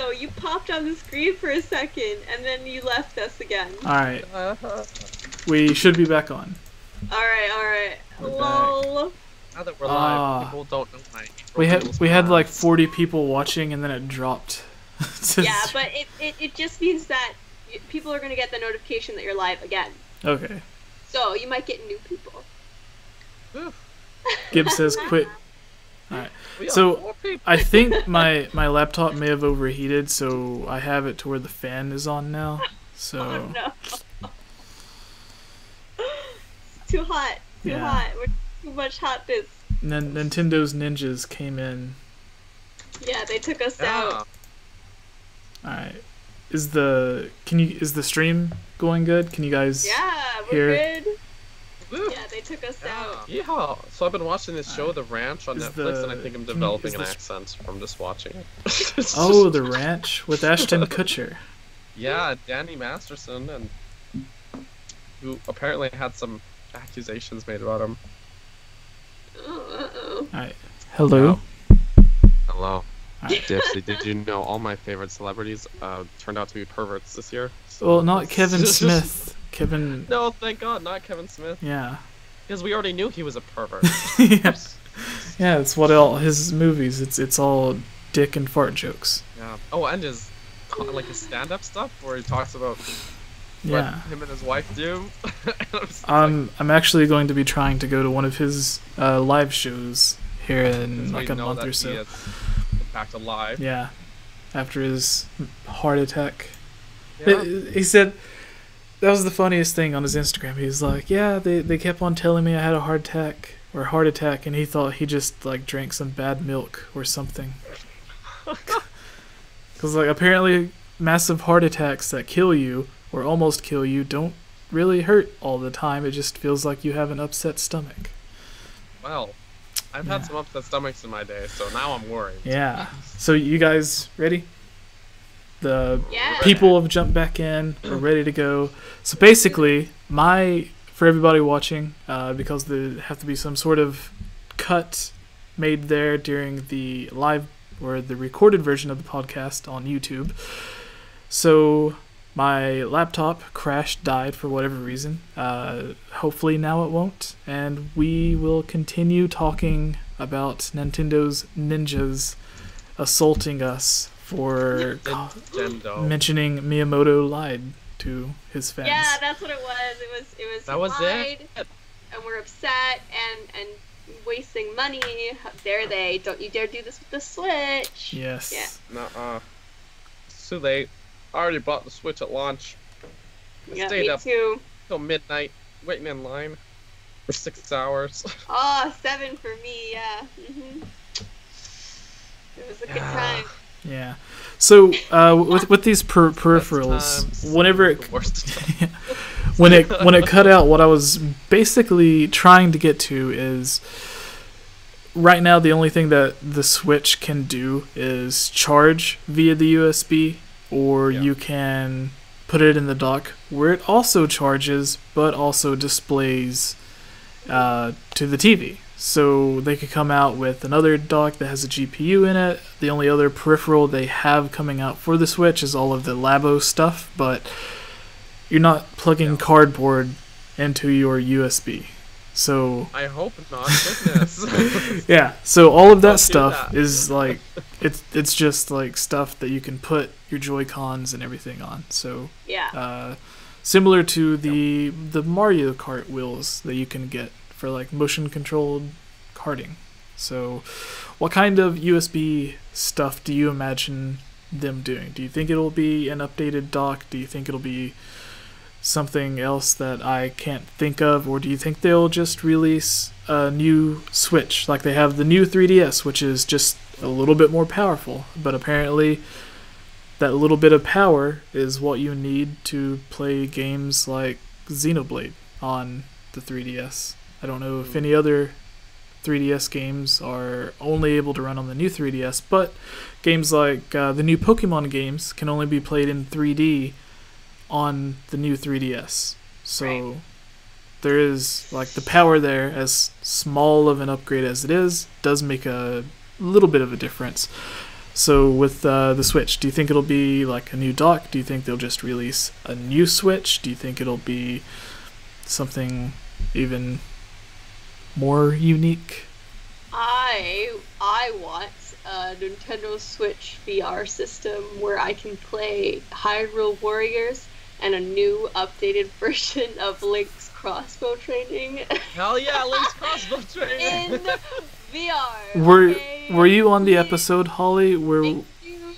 Nintendo, you popped on the screen for a second, and then you left us again. Alright. We should be back on. Alright. Lol. Now that we're live, people don't know my we had like 40 people watching, and then it dropped. Yeah, but it just means that people are going to get the notification that you're live again. Okay. So, you might get new people. Gibbs says quit. Alright. So, I think my laptop may have overheated, so I have it to where the fan is on now. So. Oh, no. Too hot. Too hot. We're too much hotness. Nintendo's ninjas came in. Yeah, they took us out. Alright. Is the stream going good? Can you guys hear? We're good. Yeah, they took us out. Yeah. So I've been watching this show, The Ranch, on Netflix, and I think I'm developing an accent from just watching it. Oh, The Ranch with Ashton Kutcher. Yeah, Danny Masterson, and who apparently had some accusations made about him. Alright. Hello. Hello. Dipsy, did you know all my favorite celebrities turned out to be perverts this year? So well, not Kevin Smith. Kevin. No, thank God, not Kevin Smith. Yeah. Because we already knew he was a pervert. Yeah, it's what all his movies. It's all dick and fart jokes. Yeah. Oh, and his stand-up stuff where he talks about what him and his wife do. I'm actually going to be trying to go to one of his live shows here in like a month or so. Back to live. Yeah. After his heart attack. Yeah. He said that was the funniest thing on his Instagram. He's like, yeah, they kept on telling me I had a heart attack, and he thought he just like drank some bad milk or something. Because like apparently massive heart attacks that kill you or almost kill you don't really hurt all the time. It just feels like you have an upset stomach. Well, I've had some upset stomachs in my day, so now I'm worried. Yeah. So you guys ready? The people have jumped back in. We're ready to go. So basically, for everybody watching, because there have to be some sort of cut made there during the live or the recorded version of the podcast on YouTube. So my laptop died for whatever reason. Hopefully now it won't. And we will continue talking about Nintendo's ninjas assaulting us for mentioning Miyamoto lied to his fans. Yeah, that's what it was. It was lied, and we're upset and wasting money. How dare they? Don't you dare do this with the Switch. Yes. Yeah. Nuh-uh. It's too late. I already bought the Switch at launch. Yeah, stayed up till midnight, waiting in line for 6 hours. Oh, 7 for me, yeah. It was a good time. Yeah. So with these peripherals, whenever when it cut out, what I was basically trying to get to is right now the only thing that the Switch can do is charge via the USB, or you can put it in the dock where it also charges but also displays to the TV. So they could come out with another dock that has a GPU in it. The only other peripheral they have coming out for the Switch is all of the Labo stuff, but you're not plugging cardboard into your USB. So I hope not. Goodness. Yeah. So all of that stuff is like it's just like stuff that you can put your Joy-Cons and everything on. So similar to the Mario Kart wheels that you can get for like motion controlled karting. So what kind of USB stuff do you imagine them doing? Do you think it'll be an updated dock? Do you think it'll be something else that I can't think of? Or do you think they'll just release a new Switch like they have the new 3DS, which is just a little bit more powerful, but apparently that little bit of power is what you need to play games like Xenoblade on the 3DS. I don't know if any other 3DS games are only able to run on the new 3DS, but games like the new Pokemon games can only be played in 3D on the new 3DS. So there is like the power there, as small of an upgrade as it is, does make a little bit of a difference. So with the Switch, do you think it'll be like a new dock? Do you think they'll just release a new Switch? Do you think it'll be something even more unique? I want a Nintendo Switch VR system where I can play Hyrule Warriors and a new updated version of Link's crossbow training. Hell yeah, Link's crossbow training! In VR. Were you on the episode, Holly, where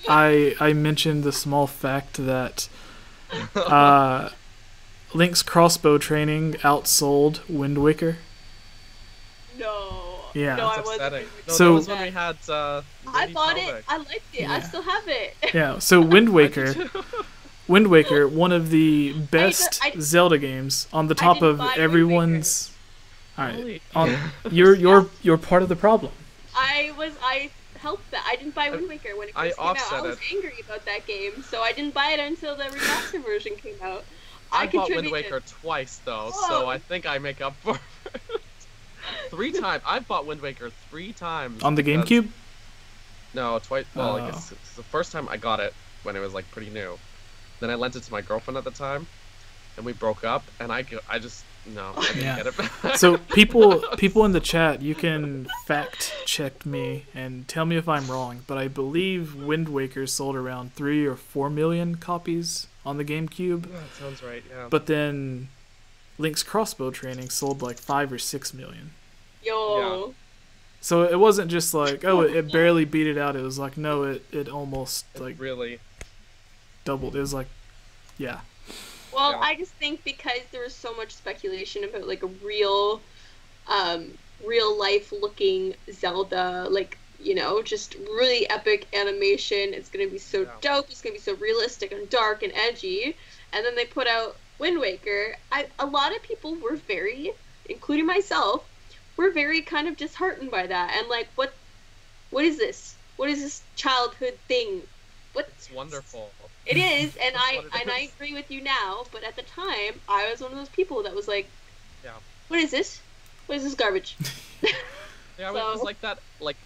I mentioned the small fact that Link's crossbow training outsold Wind Waker? No. Yeah. No, That's upsetting. No, so that was when we had I bought it. I liked it. Yeah. I still have it. Yeah, so Wind Waker, one of the best Zelda games on the top of everyone's. All right, you're part of the problem. I helped that. I didn't buy Wind Waker when it first came out. I was angry about that game, so I didn't buy it until the remastered version came out. I bought Wind Waker twice though, so I think I make up for it. 3 times. I've bought Wind Waker 3 times. On the GameCube? No, twice. Well, I guess it's the first time I got it when it was like pretty new. Then I lent it to my girlfriend at the time, and we broke up. And I didn't get it back. So people in the chat, you can fact check me and tell me if I'm wrong, but I believe Wind Waker sold around 3 or 4 million copies on the GameCube. Yeah, that sounds right. Yeah. But then Link's crossbow training sold like 5 or 6 million. Yo. Yeah. So it wasn't just like, oh, it barely beat it out. It was like, no, it almost like really doubled. It was like, yeah. Well, yeah. I just think because there was so much speculation about like a real life looking Zelda, like, you know, just really epic animation. It's gonna be so dope. It's gonna be so realistic and dark and edgy. And then they put out Wind Waker. A lot of people were very, including myself, were very kind of disheartened by that. And like, what is this? What is this childhood thing? It's wonderful. It is, and I agree with you now. But at the time, I was one of those people that was like, what is this? What is this garbage? Yeah, so. It was like that, like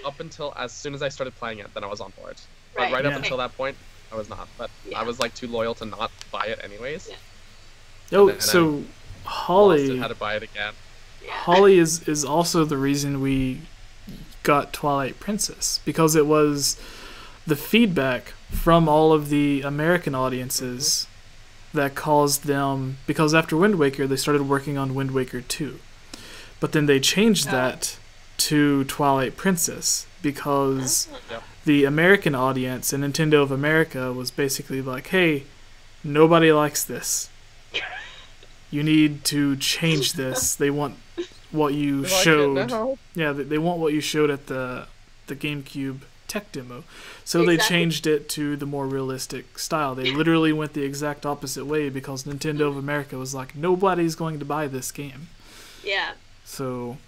up until as soon as I started playing it, then I was on board. But right up until that point, I was not. But I was like too loyal to not buy it anyways. Yeah. Oh, so Holly had to buy it again. Yeah. Holly is also the reason we got Twilight Princess, because it was the feedback from all of the American audiences that caused them, because after Wind Waker they started working on Wind Waker 2, but then they changed that to Twilight Princess because the American audience and Nintendo of America was basically like, hey, nobody likes this, you need to change this. They want what you showed. Yeah, they want what you showed at the GameCube tech demo. So they changed it to the more realistic style. They literally went the exact opposite way because Nintendo of America was like, nobody's going to buy this game. Yeah. So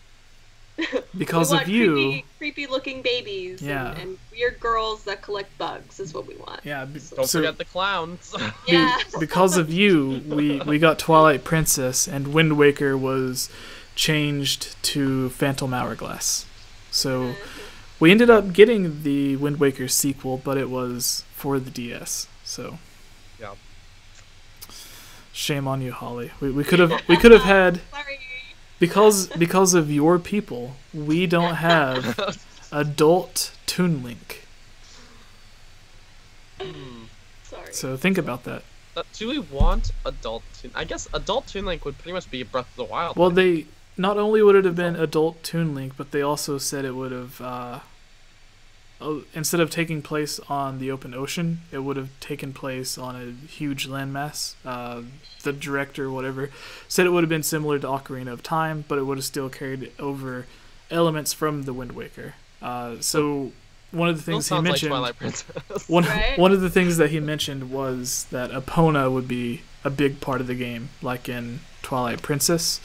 because of you, creepy looking babies and weird girls that collect bugs is what we want. Yeah. Don't forget the clowns. Yeah. Because of you, we got Twilight Princess, and Wind Waker was changed to Phantom Hourglass. So we ended up getting the Wind Waker sequel, but it was for the DS. So shame on you, Holly. We could have had because of your people, we don't have adult Toon Link. Sorry. So think about that. Do we want adult Toon? I guess adult Toon Link would pretty much be Breath of the Wild. Well, they not only would it have been adult Toon Link, but they also said it would have instead of taking place on the open ocean, it would have taken place on a huge landmass. The director, whatever, said it would have been similar to Ocarina of Time, but it would have still carried over elements from the Wind Waker. So one of the things he mentioned, like one of the things that he mentioned was that Epona would be a big part of the game, like in Twilight Princess.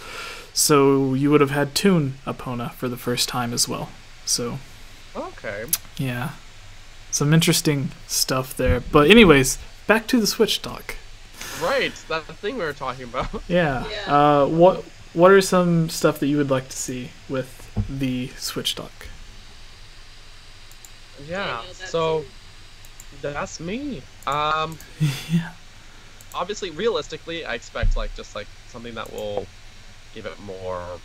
So you would have had Toon Epona for the first time as well. So. Okay. Yeah. Some interesting stuff there. But anyways, back to the Switch talk. Right, that thing we were talking about. Yeah. What are some stuff that you would like to see with the Switch dock? Yeah. So that's me. Yeah. Obviously, realistically, I expect just something that will give it more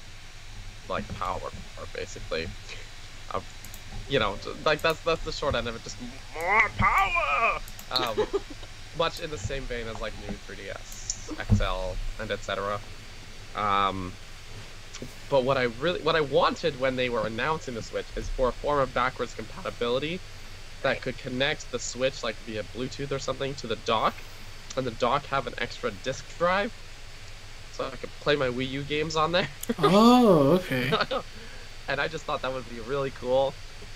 power, basically. Uh, that's the short end of it. Just more power. Much in the same vein as new 3DS XL and etc. But what I wanted when they were announcing the Switch is for a form of backwards compatibility that could connect the Switch via Bluetooth or something to the dock, and the dock have an extra disc drive, so I could play my Wii U games on there. Oh, okay. And I just thought that would be really cool,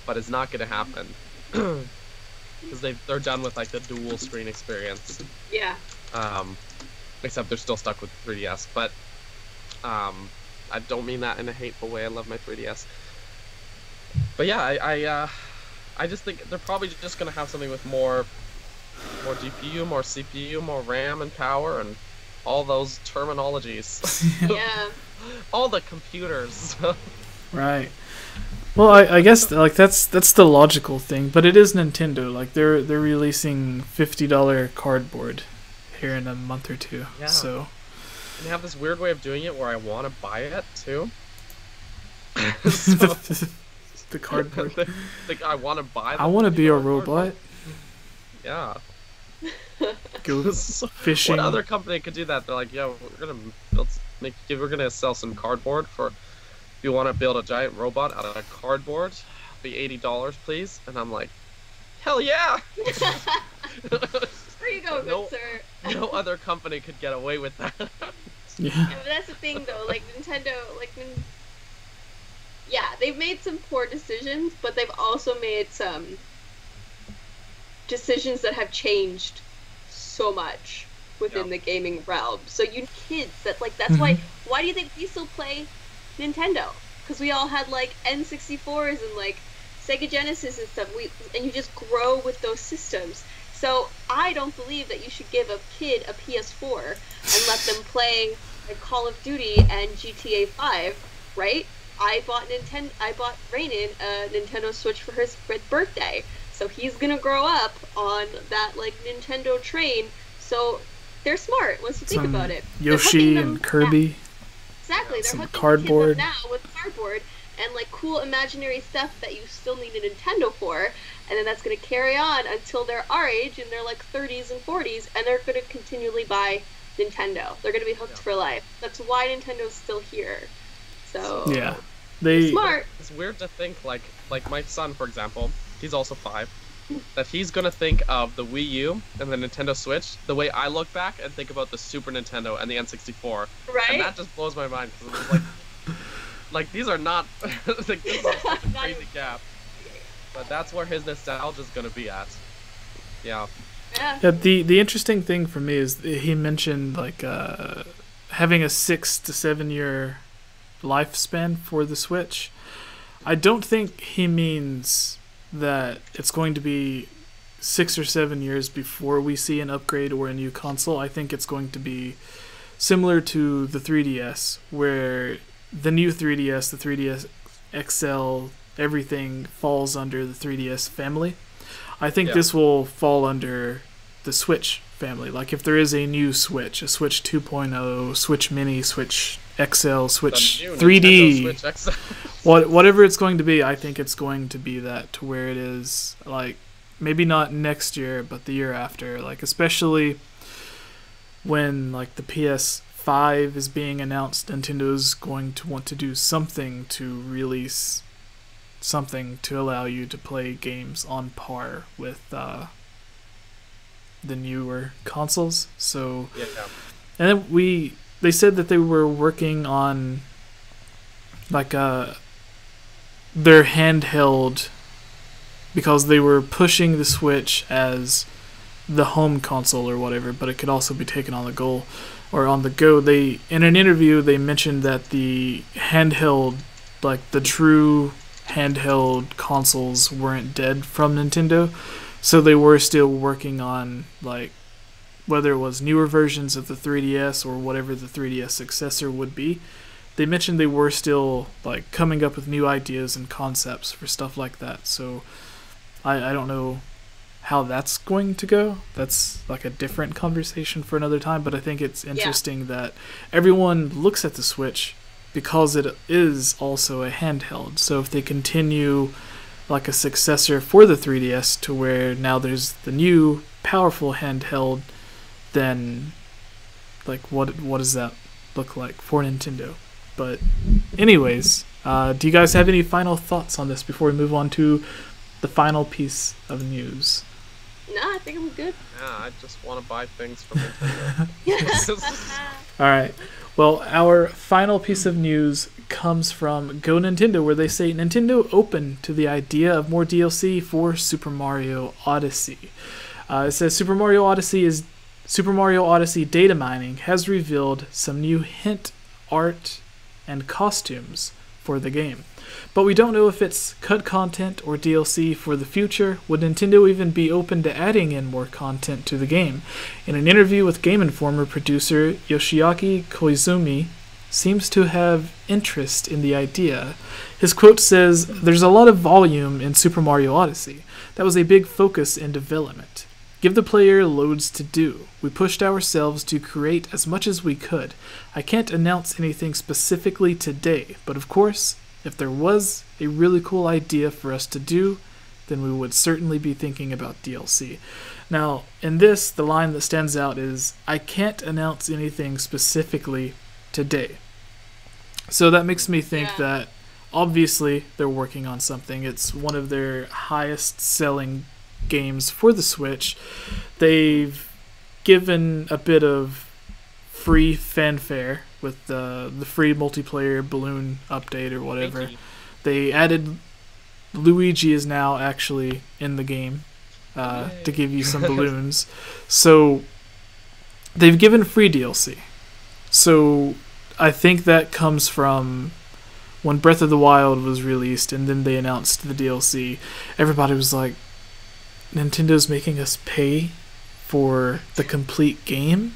but it's not gonna happen because they're done with the dual screen experience. Yeah. Except they're still stuck with 3DS, but I don't mean that in a hateful way. I love my 3DS. But yeah, I just think they're probably just gonna have something with more GPU, more CPU, more RAM and power, and all those terminologies. Yeah. All the computers. Right. Well, I guess that's the logical thing, but it is Nintendo. They're releasing $50 cardboard here in a month or two. Yeah. So. And they have this weird way of doing it where I want to buy it too. The cardboard. I want to buy. I want to be a robot. Yeah. Go fishing. What other company could do that? They're like, "Yo, we're gonna sell some cardboard for. If you want to build a giant robot out of cardboard, be $80, please." And I'm like, "Hell yeah!" There you go, good sir. No other company could get away with that. Yeah. But that's the thing, though. Nintendo, yeah, they've made some poor decisions, but they've also made some decisions that have changed so much within the gaming realm. So you kids, that's why do you think we still play Nintendo? Because we all had N64s and Sega Genesis and stuff. And you just grow with those systems. So I don't believe that you should give a kid a PS4 and let them play Call of Duty and GTA 5, right? I bought Rainin a Nintendo Switch for his birthday, so he's gonna grow up on that Nintendo train. So they're smart once you think about it. Yoshi and Kirby. Yeah. Exactly, they're hooking cardboard. The kids up now with cardboard and cool imaginary stuff that you still need a Nintendo for. And then that's going to carry on until they're our age, in their 30s and 40s, and they're going to continually buy Nintendo. They're going to be hooked for life. That's why Nintendo's still here. So yeah, they're smart. It's weird to think like my son, for example, he's also 5, that he's going to think of the Wii U and the Nintendo Switch the way I look back and think about the Super Nintendo and the N64. Right. And that just blows my mind because it's these are not this is such a crazy gap. But that's where his nostalgia is going to be at. Yeah. Yeah. The interesting thing for me is he mentioned having a 6 to 7 year lifespan for the Switch. I don't think he means that it's going to be 6 or 7 years before we see an upgrade or a new console. I think it's going to be similar to the 3DS, where the new 3DS, the 3DS XL, everything falls under the 3DS family. I think this will fall under the Switch family. If there is a new Switch, a Switch 2.0, Switch Mini, Switch XL, Switch 3D, Switch XL. whatever it's going to be, I think it's going to be that, to where it is maybe not next year, but the year after. Especially when the PS5 is being announced, Nintendo's going to want to do something to release something to allow you to play games on par with the newer consoles. So and then they said that they were working on their handheld, because they were pushing the Switch as the home console or whatever, but it could also be taken on the go. They, in an interview, they mentioned that the handheld, the true handheld consoles weren't dead from Nintendo, so they were still working on whether it was newer versions of the 3DS or whatever the 3DS successor would be. They mentioned they were still coming up with new ideas and concepts for stuff like that. So I don't know how that's going to go. That's like a different conversation for another time, but I think it's interesting that everyone looks at the Switch because it is also a handheld. So if they continue like a successor for the 3DS to where now there's the new powerful handheld, then like what does that look like for Nintendo? But anyways, do you guys have any final thoughts on this before we move on to the final piece of news? No, I think I'm good. Yeah, I just want to buy things from Nintendo. Alright, well, our final piece of news comes from Go Nintendo, where they say Nintendo open to the idea of more DLC for Super Mario Odyssey. It says Super Mario Odyssey data mining has revealed some new hint art and costumes for the game. But we don't know if it's cut content or DLC for the future. Would Nintendo even be open to adding in more content to the game? In an interview with Game Informer, producer Yoshiaki Koizumi seems to have interest in the idea. His quote says, "There's a lot of volume in Super Mario Odyssey. That was a big focus in development. Give the player loads to do. We pushed ourselves to create as much as we could. I can't announce anything specifically today, but of course, if there was a really cool idea for us to do, then we would certainly be thinking about DLC." Now, in this, the line that stands out is, "I can't announce anything specifically today." So that makes me think that obviously they're working on something. It's one of their highest selling games for the Switch. They've given a bit of free fanfare with the free multiplayer balloon update or whatever. They added Luigi is now actually in the game to give you some balloons. So they've given free DLC. So I think that comes from when Breath of the Wild was released and then they announced the DLC. Everybody was like, Nintendo's making us pay for the complete game?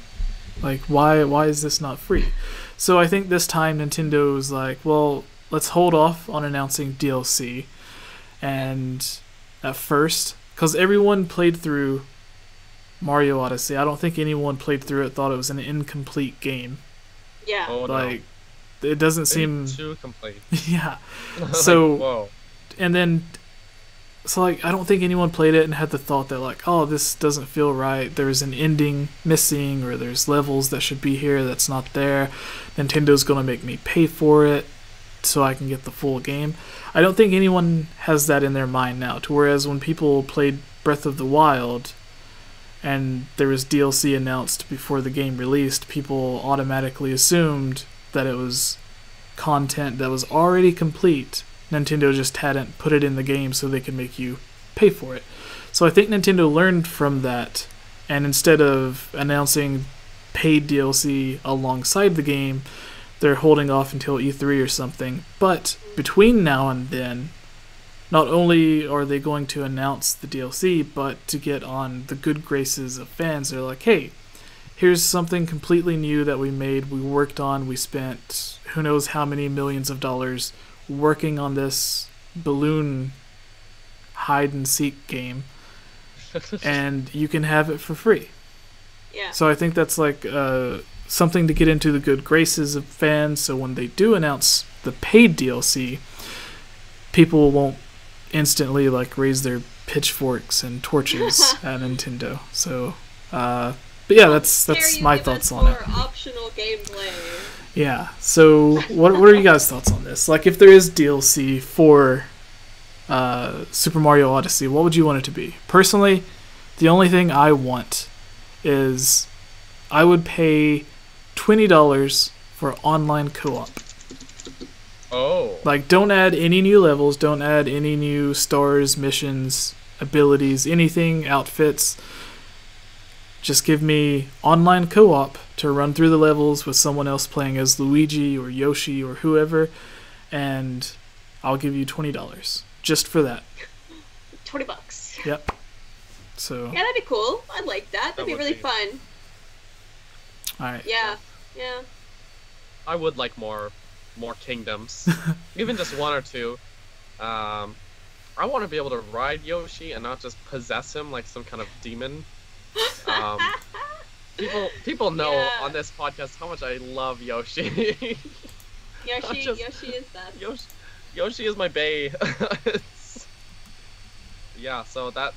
Like, why is this not free? So I think this time Nintendo's like, well, let's hold off on announcing DLC. And at first, because everyone played through Mario Odyssey. I don't think anyone played through it thought it was an incomplete game. Yeah. Oh, like, no. It doesn't seem... too complete. Yeah. So, like, whoa. And then... So, like, I don't think anyone played it and had the thought that, like, oh, this doesn't feel right. There's an ending missing, or there's levels that should be here that's not there. Nintendo's going to make me pay for it so I can get the full game. I don't think anyone has that in their mind now. To whereas when people played Breath of the Wild and there was DLC announced before the game released, people automatically assumed that it was content that was already complete. Nintendo just hadn't put it in the game so they could make you pay for it. So I think Nintendo learned from that, and instead of announcing paid DLC alongside the game, they're holding off until E3 or something. But between now and then, not only are they going to announce the DLC, but to get on the good graces of fans, they're like, hey, here's something completely new that we made, we worked on, we spent who knows how many millions of dollars working on this balloon hide-and-seek game, and you can have it for free. Yeah. So I think that's like something to get into the good graces of fans, so when they do announce the paid DLC, people won't instantly like raise their pitchforks and torches at Nintendo. So, but yeah, that's my thoughts on it. Optional gameplay. Yeah. So, what are you guys' thoughts on this? Like, if there is DLC for Super Mario Odyssey, what would you want it to be? Personally, the only thing I want is I would pay $20 for online co-op. Oh. Like, don't add any new levels, don't add any new stars, missions, abilities, anything, outfits. Just give me online co-op to run through the levels with someone else playing as Luigi or Yoshi or whoever, and I'll give you $20 just for that. $20. Yep. So. Yeah, that'd be cool. I'd like that. That'd be really fun. All right. Yeah. Yeah. I would like more kingdoms, even just one or two. I I want to be able to ride Yoshi and not just possess him like some kind of demon. People know on this podcast how much I love Yoshi. Yoshi is that. Yoshi is my bae. Yeah, so that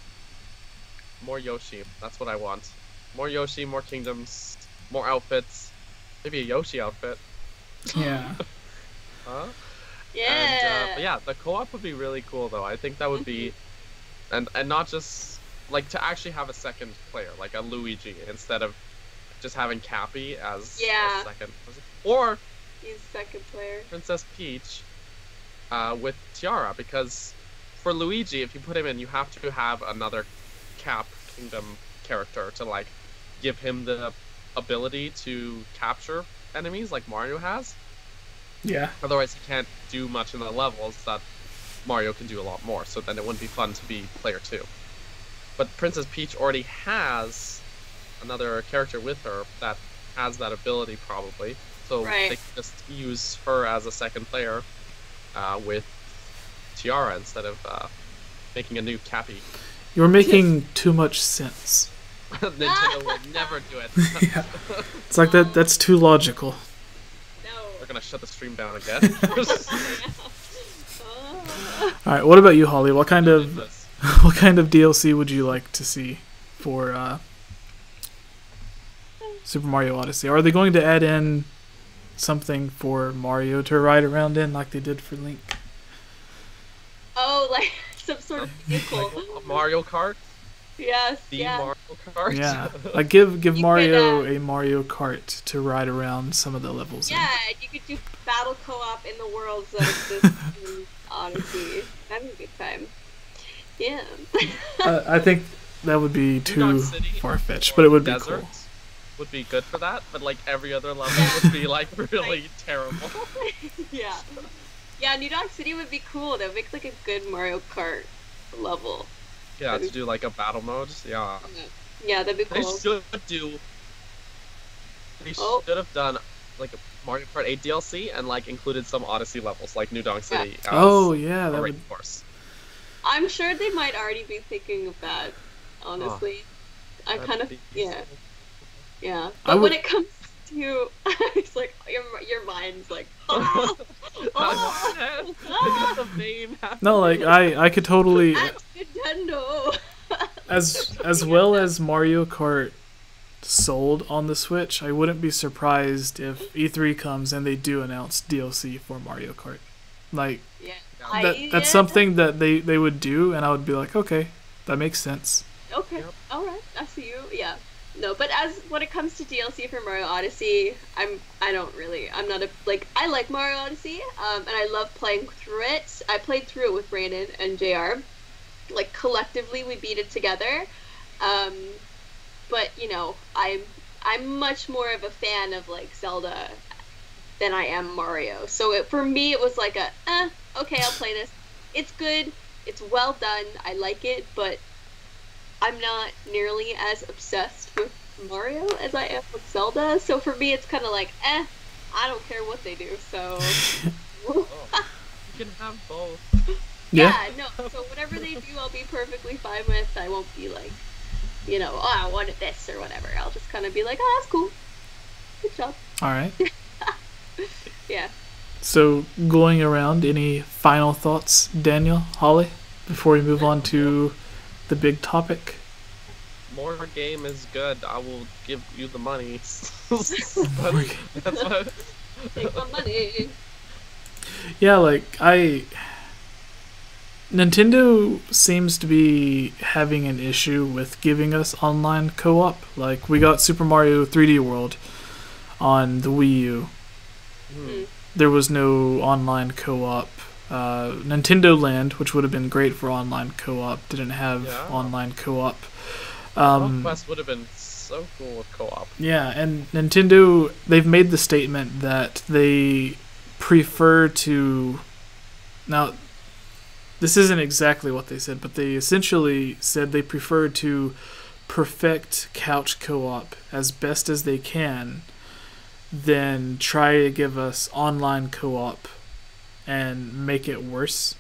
more Yoshi. That's what I want. More Yoshi, more kingdoms, more outfits. Maybe a Yoshi outfit. Yeah. Huh? Yeah. But yeah, the co-op would be really cool though. I think that would be, and not just like to actually have a second player, like a Luigi, instead of just having Cappy as a second, or he's second player. Princess Peach, with Tiara, because for Luigi, if you put him in, you have to have another Cap Kingdom character to like give him the ability to capture enemies like Mario has. Yeah. Otherwise, he can't do much in the levels that Mario can do a lot more. So then it wouldn't be fun to be player 2. But Princess Peach already has another character with her that has that ability probably. So they can just use her as a second player with Tiara instead of making a new Cappy. You're making too much sense. Nintendo will never do it. Yeah. It's like that's too logical. We're gonna shut the stream down again. Alright, what about you, Holly? What kind of DLC would you like to see for Super Mario Odyssey? Are they going to add in something for Mario to ride around in like they did for Link? Oh, like some sort of vehicle. Like a Mario Kart? Yes, Mario Kart? Yeah, like give Mario a Mario Kart to ride around some of the levels. Yeah, you could do battle co-op in the worlds that exist in Odyssey. That'd be a good time. Yeah. I think that would be too far-fetched, but it would be cool. Would be good for that, but like every other level would be like really terrible. Yeah. Yeah, New Donk City would be cool. That would make like a good Mario Kart level. Yeah, to do like a battle mode. Yeah. Yeah, that'd be cool. They should have done like a Mario Kart 8 DLC and like included some Odyssey levels, like New Donk City. Yeah. Oh yeah, that would. Course. I'm sure they might already be thinking of that. Honestly, I kind of yeah. But when it comes to, it's like your mind's like. No, like I could totally. That's Nintendo. as well as Mario Kart sold on the Switch, I wouldn't be surprised if E3 comes and they do announce DLC for Mario Kart. Like that's something that they would do, and I would be like, okay, that makes sense. Okay, yep. All right, I see you. Yeah. No, but when it comes to DLC for Mario Odyssey, I'm not I like Mario Odyssey, and I love playing through it. I played through it with Brandon and JR. Like collectively we beat it together. But you know, I'm much more of a fan of like Zelda than I am Mario. So for me it was like okay, I'll play this. It's good, it's well done, I like it, but I'm not nearly as obsessed with Mario as I am with Zelda, so for me it's kind of like, I don't care what they do, so... You can have both. Yeah, no, so whatever they do I'll be perfectly fine with. I won't be like, you know, I wanted this or whatever. I'll just kind of be like, that's cool. Good job. Alright. Yeah. So, going around, any final thoughts, Daniel, Holly, before we move on to the big topic? More game is good. I will give you the money. That's what... Take my money. Yeah, like Nintendo seems to be having an issue with giving us online co-op. Like we got Super Mario 3D World on the Wii U. There was no online co-op. Nintendo Land, which would have been great for online co-op, didn't have online co-op. Quest would have been so cool with co-op. Yeah, and Nintendo, they've made the statement that they prefer to... Now, this isn't exactly what they said, but they essentially said they prefer to perfect couch co-op as best as they can, then try to give us online co-op and make it worse.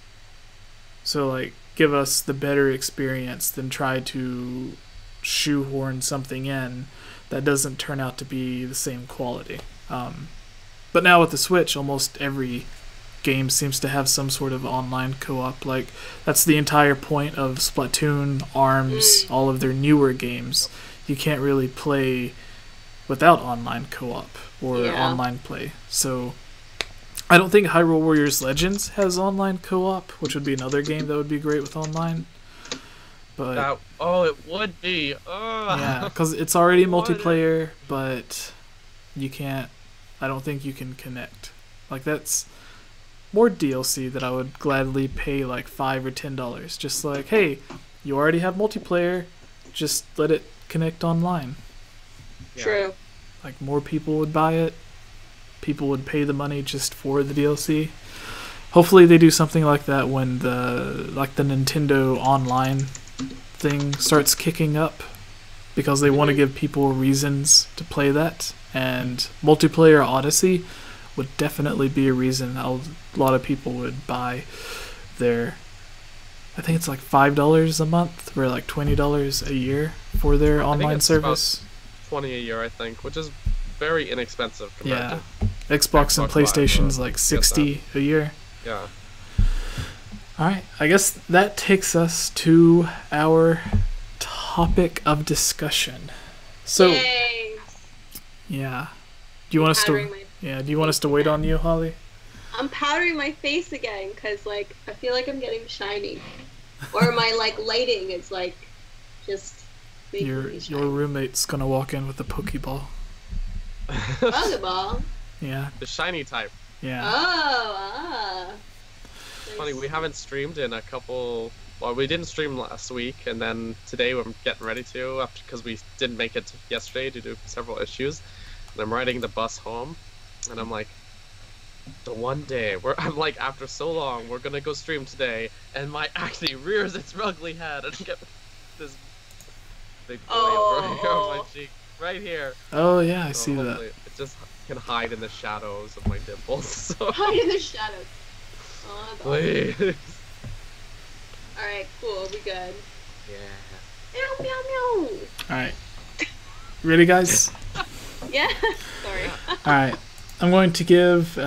So, like, give us the better experience than try to shoehorn something in that doesn't turn out to be the same quality. But now with the Switch, almost every game seems to have some sort of online co-op. Like, that's the entire point of Splatoon, ARMS, all of their newer games. You can't really play without online co-op or online play. So I don't think Hyrule Warriors Legends has online co-op, which would be another game that would be great with online. But it would be. Yeah, because it's already multiplayer, but you can't. I don't think you can connect. Like, that's more DLC that I would gladly pay like $5 or $10. Just like, hey, you already have multiplayer, just let it connect online. Yeah. True. Like, more people would buy it. People would pay the money just for the DLC. Hopefully they do something like that when the Nintendo Online thing starts kicking up, because they want to give people reasons to play that. And Multiplayer Odyssey would definitely be a reason a lot of people would buy their, I think it's like $5 a month or like $20 a year for their online service. About $20 a year, I think, which is very inexpensive compared to Xbox and PlayStation's like $60 a year. Yeah. Alright, I guess that takes us to our topic of discussion. So, Yay. yeah. Do you want us to wait on you, Holly? I'm powdering my face again because, like, I feel like I'm getting shiny. Or my, like, lighting is, like, just making me shiny. Your roommate's gonna walk in with a Pokeball. Pokeball? Yeah. The shiny type. Yeah. Funny, we haven't streamed in a couple. Well, we didn't stream last week, and then today we're getting ready to, because we didn't make it yesterday due to several issues. And I'm riding the bus home, and I'm like, the one day I'm like, after so long, we're gonna go stream today, and my acne rears its ugly head and get this big boy on my cheek, right here. Oh yeah, I see that. It just can hide in the shadows of my dimples. So. Hide in the shadows. Oh, that's please. Awesome. Alright, cool, we good. Yeah. Meow, meow, meow. Alright. Ready, guys? Yeah. Sorry. Alright. I'm going to give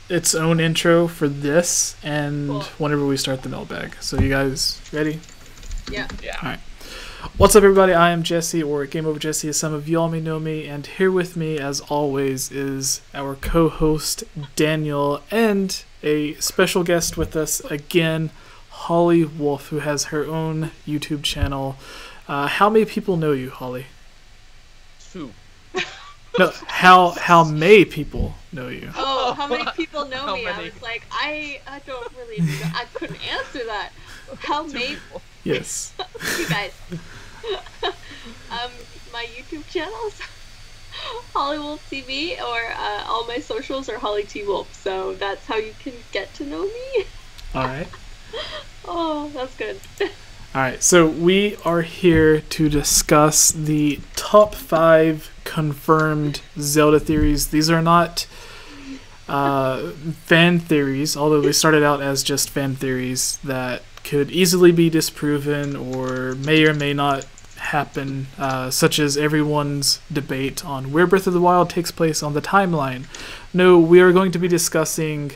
its own intro for this and whenever we start the mailbag. So you guys ready? Yeah. Alright. What's up, everybody? I am Jesse, or Game Over Jesse, as some of y'all may know me, and here with me, as always, is our co-host, Daniel, and a special guest with us again, Holly Wolf, who has her own YouTube channel. How many people know you, Holly? 2. No, how many people know you? Oh, how many people know me? I was like, I don't really know. I couldn't answer that. How many? Yes. You guys. My YouTube channels, Holly Wolf TV, or all my socials are Holly T Wolf. So that's how you can get to know me. All right. Oh, that's good. All right. So we are here to discuss the top 5 confirmed Zelda theories. These are not fan theories, although they started out as just fan theories that could easily be disproven or may not happen, such as everyone's debate on where Breath of the Wild takes place on the timeline. No, we are going to be discussing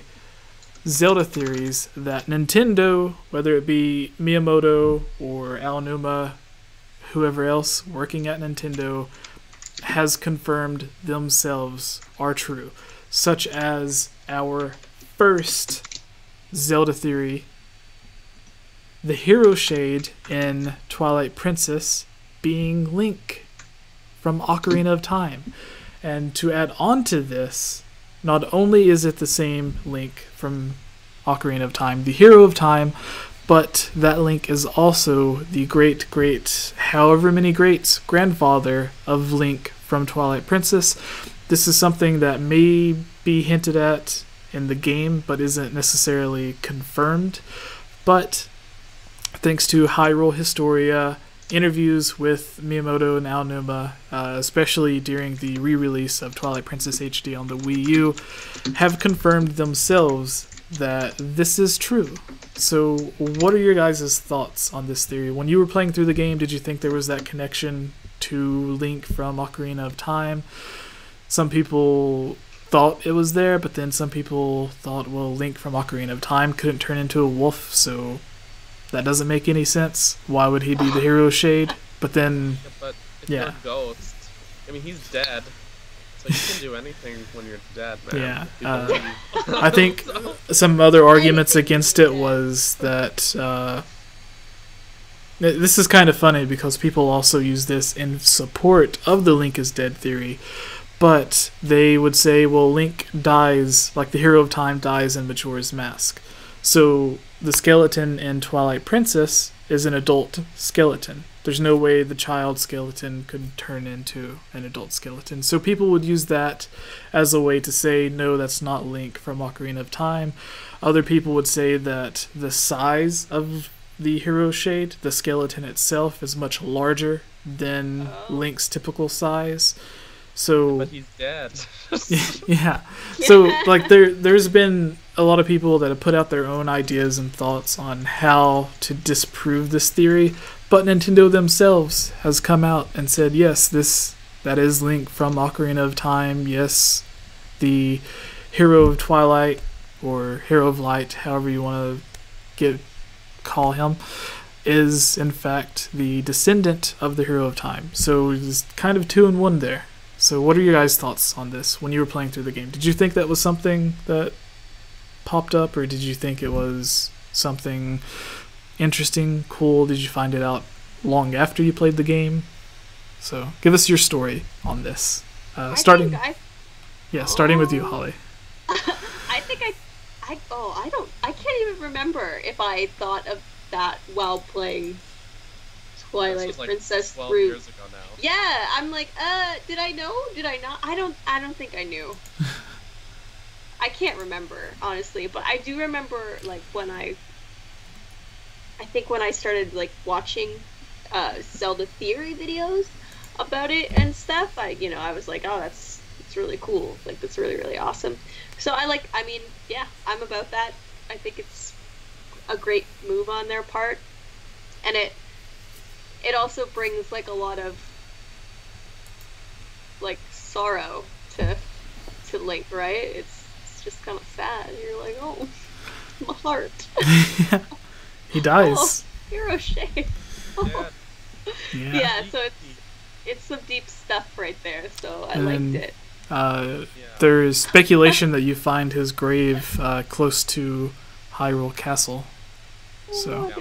Zelda theories that Nintendo, whether it be Miyamoto or Aonuma, whoever else working at Nintendo, has confirmed themselves are true, such as our first Zelda theory, the hero shade in Twilight Princess being Link from Ocarina of Time. And to add on to this, not only is it the same Link from Ocarina of Time, the hero of time, but that Link is also the great, however many greats, grandfather of Link from Twilight Princess. This is something that may be hinted at in the game, but isn't necessarily confirmed. But thanks to Hyrule Historia, interviews with Miyamoto and Aonuma, especially during the re-release of Twilight Princess HD on the Wii U, have confirmed themselves that this is true. So, what are your guys' thoughts on this theory? When you were playing through the game, did you think there was that connection to Link from Ocarina of Time? Some people thought it was there, but then some people thought, well, Link from Ocarina of Time couldn't turn into a wolf, so that doesn't make any sense. Why would he be the hero shade? But then, but if you're a ghost, I mean, he's dead, so you can do anything when you're dead, man. Yeah. I think some other arguments against it was that this is kind of funny because people also use this in support of the Link is dead theory. But they would say, well, Link dies, like the hero of time dies in Majora's Mask. So the skeleton in Twilight Princess is an adult skeleton. There's no way the child skeleton could turn into an adult skeleton. So people would use that as a way to say, no, that's not Link from Ocarina of Time. Other people would say that the size of the hero shade, the skeleton itself, is much larger than Link's typical size. So, but he's dead. Yeah. So, like, there's been a lot of people that have put out their own ideas and thoughts on how to disprove this theory, but Nintendo themselves has come out and said, yes, that is Link from Ocarina of Time. Yes, the hero of Twilight, or hero of Light, however you want to call him, is in fact the descendant of the hero of time. So it's kind of 2 in 1 there. So what are your guys' thoughts on this when you were playing through the game? Did you think that was something that popped up, or did you think it was something interesting, cool? Did you find it out long after you played the game? So give us your story on this. Starting with you, Holly. I can't even remember if I thought of that while playing Twilight Princess 12 through. years ago now. Yeah, I'm like, did I know? Did I not? I don't think I knew. I can't remember, honestly, but I do remember, like, when I started, like, watching Zelda theory videos about it and stuff, I was like, oh, it's really cool. Like, that's really, really awesome. So I'm about that. I think it's a great move on their part. And it also brings, like, a lot of, like, sorrow to Link, right? It's just kind of sad. You're like, oh, my heart. He dies. Oh, hero shade. Oh. Yeah. So it's some deep stuff right there. So I liked it. There's speculation that you find his grave close to Hyrule Castle. So.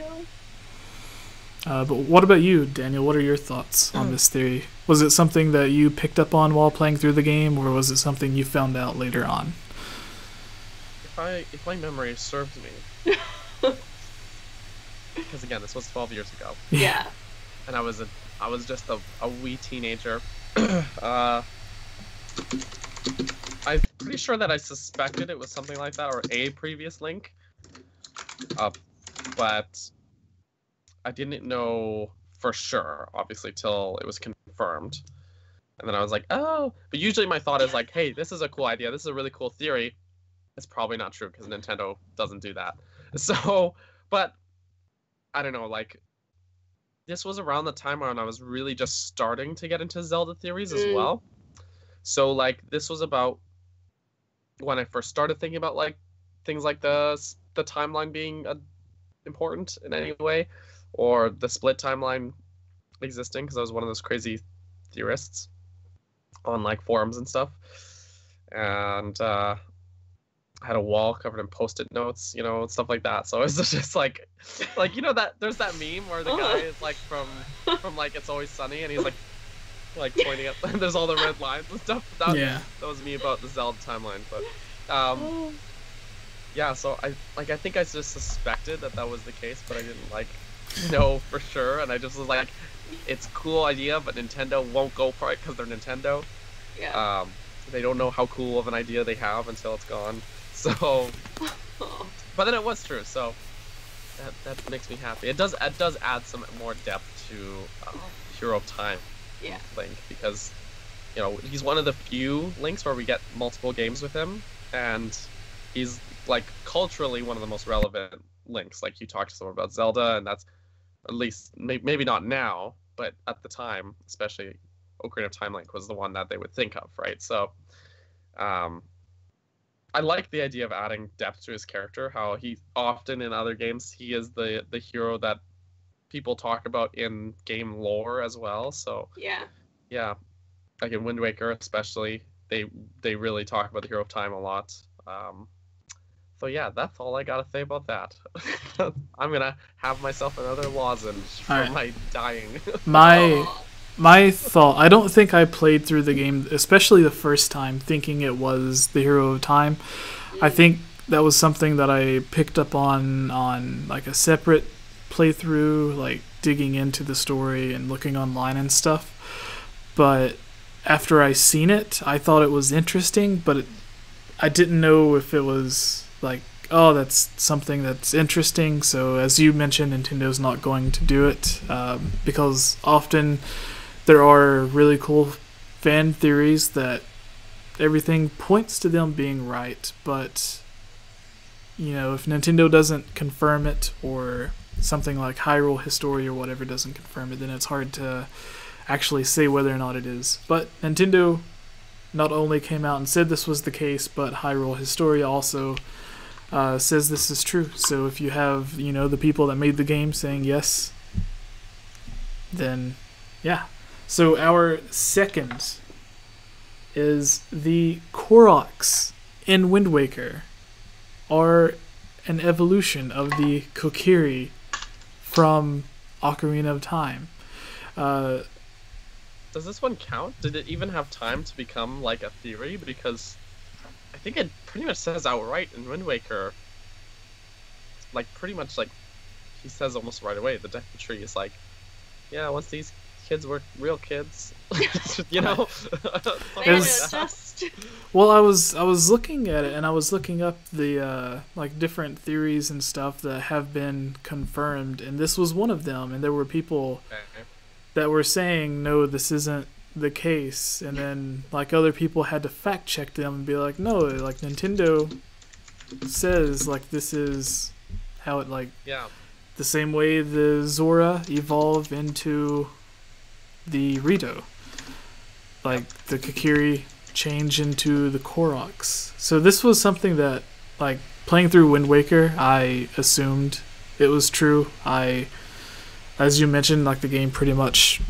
But what about you, Daniel? What are your thoughts on this theory? Was it something that you picked up on while playing through the game, or was it something you found out later on? If my memory serves me, because again, this was 12 years ago. Yeah. And I was just a wee teenager. I'm pretty sure that I suspected it was something like that, or a previous Link. But I didn't know for sure, obviously, till it was confirmed. And then I was like, oh. But usually my thought is like, hey, this is a cool idea. This is a really cool theory. It's probably not true because Nintendo doesn't do that. So, but I don't know, like, this was around the time when I was really just starting to get into Zelda theories as well. So, like, this was about when I first started thinking about, like, things like the timeline being important in any way, or the split timeline existing, because I was one of those crazy theorists on, like, forums and stuff. And I had a wall covered in Post-it notes, and stuff like that. So it was just like that. There's that meme where the guy is like from like It's Always Sunny, and he's like pointing at. There's all the red lines and stuff. That was me about the Zelda timeline. But yeah. So I think I just suspected that was the case, but I didn't know for sure. And I just was like, it's a cool idea, but Nintendo won't go for it because they're Nintendo. Yeah. They don't know how cool of an idea they have until it's gone. So, but then it was true. So that makes me happy. It does add some more depth to Hero of Time Link, because he's one of the few Links where we get multiple games with him, and he's like culturally one of the most relevant links. Like you talked to someone about Zelda, and that's at least maybe not now, but at the time, especially Ocarina of Time Link was the one that they would think of, right? So, I like the idea of adding depth to his character. How he often in other games he is the hero that people talk about in game lore as well. So yeah, like in Wind Waker especially, they really talk about the hero of time a lot. So yeah, that's all I gotta say about that. I'm gonna have myself another lozenge for my dying. My thought, I don't think I played through the game, especially the first time, thinking it was the hero of time. I think that was something that I picked up on like a separate playthrough, like digging into the story and looking online and stuff. But after I seen it, I thought it was interesting, but I didn't know if it was like, oh, that's something that's interesting. So as you mentioned, Nintendo's not going to do it because often there are really cool fan theories that everything points to them being right, but you know, if Nintendo doesn't confirm it, or something like Hyrule History or whatever doesn't confirm it, then it's hard to actually say whether or not it is. But Nintendo not only came out and said this was the case, but Hyrule Historia also says this is true. So if you have, you know, the people that made the game saying yes, then yeah. So our second is the Koroks in Wind Waker are an evolution of the Kokiri from Ocarina of Time. Does this one count? Did it even have time to become like a theory? Because I think it pretty much says outright in Wind Waker, like pretty much like he says almost right away, the Deku Tree is like, yeah, once these kids were real kids, you know. Well, I was looking at it, and I was looking up the like different theories and stuff that have been confirmed, and this was one of them. And there were people that were saying, no, this isn't the case, and then like other people had to fact check them and be like, no, like Nintendo says like this is how it like the same way the Zora evolve into the Rito, like the Kokiri change into the Koroks. So this was something that, like, playing through Wind Waker, I assumed it was true. As you mentioned, like, the game pretty much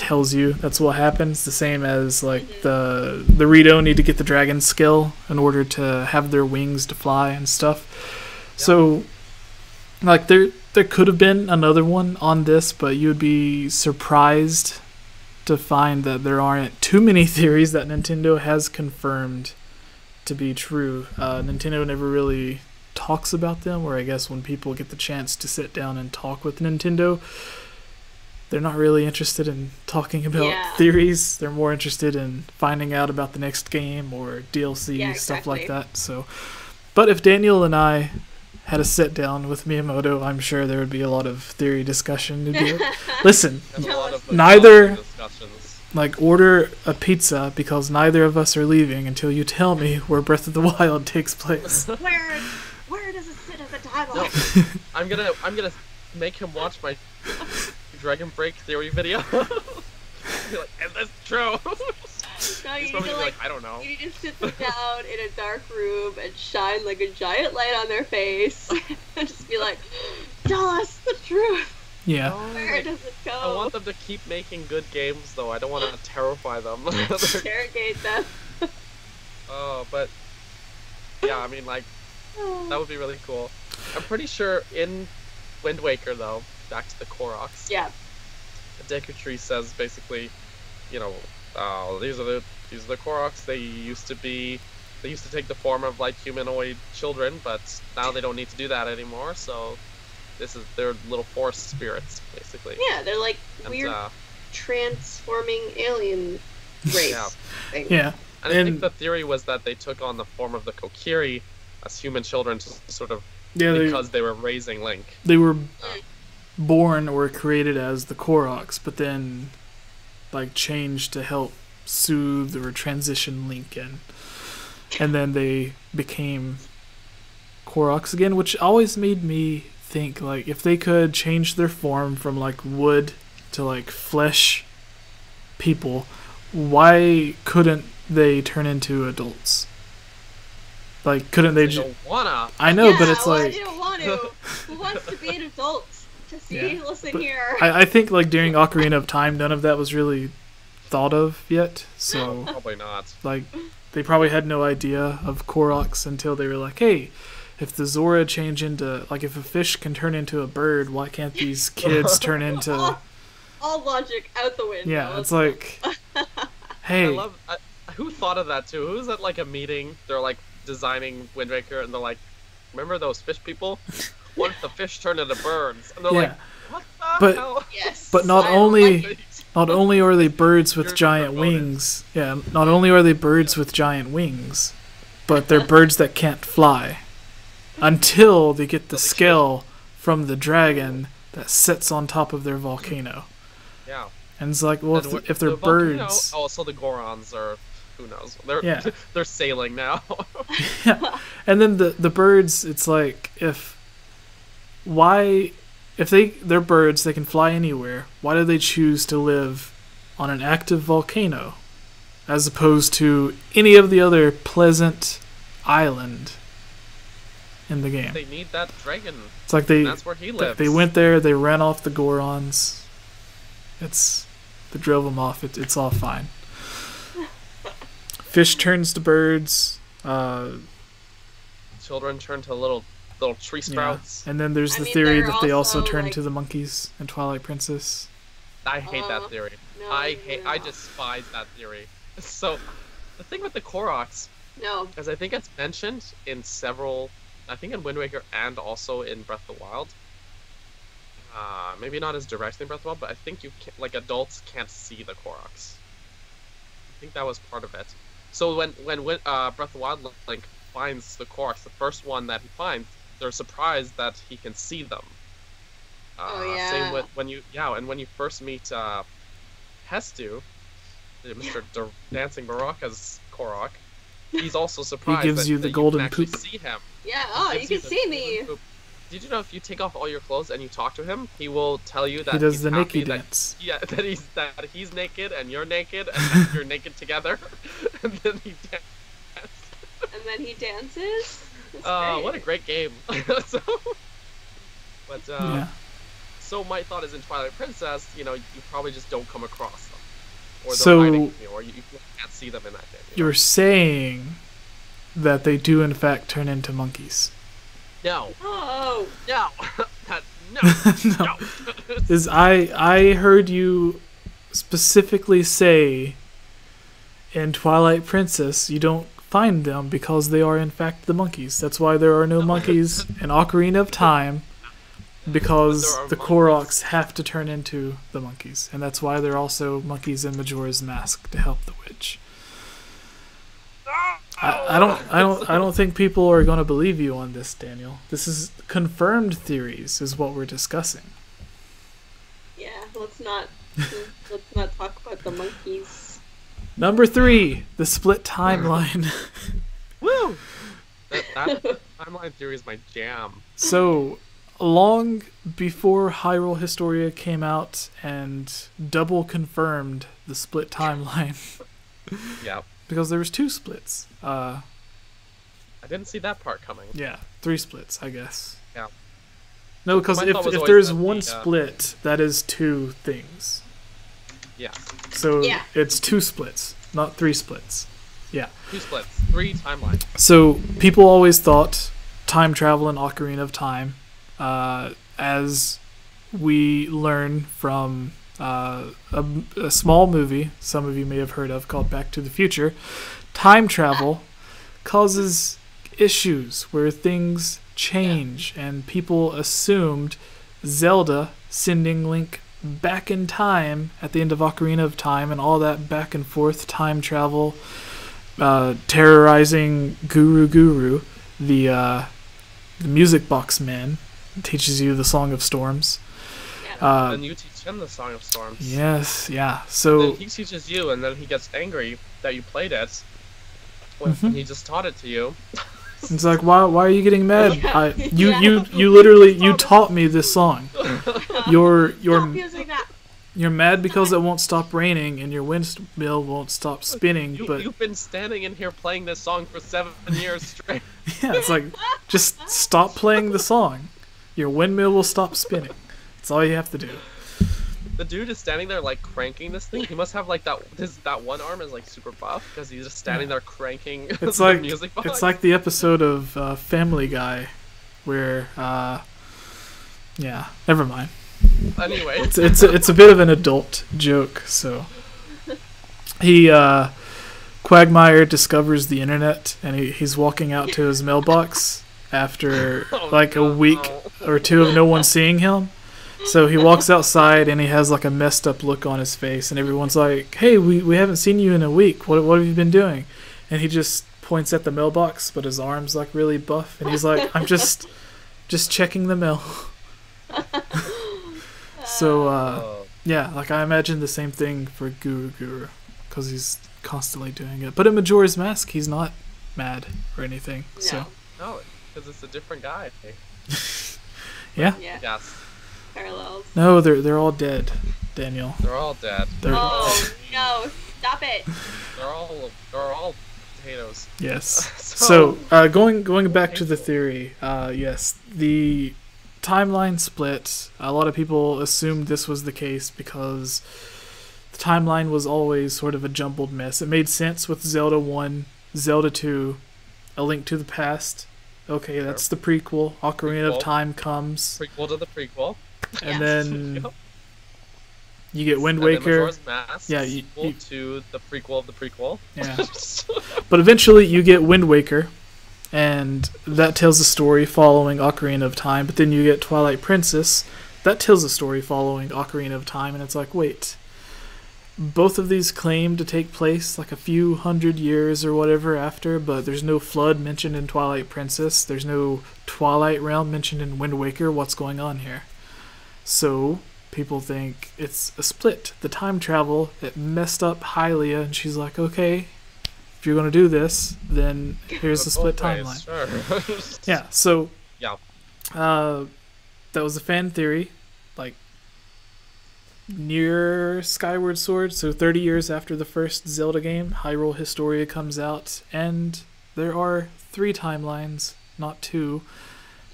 tells you that's what happens. The same as like the Rito need to get the dragon skill in order to have their wings to fly and stuff. So like there could have been another one on this, but you would be surprised to find that there aren't too many theories that Nintendo has confirmed to be true. Nintendo never really talks about them, or I guess when people get the chance to sit down and talk with Nintendo, they're not really interested in talking about theories. They're more interested in finding out about the next game or DLC, stuff like that. So, but if Daniel and I had a sit down with Miyamoto, I'm sure there would be a lot of theory discussion to do. Listen, neither like order a pizza because neither of us are leaving until you tell me where Breath of the Wild takes place. Where does it sit as a timeline? No, I'm gonna make him watch my Dragon Break theory video. Be like, is this true? No, you He's need to like, I don't know. You need to sit them down in a dark room and shine like a giant light on their face and just be like, tell us the truth. Yeah. Where does it go? I want them to keep making good games, though. I don't want to terrify them. Interrogate them. Oh, but yeah, I mean, like, that would be really cool. I'm pretty sure in Wind Waker, though, back to the Koroks. Yeah. The Deku Tree says basically, you know, these are the Koroks. They used to take the form of like humanoid children, but now they don't need to do that anymore. So they're little forest spirits, basically. Yeah, they're like weird transforming alien race. Thing. Yeah. And I think the theory was that they took on the form of the Kokiri as human children to sort of because they were raising Link. They were born or created as the Koroks, but then like changed to help soothe or transition Link in. And then they became Koroks again, which always made me think, like, if they could change their form from, like, wood to, like, flesh people, why couldn't they turn into adults? Like, couldn't they just... wanna. I know, but it's like... I don't want to. Who wants to be an adult? Just listen here. I think, like, during Ocarina of Time, none of that was really thought of yet, so... No, probably not. Like, they probably had no idea of Koroks until they were like, hey, if the Zora change into... Like, if a fish can turn into a bird, why can't these kids turn into... All logic out the window. Yeah, it's like... Hey... who thought of that, too? Who was at, like, a meeting? They're, like, designing Wind Waker, and they're like, remember those fish people? What if the fish turned into birds? And they're like, what the hell? Yes. But not only are they birds with giant wings, not only are they birds with giant wings, but they're birds that can't fly. Until they get the scale from the dragon that sits on top of their volcano. Yeah. And it's like, well, if they're birds... Volcano, so the Gorons are... Who knows? They're sailing now. Yeah. And then the birds, it's like, if they're birds, they can fly anywhere, why do they choose to live on an active volcano as opposed to any of the other pleasant island in the game? They need that dragon. It's like that's where he lives. They went there, they ran off the Gorons. They drove them off. It's all fine. Fish turns to birds. Children turn to little tree sprouts. Yeah. And then there's the theory that they also turn to the monkeys in Twilight Princess. I hate that theory. No, I despise that theory. So, the thing with the Koroks, as I think it's mentioned in several, I think in Wind Waker and also in Breath of the Wild. Maybe not as directly in Breath of the Wild, but I think adults can't see the Koroks. I think that was part of it. So when Breath of the Wild Link finds the Koroks, the first one that he finds, they're surprised that he can see them. Same with when you first meet Hestu, Mr. Dancing Baraka's Korok, he's also surprised. He gives you the golden poop. See him. Yeah. You can see me. Did you know if you take off all your clothes and you talk to him, he will tell you that he does he's the happy naked dance. That he's naked and you're naked and you're naked together, and then he dances. What a great game! So my thought is in Twilight Princess, you probably just don't come across them, or they're hiding from you, or you can't see them in that game. You're saying that they do in fact turn into monkeys. No. Oh. No. No. I heard you specifically say in Twilight Princess you don't find them because they are in fact the monkeys. That's why there are no monkeys in Ocarina of Time, because the Koroks have to turn into the monkeys, and that's why there are also monkeys in Majora's Mask to help the witch. I don't think people are going to believe you on this, Daniel. This is confirmed theories, is what we're discussing. Yeah, let's not talk about the monkeys. Number 3, the split timeline. Woo! That timeline theory is my jam. So, long before Hyrule Historia came out and double confirmed the split timeline. Yeah. Because there was 2 splits. I didn't see that part coming. Yeah, 3 splits, I guess. Yeah. No, because if there's one split, that is 2 things. Yeah. So it's 2 splits, not 3 splits. Yeah. 2 splits, 3 timelines. So people always thought time travel in Ocarina of Time, as we learn from a small movie some of you may have heard of called Back to the Future, time travel causes issues where things change, and people assumed Zelda sending Link back in time at the end of Ocarina of Time and all that back and forth time travel, terrorizing Guru, the music box man, teaches you the Song of Storms. And you teach him the Song of Storms. Yes, yeah. So then he teaches you, and then he gets angry that you played it when he just taught it to you. It's like, why are you getting mad? Yeah. You literally you taught me this song. You're mad because it won't stop raining and your windmill won't stop spinning. But you've been standing in here playing this song for 7 years straight. yeah, it's like, just stop playing the song. Your windmill will stop spinning. That's all you have to do. The dude is standing there like cranking this thing. He must have like that one arm is like super buff because he's just standing there cranking it's the like music box. It's like the episode of Family Guy where yeah, never mind. Anyway, it's a bit of an adult joke. So he Quagmire discovers the internet and he's walking out to his mailbox after a week or two of no one seeing him. So he walks outside and he has like a messed up look on his face and everyone's like, hey, we haven't seen you in a week. What have you been doing? And he just points at the mailbox, but his arm's like really buff and he's like, I'm just checking the mail. So yeah, like I imagine the same thing for Guru because he's constantly doing it. But in Majora's Mask, he's not mad or anything. No. So no, because it's a different guy. yeah. Yes. Parallels. No, they're all dead, Daniel. They're all dead. Oh no! Stop it. They're all potatoes. Yes. So going back to the theory, yes, the timeline split. A lot of people assumed this was the case because the timeline was always sort of a jumbled mess. It made sense with Zelda 1, Zelda 2, A Link to the Past. Okay, that's the prequel. Ocarina of Time comes. Prequel to the prequel. And then you get Wind Waker. Majora's Mask, yeah, sequel to the prequel of the prequel. Yeah. But eventually you get Wind Waker, and that tells a story following Ocarina of Time. But then you get Twilight Princess, that tells a story following Ocarina of Time, and it's like, wait, both of these claim to take place like a few hundred years or whatever after, but there's no flood mentioned in Twilight Princess. There's no Twilight Realm mentioned in Wind Waker. What's going on here? So people think it's a split. The time travel, it messed up Hylia, and she's like, okay, if you're going to do this, then here's the split timeline. Sure. Yeah, so yeah, that was a fan theory, like near Skyward Sword, so 30 years after the first Zelda game, Hyrule Historia comes out, and there are 3 timelines, not 2.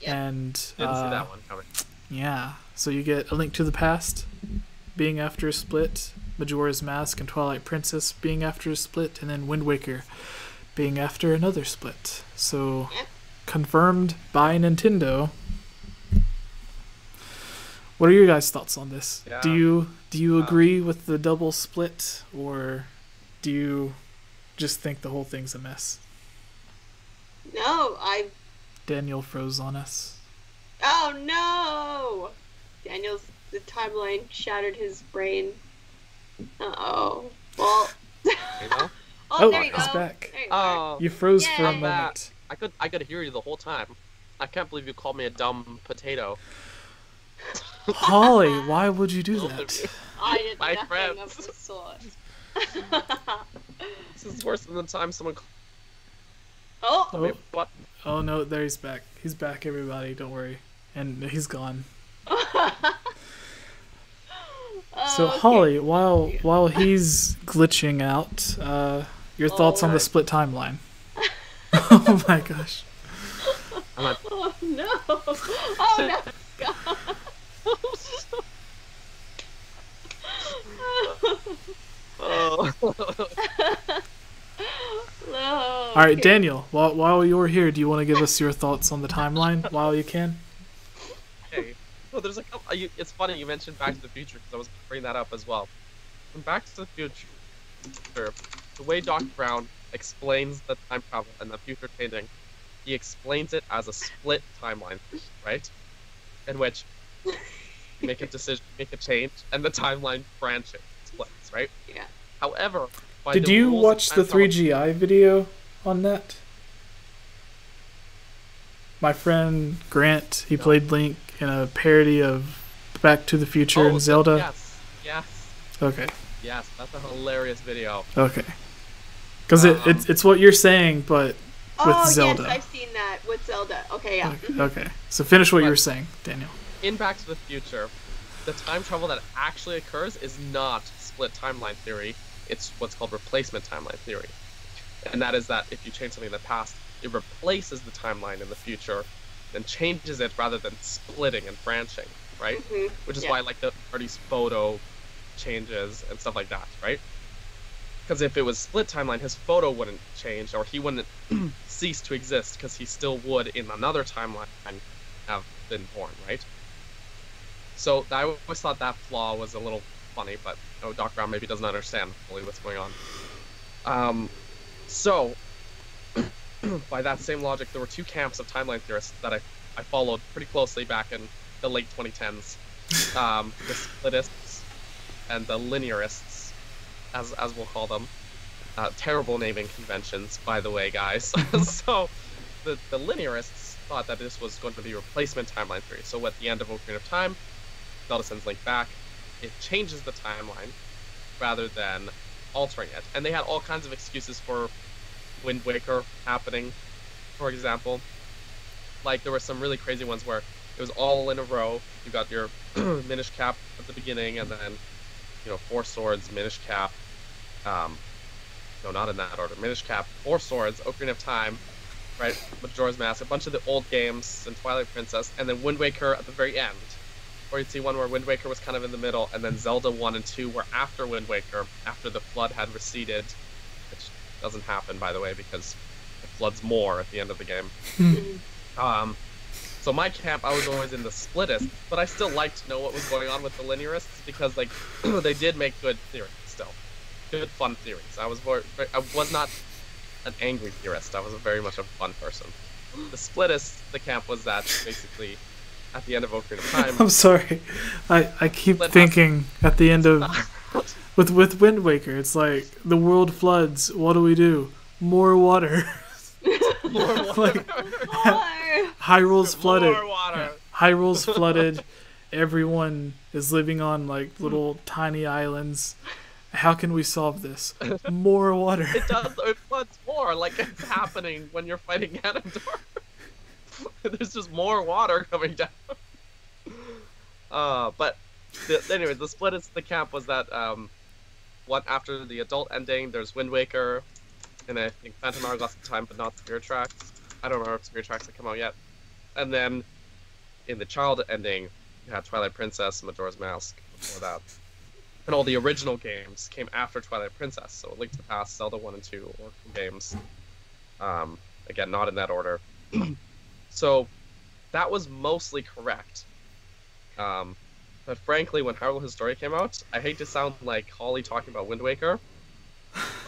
Yep. And didn't see that one coming. Yeah, so you get A Link to the Past being after a split, Majora's Mask and Twilight Princess being after a split, and then Wind Waker being after another split. So, confirmed by Nintendo. What are your guys' thoughts on this? Yeah. Do you agree with the double split, or do you just think the whole thing's a mess? No, Daniel froze on us. Oh no! The timeline shattered his brain. Uh-oh. Well... You know? Oh, there you he's go. back. There you are. You froze for a Yay. moment. I could hear you the whole time. I can't believe you called me a dumb potato. Holly, why would you do that? I did My nothing friends. of the sort. This is worse than the time someone Oh! called me a butt. Oh no, there he's back. He's back, everybody. Don't worry. And he's gone. So Okay. Holly, while he's glitching out, your thoughts on the split timeline? Oh my gosh. Oh no! Oh no! God. Oh. No. All right, Daniel. While you're here, do you want to give us your thoughts on the timeline while you can? Okay. Well, there's it's funny you mentioned Back to the Future because I was bringing that up as well. In Back to the Future, the way Doc Brown explains the time travel and the future changing, he explains it as a split timeline, right? In which you make a decision, make a change, and the timeline branches, splits, right? Yeah. However, by Did the you rules watch of the time travel- 3GI video on that? My friend Grant, he played Link in a parody of Back to the Future and Zelda. Yes. Okay. Yes, that's a hilarious video. Okay. Because it's what you're saying, but Oh, Zelda. yes, I've seen that with Zelda. Okay, yeah. Okay. So finish what you were saying, Daniel. In Back to the Future, the time travel that actually occurs is not split timeline theory. It's what's called replacement timeline theory. And that is that if you change something in the past, it replaces the timeline in the future and changes it rather than splitting and branching, right? Mm-hmm. Which is why, like, the artist's photo changes and stuff like that, right? Because if it was split timeline, his photo wouldn't change, or he wouldn't cease to exist, because he still would, in another timeline, have been born, right? So I always thought that flaw was a little funny, but Doc Brown maybe doesn't understand fully what's going on. So, by that same logic, there were two camps of timeline theorists that I followed pretty closely back in the late 2010s. The splitists and the linearists, as we'll call them. Terrible naming conventions, by the way, guys. So, the linearists thought that this was going to be replacement timeline theory. So at the end of Ocarina of Time, Zelda sends Link back. It changes the timeline rather than altering it. And they had all kinds of excuses for Wind Waker happening, for example. Like, there were some really crazy ones where it was all in a row. You got your Minish Cap at the beginning, and then, Four Swords, Minish Cap. No, not in that order. Minish Cap, Four Swords, Ocarina of Time, right? Majora's Mask, a bunch of the old games, and Twilight Princess, and then Wind Waker at the very end. Or you'd see one where Wind Waker was kind of in the middle, and then Zelda 1 and 2 were after Wind Waker, after the flood had receded, which doesn't happen, by the way, because it floods more at the end of the game. So my camp, I was always in the splittist, but I still liked to know what was going on with the linearists, because, like, they did make good theories still. Good, fun theories. I was not an angry theorist. I was very much a fun person. The splittist, the camp was that, basically, at the end of Ocarina of Time... I'm sorry. I keep thinking at the end of... with Wind Waker, it's like, the world floods, what do? More water. More water. Like, Hyrule's flooded. More water. Yeah. Hyrule's flooded. Everyone is living on, like, little tiny islands. How can we solve this? More water. It floods more, like it's happening when you're fighting Ganondorf. There's just more water coming down. Anyways, the split is the camp was that after the adult ending, there's Wind Waker, and I think Phantom Hourglass at the time, but not Spirit Tracks. I don't remember if Spirit Tracks had come out yet. And then in the child ending, you had Twilight Princess, Majora's Mask before that. And all the original games came after Twilight Princess, so Link to the Past, Zelda 1 and 2, Oracle games. Again, not in that order. So, that was mostly correct. But frankly, when Hyrule Historia came out, I hate to sound like Holly talking about Wind Waker,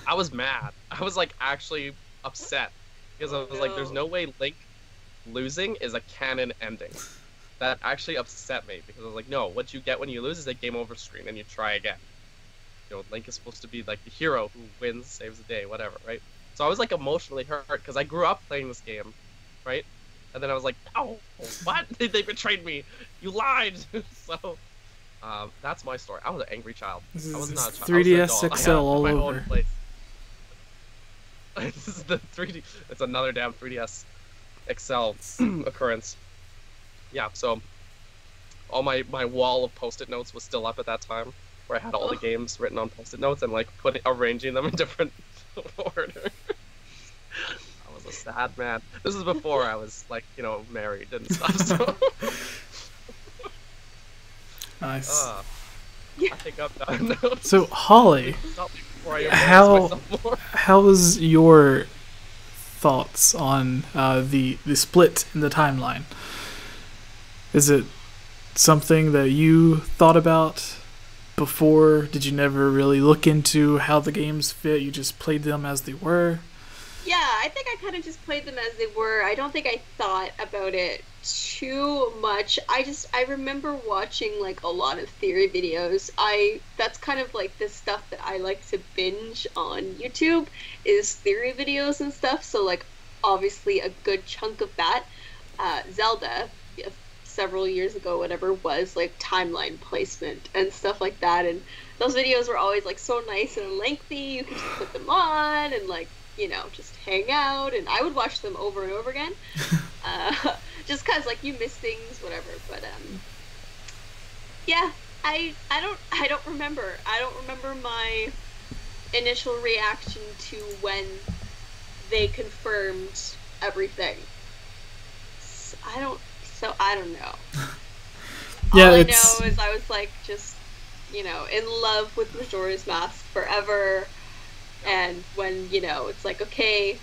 I was mad. I was, like, actually upset. Because I was like, there's no way Link losing is a canon ending. That actually upset me, because I was like, no, what you get when you lose is a game over screen, and you try again. Link is supposed to be, like, the hero who wins, saves the day, whatever, right? So I was, like, emotionally hurt, because I grew up playing this game, right? And then I was like, oh, what? They betrayed me! You lied! So, that's my story. I was an angry child. This I was is not a child. 3DS XL all my over. This is the 3D... It's another damn 3DS XL occurrence. Yeah, so all my wall of Post-it notes was still up at that time, where I had all the games written on Post-it notes and, like, arranging them in different order. I was a sad man. This is before I was, like, married and stuff, so... Nice. I think I'm done. So, Holly, how was your thoughts on the split in the timeline? Is it something that you thought about before? Did you never really look into how the games fit? You just played them as they were? Yeah, I think I kind of just played them as they were. I don't think I thought about it too much. I remember watching, like, a lot of theory videos. That's kind of like the stuff that I like to binge on YouTube is theory videos and stuff. So, like, obviously a good chunk of that, Zelda, several years ago, whatever, was like timeline placement and stuff like that, and those videos were always like so nice and lengthy. You could just put them on and, like, you know, just hang out, and I would watch them over and over again. Just cause like you miss things, whatever. But yeah, I don't remember. I don't remember my initial reaction to when they confirmed everything. So I don't know. Yeah, all I know is I was like just, you know, in love with Majora's Mask forever. And when, you know, it's like, okay,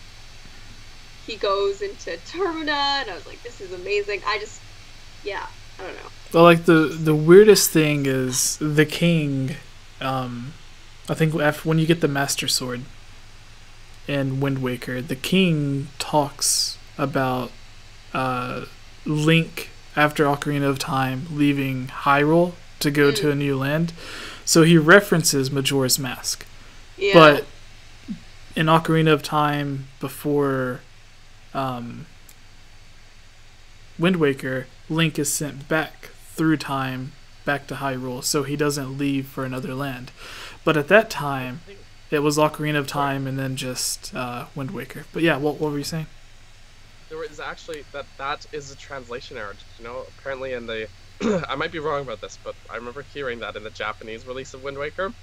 he goes into Termina, and I was like, this is amazing. I don't know. Well, like, the weirdest thing is the king, I think when you get the Master Sword in Wind Waker, the king talks about Link, after Ocarina of Time, leaving Hyrule to go to a new land. So he references Majora's Mask. Yeah. But in Ocarina of Time, before Wind Waker, Link is sent back through time, back to Hyrule, so he doesn't leave for another land. But at that time, it was Ocarina of Time and then just Wind Waker. But yeah, what were you saying? There is actually that is a translation error. You know, apparently in the I might be wrong about this, but I remember hearing that in the Japanese release of Wind Waker,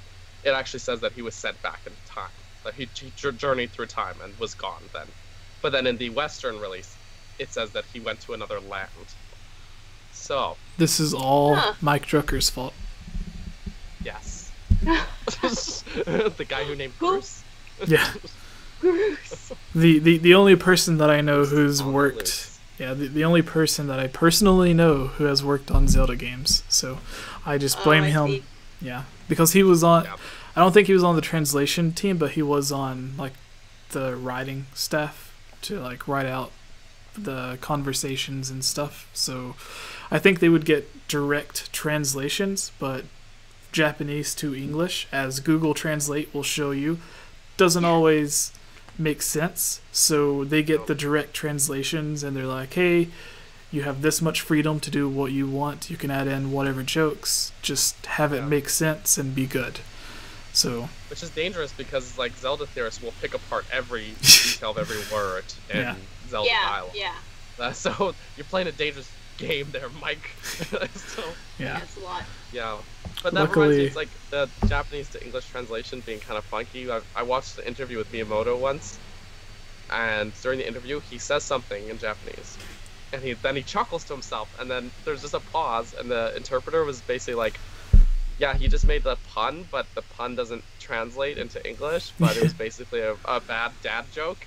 it actually says that he was sent back in time, that he journeyed through time and was gone then. But then in the Western release, it says that he went to another land. So this is all Mike Drucker's fault. Yes. The guy who named Bruce. Yeah. The only person that I know who's worked, the only person that I personally know who has worked on Zelda games. So I just blame him. See. Yeah, because he was on. Yeah. I don't think he was on the translation team, but he was on like the writing staff to like write out the conversations and stuff. So I think they would get direct translations, but Japanese to English, as Google Translate will show you, doesn't always make sense. So they get the direct translations and they're like, hey, you have this much freedom to do what you want. You can add in whatever jokes. Just have it make sense and be good. So, which is dangerous because like Zelda theorists will pick apart every detail of every word in Zelda dialogue. Yeah. So you're playing a dangerous game there, Mike. So, that's a lot. Yeah. But that reminds me, it's like the Japanese to English translation being kind of funky. I watched the interview with Miyamoto once, and during the interview, he says something in Japanese, and then he chuckles to himself, and then there's just a pause, and the interpreter was basically like, yeah, he just made the pun, but the pun doesn't translate into English, but it was basically a bad dad joke.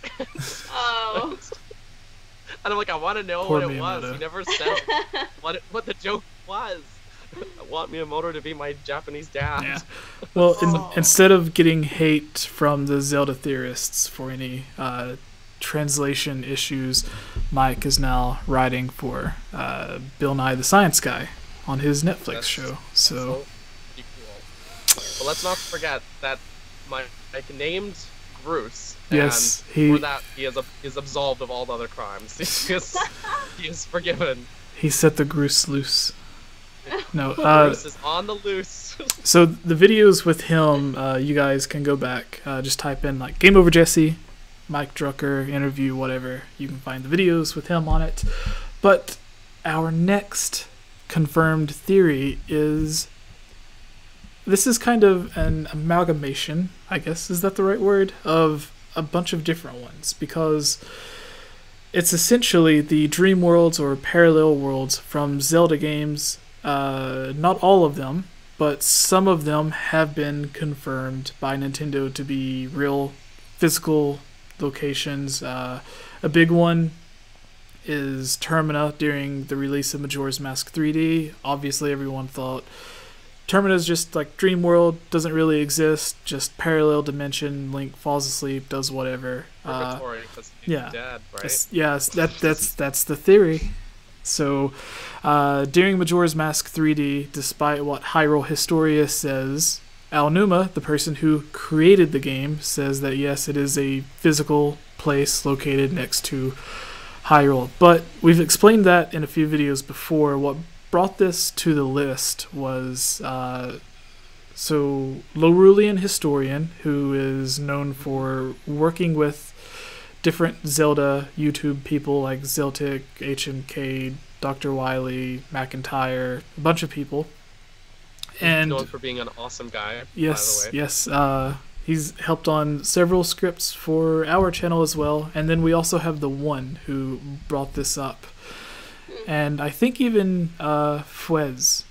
Oh. And I'm like, I want to know what it was. He never said what the joke was. I want Miyamoto to be my Japanese dad. Yeah. Well, instead of getting hate from the Zelda theorists for any translation issues, Mike is now writing for Bill Nye the Science Guy on his Netflix show. So pretty cool. But let's not forget that Mike named Bruce. Yes, for that he is absolved of all the other crimes. He is forgiven. He set the Groose loose. No, Bruce is on the loose. So the videos with him, you guys can go back. Just type in like Game Over Jesse, Mike Drucker interview, whatever. You can find the videos with him on it. But our next confirmed theory is, this is kind of an amalgamation, I guess, is that the right word, of a bunch of different ones, because it's essentially the dream worlds or parallel worlds from Zelda games. Not all of them, but some of them have been confirmed by Nintendo to be real physical locations. A big one is Termina during the release of Majora's Mask 3D. Obviously, everyone thought Termina is just like Dream World, doesn't really exist, just parallel dimension. Link falls asleep, does whatever. Purgatory, because he's dead, right? Yes, that's the theory. So, during Majora's Mask 3D, despite what Hyrule Historia says, Aonuma, the person who created the game, says that yes, it is a physical place located next to Hyrule. But we've explained that in a few videos before. What brought this to the list was So Lorulian Historian, who is known for working with different Zelda YouTube people like Zeltic, HMK, Dr. Wily, McIntyre, a bunch of people. And known for being an awesome guy, yes, by the way. Yes. He's helped on several scripts for our channel as well. And then we also have the one who brought this up. And I think even Fwes,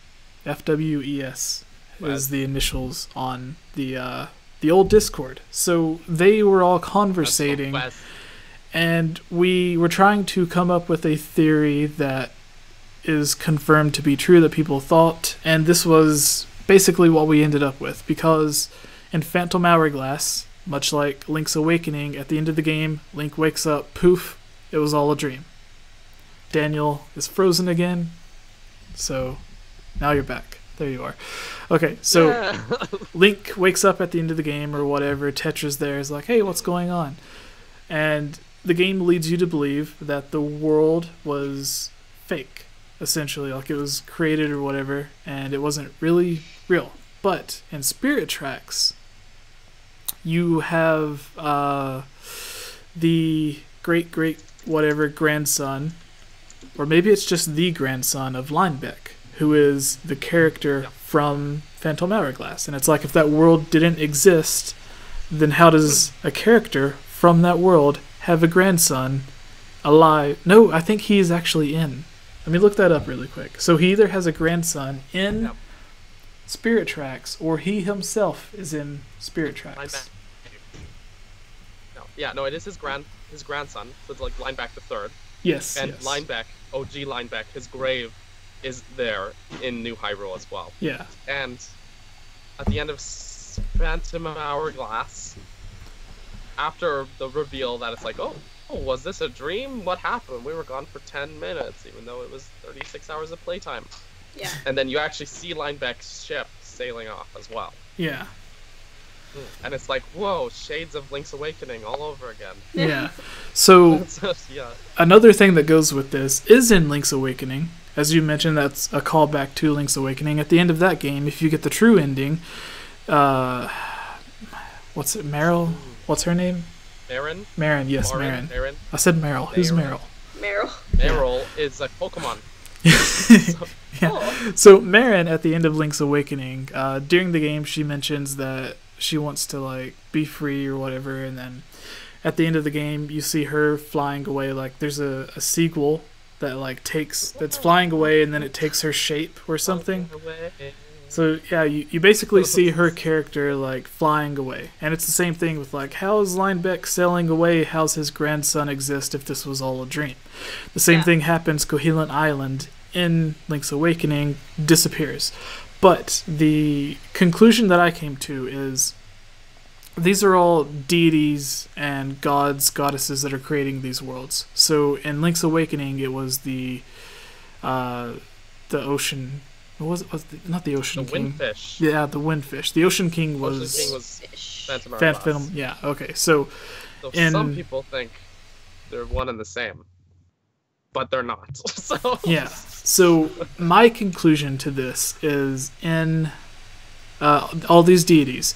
Fwes, is the initials on the old Discord. So they were all conversating, and we were trying to come up with a theory that is confirmed to be true that people thought, and this was basically what we ended up with, because in Phantom Hourglass, much like Link's Awakening, at the end of the game, Link wakes up, poof, it was all a dream. Daniel is frozen again, so now you're back. There you are. Okay, so Link wakes up at the end of the game or whatever, Tetra's there, is like, hey, what's going on? And the game leads you to believe that the world was fake, essentially, like it was created or whatever, and it wasn't really real. But in Spirit Tracks, you have the great whatever grandson, or maybe it's just the grandson of Linebeck, who is the character from Phantom Hourglass. And it's like, if that world didn't exist, then how does a character from that world have a grandson alive? No, I think he's actually in. Let me look that up really quick. So he either has a grandson in Spirit Tracks, or he himself is in Spirit Tracks. No, it is his grandson. So it's like Linebeck the Third. Yes. And Linebeck, OG Linebeck, his grave is there in New Hyrule as well. Yeah. And at the end of Phantom Hourglass, after the reveal that it's like, oh, was this a dream? What happened? We were gone for 10 minutes, even though it was 36 hours of playtime. Yeah. And then you actually see Linebeck's ship sailing off as well. Yeah. And it's like, whoa, shades of Link's Awakening all over again. Yeah. So, another thing that goes with this is in Link's Awakening. As you mentioned, that's a callback to Link's Awakening. At the end of that game, if you get the true ending, what's it, Meryl? What's her name? Marin? Marin, yes, Marin. Marin. I said Meryl. Who's Meryl? Meryl is a Pokemon. So Marin, at the end of Link's Awakening, during the game, she mentions that she wants to like be free or whatever, and then at the end of the game, you see her flying away. Like there's a seagull that like that's flying away, and then it takes her shape or something. So yeah, you basically see her character like flying away, and it's the same thing with like, how is Linebeck sailing away? How's his grandson exist if this was all a dream? The same thing happens. Cohelant Island in Link's Awakening disappears. But the conclusion that I came to is these are all deities and gods, goddesses that are creating these worlds. So in Link's Awakening, it was the ocean. What was it? Not the Ocean King. The Windfish. Yeah, the Windfish. The Ocean King was Phantom Hourglass. Yeah, okay. So some people think they're one and the same, but they're not. So yeah. So my conclusion to this is in all these deities,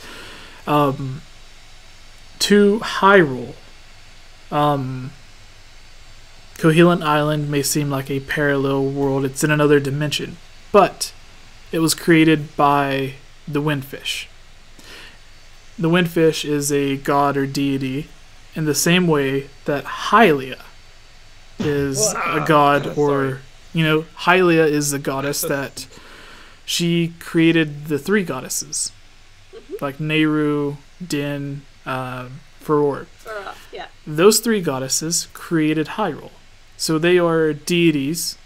to Hyrule, Cohelant Island may seem like a parallel world. It's in another dimension. But it was created by the Windfish. The Windfish is a god or deity in the same way that Hylia is a god, or, Hylia is the goddess that she created the three goddesses, like Nehru, Din, Furor. Yeah. Those three goddesses created Hyrule. So they are deities.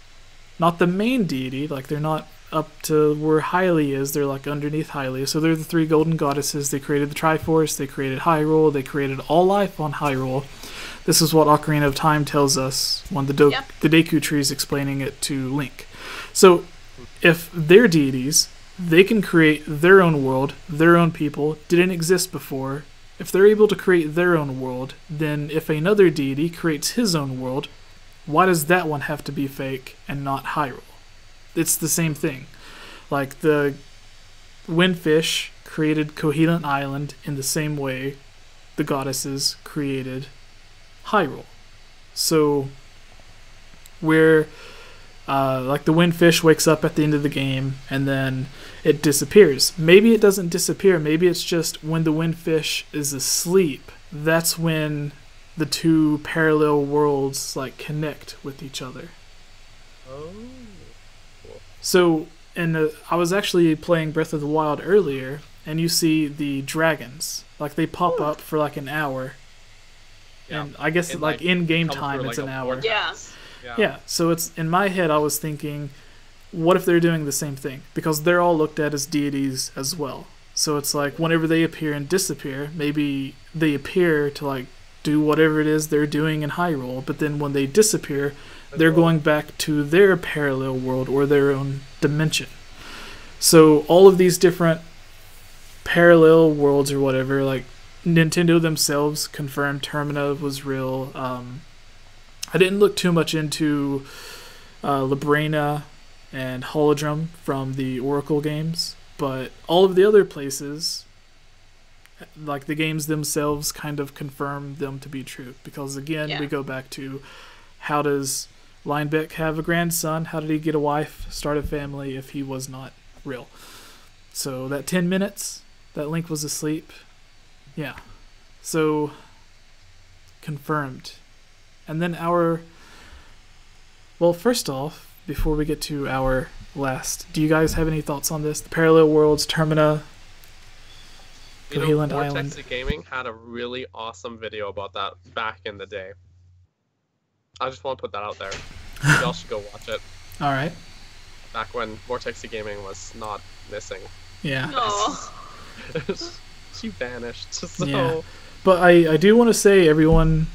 Not the main deity, like they're not up to where Hylia is, they're like underneath Hylia. So they're the three golden goddesses. They created the Triforce, they created Hyrule, they created all life on Hyrule. This is what Ocarina of Time tells us when the Deku Tree is explaining it to Link. So if they're deities, they can create their own world, their own people, didn't exist before. If they're able to create their own world, then if another deity creates his own world, why does that one have to be fake and not Hyrule? It's the same thing. Like the Windfish created Cohelant Island in the same way the goddesses created Hyrule. So, where like the windfish wakes up at the end of the game and then it disappears. Maybe it doesn't disappear. Maybe it's just when the windfish is asleep, that's when the two parallel worlds like connect with each other. Oh. Cool. So, I was actually playing Breath of the Wild earlier, and you see the dragons. Like, they pop up for like an hour. Yeah. And I guess like in game time it's an hour. Yeah. So it's in my head I was thinking, what if they're doing the same thing? Because they're all looked at as deities as well. So it's like whenever they appear and disappear, maybe they appear to like do whatever it is they're doing in Hyrule, but then when they disappear, they're going back to their parallel world or their own dimension. So all of these different parallel worlds or whatever, like Nintendo themselves confirmed Termina was real. I didn't look too much into Labrina and Holodrum from the Oracle games, but all of the other places, like the games themselves, kind of confirm them to be true. Because again, we go back to, how does Linebeck have a grandson? How did he get a wife, start a family if he was not real? So that 10 minutes that Link was asleep, yeah. So, confirmed. And then well, first off, before we get to our last, do you guys have any thoughts on this? The Parallel Worlds, Termina, Cohelant Island. Vortex Gaming had a really awesome video about that back in the day. I just want to put that out there. Y'all should go watch it. Alright. Back when Vortex Gaming was not missing. Yeah. She vanished. So. Yeah. But I do want to say, everyone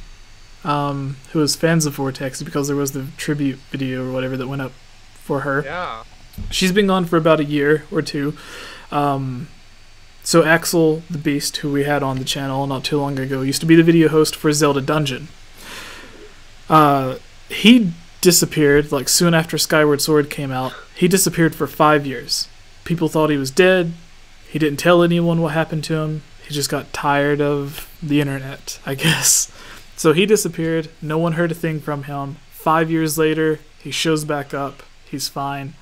who is fans of Vortex, because there was the tribute video or whatever that went up for her. Yeah. She's been gone for about a year or two. So Axel the Beast, who we had on the channel not too long ago, used to be the video host for Zelda Dungeon. He disappeared, like soon after Skyward Sword came out. He disappeared for 5 years. People thought he was dead. He didn't tell anyone what happened to him. He just got tired of the internet, I guess. So he disappeared. No one heard a thing from him. 5 years later, he shows back up. He's fine.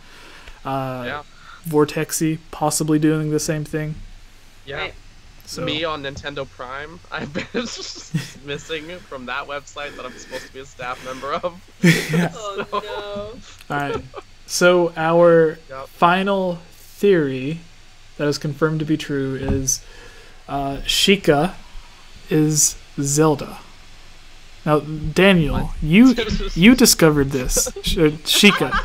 Vortexy possibly doing the same thing. Yeah. Right. So. Me on Nintendo Prime, I've been missing from that website that I'm supposed to be a staff member of. Yeah. Oh no. Alright. So our final theory that is confirmed to be true is Sheikah is Zelda. Now, Daniel, you discovered this. Sheikah.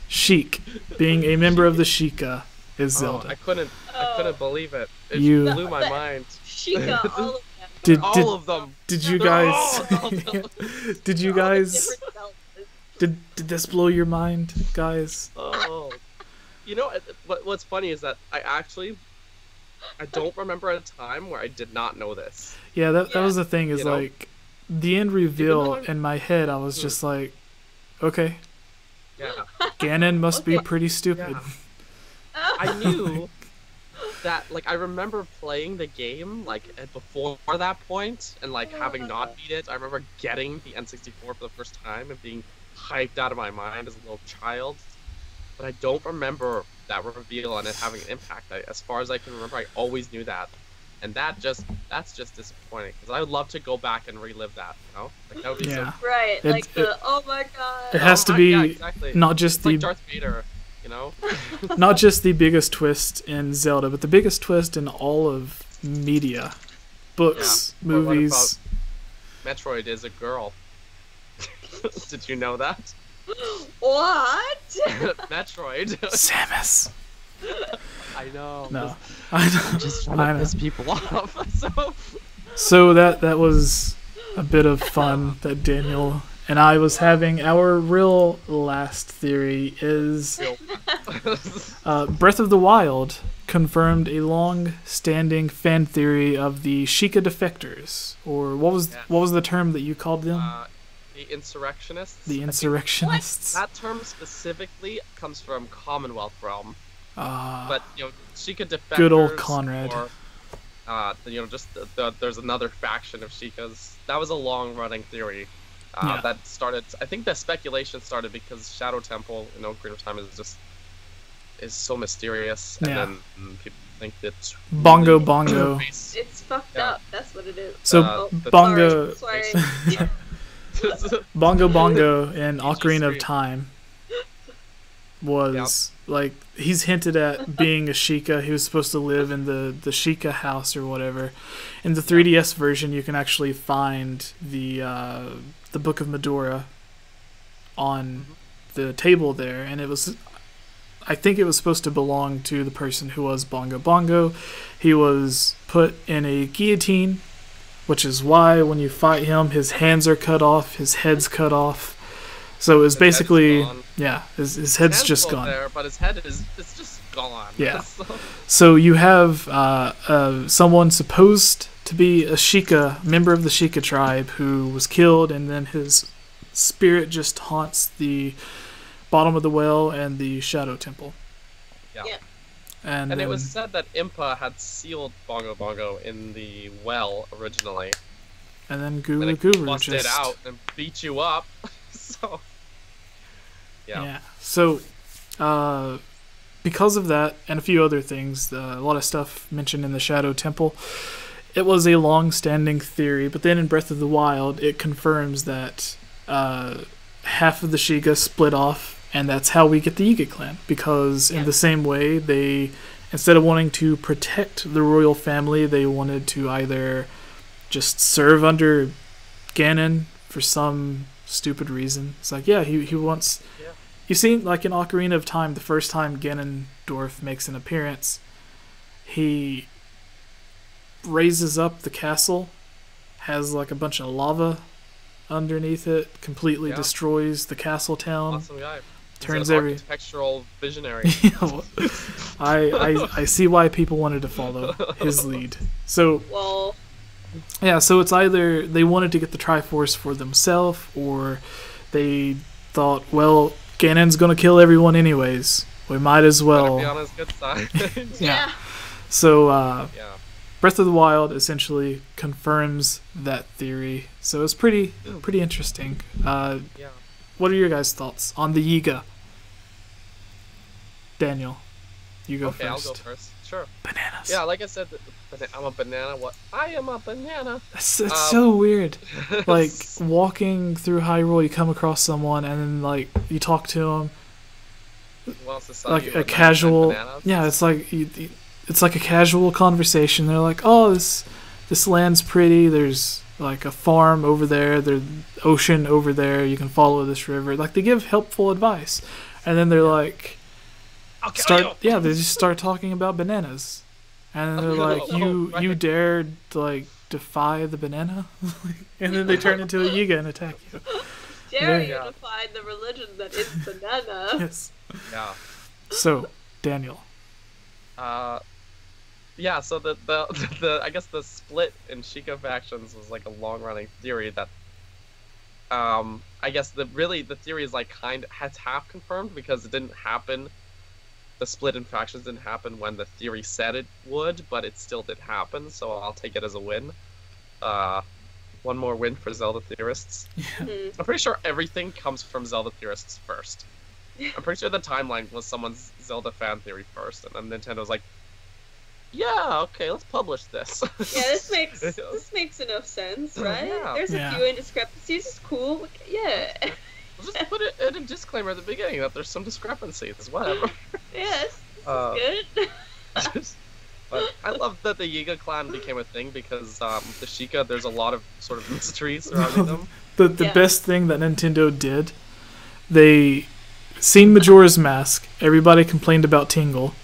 Sheik. Being a member of the Sheikah is Zelda. I couldn't believe it. It blew my mind. Sheikah, all of them. All of them. Did you guys? Did you guys? Did this blow your mind, guys? Oh, you know what's funny is that I don't remember a time where I did not know this. Yeah, that was the thing. Is like the end reveal in my head. I was just like, okay. Yeah. Ganon must be pretty stupid. Yeah. I knew that, like, I remember playing the game, like, before that point, and, like, having not beat it. I remember getting the N64 for the first time and being hyped out of my mind as a little child. But I don't remember that reveal and it having an impact. As far as I can remember, I always knew that. And that's just disappointing, because I would love to go back and relive that, you know? Like, that would be so cool. Right, oh my god. It has to be exactly. Not just it's like Darth Vader, you know? Not just the biggest twist in Zelda, but the biggest twist in all of media. Books, movies. What about Metroid is a girl? Did you know that? What? Metroid. Samus. I know. No. I'm just trying to piss people off. So that was a bit of fun that Daniel and I was having. Our real last theory is Breath of the Wild confirmed a long-standing fan theory of the Sheikah defectors, or what was the term that you called them? The insurrectionists. The insurrectionists. That term specifically comes from Commonwealth Realm. But Sheikah defectors. Good old Conrad. Or, there's another faction of Sheikahs. That was a long-running theory. That started. I think the speculation started because Shadow Temple in Ocarina of Time is so mysterious, and then people think that Bongo. It's fucked up. That's what it is. So Bongo. Sorry. Bongo in Ocarina of Time was like, he's hinted at being a Sheikah. He was supposed to live in the Sheikah house or whatever. In the 3DS version, you can actually find the Book of Medora on the table there, and I think it was supposed to belong to the person who was Bongo. He was put in a guillotine, which is why when you fight him, his hands are cut off, his head's cut off. So it's basically, his head's just gone. There, but his head it's just gone. Yeah. So you have someone supposed to be a Sheikah, member of the Sheikah tribe, who was killed, and then his spirit just haunts the bottom of the well and the Shadow Temple. Yeah. And it was said that Impa had sealed Bongo in the well originally. And then Guru Guru busted it out and beat you up. So, So, because of that and a few other things, a lot of stuff mentioned in the Shadow Temple, it was a long-standing theory. But then in Breath of the Wild, it confirms that half of the Sheikah split off, and that's how we get the Yiga clan. Because in the same way, they, instead of wanting to protect the royal family, they wanted to either just serve under Ganon for some stupid reason. It's like, he wants... Yeah. You see, like in Ocarina of Time, the first time Ganondorf makes an appearance, he raises up the castle, has like a bunch of lava underneath it, completely destroys the castle town. Awesome guy. Turns He's an architectural visionary. I see why people wanted to follow his lead. So... Well... Yeah, so it's either they wanted to get the Triforce for themselves, or they thought, well, Ganon's gonna kill everyone anyways. We might as well. Better be on his good side. Yeah. So, Breath of the Wild essentially confirms that theory. So it's pretty interesting. What are your guys' thoughts on the Yiga? Daniel, you go first. Okay, I'll go first. Sure. Bananas. Yeah, like I said, I'm a banana. What? I am a banana. It's so weird. Like, walking through Hyrule, you come across someone, and then, like, you talk to them. Like a casual... Yeah, it's like a casual conversation. They're like, oh, this land's pretty. There's, like, a farm over there. There's ocean over there. You can follow this river. Like, they give helpful advice. And then they're like... they just start talking about bananas, and they're like, "You dared like defy the banana," and then they turn into a Yiga and attack you. Dare you defy the religion that is banana? Yes. Yeah. So, Daniel. So the I guess the split in Sheikah factions was like a long running theory that I guess the theory is like has half confirmed because it didn't happen. The split in factions didn't happen when the theory said it would, but it still did happen, so I'll take it as a win. One more win for Zelda theorists. Yeah. I'm pretty sure everything comes from Zelda theorists first. I'm pretty sure the timeline was someone's Zelda fan theory first, and then Nintendo's like, yeah, okay, let's publish this. Yeah, this makes enough sense, right? Yeah. There's a few indiscrepancies, it's cool. Yeah. We'll just put it in a disclaimer at the beginning that there's some discrepancies. Whatever. Yes, this is good. But I love that the Yiga clan became a thing because the Sheikah, there's a lot of sort of mystery surrounding them. The best thing that Nintendo did, they seen Majora's Mask. Everybody complained about Tingle.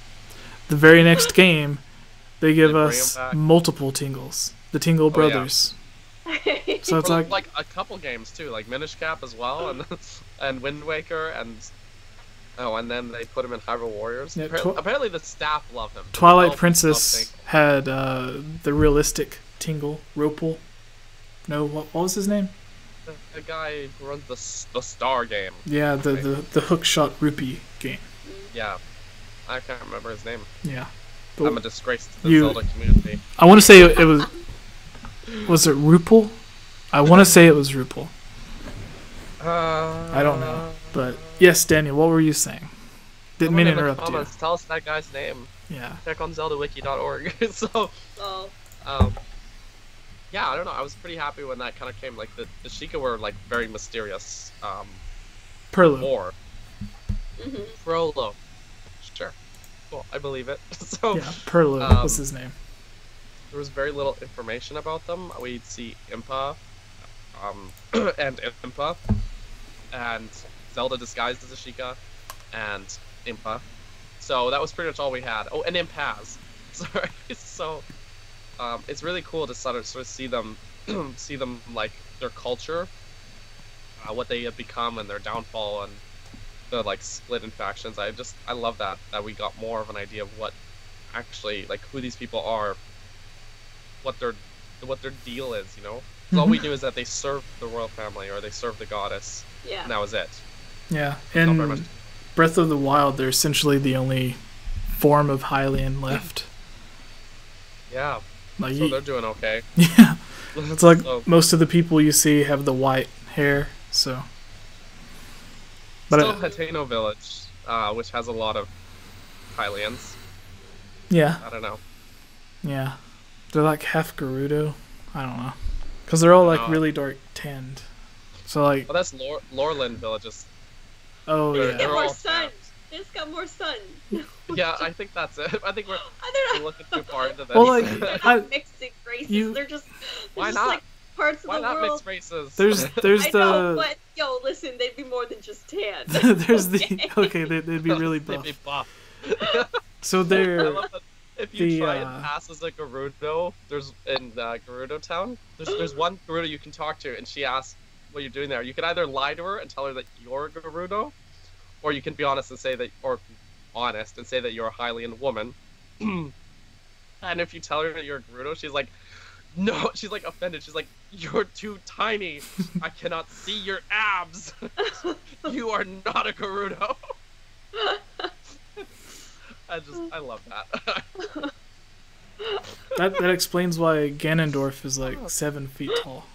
The very next game, they give us multiple Tingles. The Tingle Brothers. So it's like a couple games too, like Minish Cap as well, and Wind Waker, and then they put him in Hyrule Warriors. Yeah, apparently the staff love him. Twilight Princess had the realistic Tingle, Ropal. No, what was his name? The guy who runs the Star game. Yeah, the hookshot rupee game. Yeah. I can't remember his name. Yeah. I'm a disgrace to the Zelda community. I want to say it was... Was it Rupel? I want to say it was Rupel. I don't know. But, yes, Daniel, what were you saying? Didn't mean to interrupt you. Tell us that guy's name. Yeah. Check on ZeldaWiki.org. So, yeah, I don't know. I was pretty happy when that kind of came. Like, the Sheikah were, like, very mysterious. Perlo. Or Frollo. Sure. Cool. I believe it. So, yeah, Perlo was his name. There was very little information about them. We'd see Impa, and Impa, and Zelda disguised as a Sheikah, and Impa. So that was pretty much all we had. Oh, and Impaz. Sorry. So, it's really cool to sort of see them, like their culture, what they have become, and their downfall, and the like split in factions. I love that we got more of an idea of what actually, like, who these people are, what their deal is, you know. All we knew is that they served the royal family or they served the goddess. Yeah. And that was it. Yeah. In Breath of the Wild, they're essentially the only form of Hylian left. Yeah. Like, so they're doing okay. Yeah. It's like most of the people you see have the white hair, so. But still Hateno Village, which has a lot of Hylians. Yeah. I don't know. Yeah. They're like half Gerudo. I don't know. Because they're all like really dark tanned. So like. Well, that's Lorland villages. Oh yeah. Get more sun. They just got more sun. Yeah, I think that's it. I think we're looking too far into this. Well, like mixing races. They're just. Why not? Like parts Why of the not world. Mixed races? There's I know, but yo, listen, they'd be more than just tan. There's they'd be really buff. They'd be buff. So they're. I love that. If you try and pass as a Gerudo, there's in Gerudo Town. There's one Gerudo you can talk to, and she asks what you're doing there. You can either lie to her and tell her that you're a Gerudo, or you can be honest and say that, you're a Hylian woman. And if you tell her that you're a Gerudo, she's like, no, she's like offended. She's like, you're too tiny. I cannot see your abs. You are not a Gerudo. I love that. that explains why Ganondorf is like 7 feet tall.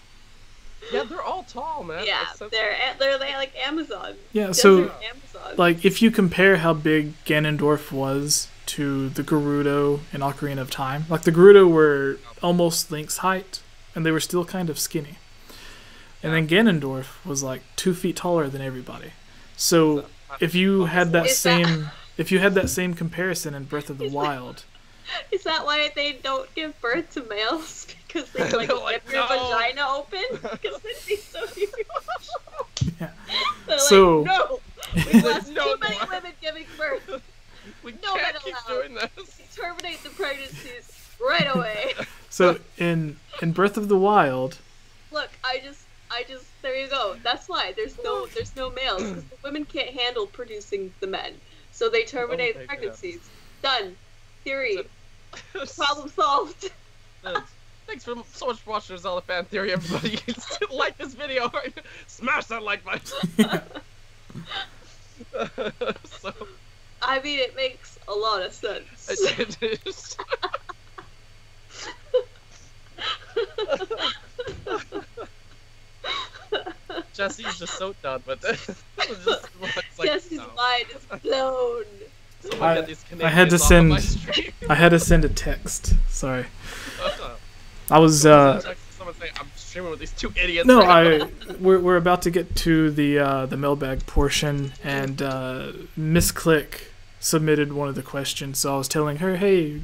Yeah, they're all tall, man. Yeah, they're like Amazon. Yeah, so Amazon. Like if you compare how big Ganondorf was to the Gerudo in Ocarina of Time, like the Gerudo were almost Link's height, and they were still kind of skinny. And then Ganondorf was like 2 feet taller than everybody. So if you had that same comparison in Breath of the Wild. Is that why they don't give birth to males? Because they like rip your vagina open? Because they'd be so huge. Yeah. They're so like, no, we've lost too many women giving birth. We can't keep doing this. Terminate the pregnancies right away. So in Breath of the Wild. Look, I just there you go. That's why there's no males, because the women can't handle producing the men. So they terminate pregnancies. Done. Theory. Problem solved. Thanks so much for watching Zelda Fan Theory, everybody. Like this video. Smash that like button. So, I mean, it makes a lot of sense. It is. Jesse's just so done with it. Jesse's mind is blown. I had to send a text. Sorry. I was someone saying I'm streaming with these two idiots. No, we're about to get to the mailbag portion, and Miss Click submitted one of the questions, so I was telling her, hey,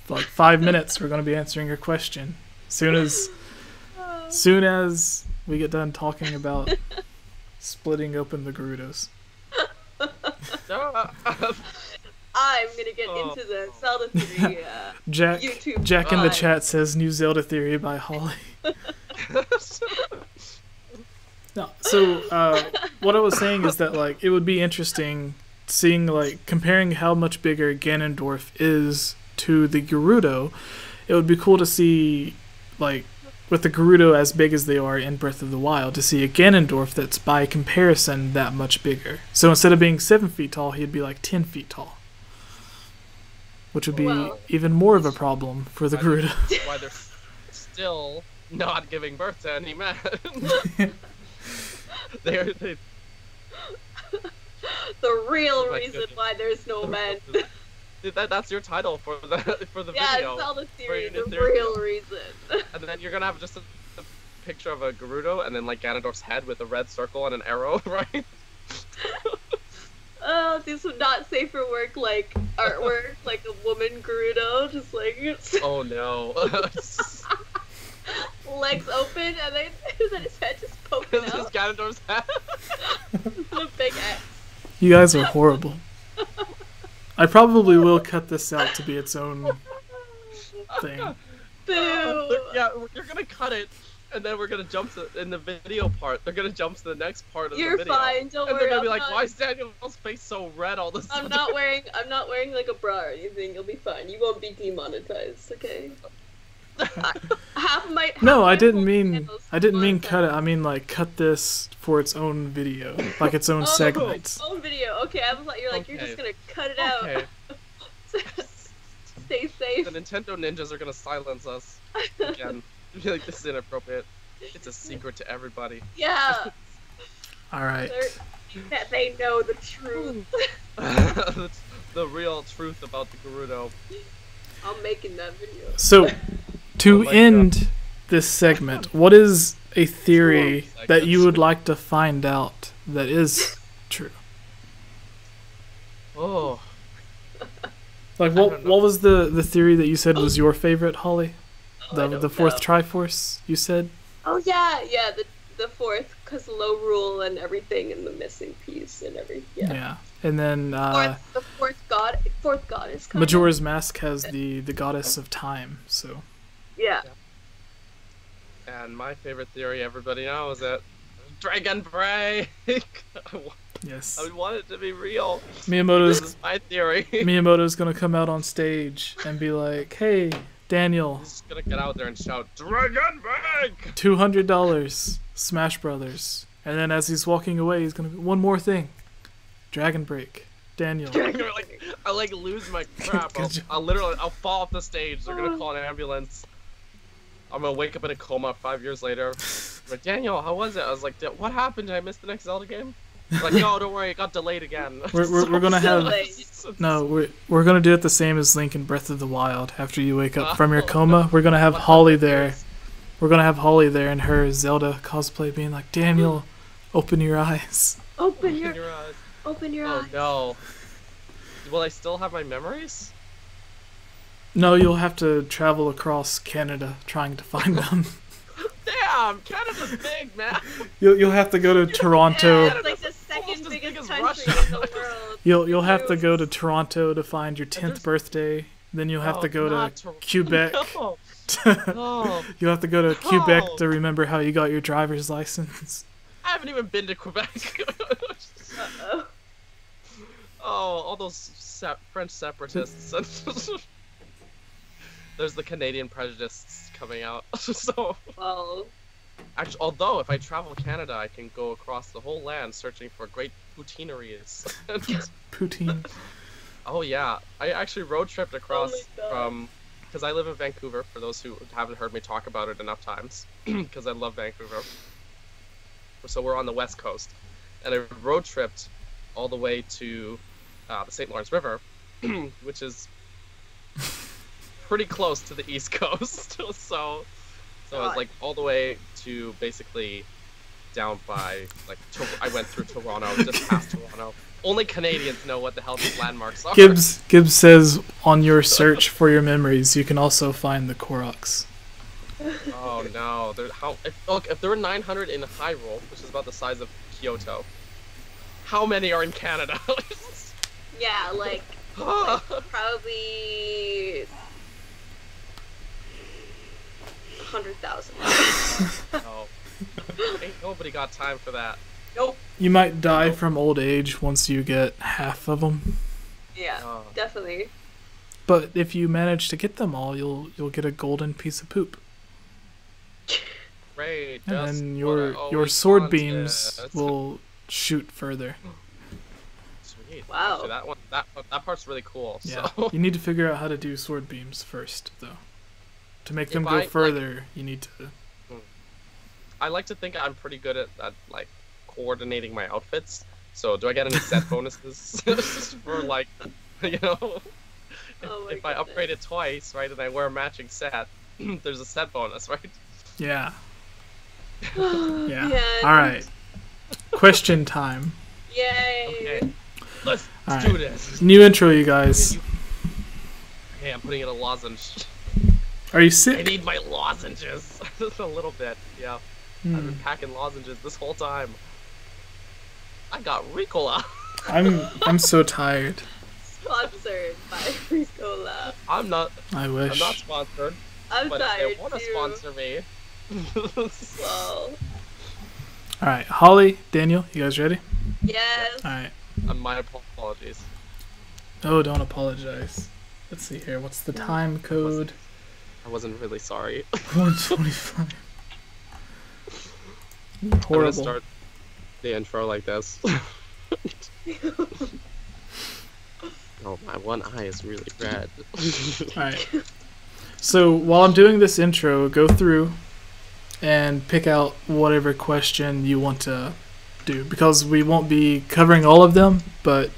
like 5 minutes, we're going to be answering your question. Soon as we get done talking about splitting open the Gerudos. I'm gonna get into the Zelda theory. YouTube Jack in the chat says new Zelda theory by Holly. No, so what I was saying is that like it would be interesting seeing like comparing how much bigger Ganondorf is to the Gerudo. It would be cool to see like with the Gerudo as big as they are in Breath of the Wild, to see a Ganondorf that's by comparison that much bigger. So instead of being 7 feet tall, he'd be like 10 feet tall. which would be even more of a problem for the Gerudo. Why they're still not giving birth to any men. they The real reason why there's no men. That's your title for the video. Yeah, Zelda theory, the real reason. And then you're gonna have just a picture of a Gerudo and then like Ganondorf's head with a red circle and an arrow, right? Oh, these would not safe for work like artwork, like a woman Gerudo, just like. Oh no. Legs open and then his head just poking out. This is Ganondorf's head. A big X. You guys are horrible. I probably will cut this out to be its own thing. Boo! Yeah, you're gonna cut it, and then we're gonna jump to in the video part. They're gonna jump to the next part of the video. You're fine. Don't worry. And they're gonna be like, "Why is Daniel's face so red all this?" I'm not wearing like a bra or anything. You'll be fine. You won't be demonetized. Okay. I didn't mean cut it. I mean like cut this for its own video, like its own segments. Own video. Okay, I was like, you're just gonna cut it out. Okay. Stay safe. The Nintendo ninjas are gonna silence us again. Be like, this is inappropriate. It's a secret to everybody. Yeah. All right. That they know the truth. The real truth about the Gerudo. I'm making that video. So, to end this segment, what is a theory that you would like to find out that is true? Oh. Like, what was the theory that you said was your favorite, Holly? The fourth Triforce, you said? Oh, yeah, the fourth, because low rule and everything, and the missing piece and everything. Yeah. And then the fourth goddess. Majora's Mask has the goddess of time, so. Yeah. And my favorite theory, everybody knows it. Dragon Break! Yes. I want it to be real. This is my theory. Miyamoto's gonna come out on stage and be like, "Hey, Daniel." He's gonna get out there and shout, "Dragon Break!" $200, Smash Brothers. And then as he's walking away, he's gonna be, "One more thing. Dragon Break. Daniel." I lose my crap. I'll fall off the stage. They're gonna call an ambulance. I'm gonna wake up in a coma 5 years later. Like, "Daniel, how was it?" I was like, "What happened? Did I miss the next Zelda game?" Like, "No, don't worry, it got delayed again." We're gonna have we're gonna do it the same as Link in Breath of the Wild. After you wake up from your coma, we're gonna have Holly there. We're gonna have Holly there in her Zelda cosplay, being like, "Daniel, open your eyes. Open your eyes. Open your eyes." Oh no. Will I still have my memories? No, you'll have to travel across Canada trying to find them. Damn, Canada's big, man. You'll have to go to Toronto. Yeah, it's like the second biggest country in the world. You'll have to go to Toronto to find your 10th birthday. Then you'll have to go to Quebec. No. You'll have to go to Quebec to remember how you got your driver's license. I haven't even been to Quebec. Uh-oh. Oh, all those French separatists. There's the Canadian prejudice coming out. So, actually, although if I travel Canada, I can go across the whole land searching for great poutineries. Poutine. Oh yeah, I actually road tripped across from, because I live in Vancouver. For those who haven't heard me talk about it enough times, because I love Vancouver. So we're on the west coast, and I road tripped all the way to the St. Lawrence River, which is pretty close to the east coast. So I was like all the way to basically down by I went through Toronto, just past Toronto. Only Canadians know what the hell these landmarks are. Gibbs says on your search for your memories, you can also find the Koroks. Oh no! If there were 900 in Hyrule, which is about the size of Kyoto, how many are in Canada? Yeah, like probably 100,000. No, ain't nobody got time for that. Nope. You might die from old age once you get half of them. Yeah, definitely. But if you manage to get them all, you'll get a golden piece of poop. Great. And then your sword beams will shoot further. Sweet. Wow. Actually, that part's really cool. Yeah. So. You need to figure out how to do sword beams first, though. To make them go further, you need to. I like to think I'm pretty good at like coordinating my outfits. So do I get any set bonuses for like, you know, if I upgrade it twice, right, and I wear a matching set, there's a set bonus, right? Yeah. Yeah. All right. Question time. Yay! Okay. Let's do this. New intro, you guys. Okay, I'm putting in a lozenge. Are you sick? I need my lozenges. Just a little bit, yeah. I've been packing lozenges this whole time. I got Ricola. I'm so tired. Sponsored by Ricola. I'm not. I wish. I'm not sponsored. I'm but tired if they want to sponsor me. Well. All right, Holly, Daniel, you guys ready? Yes. All right. My apologies. Oh, don't apologize. Let's see here. What's the time code? I wasn't really sorry. 125. Horrible. I'm gonna start the intro like this. Oh, my one eye is really red. Alright. So, while I'm doing this intro, go through and pick out whatever question you want to do. Because we won't be covering all of them, but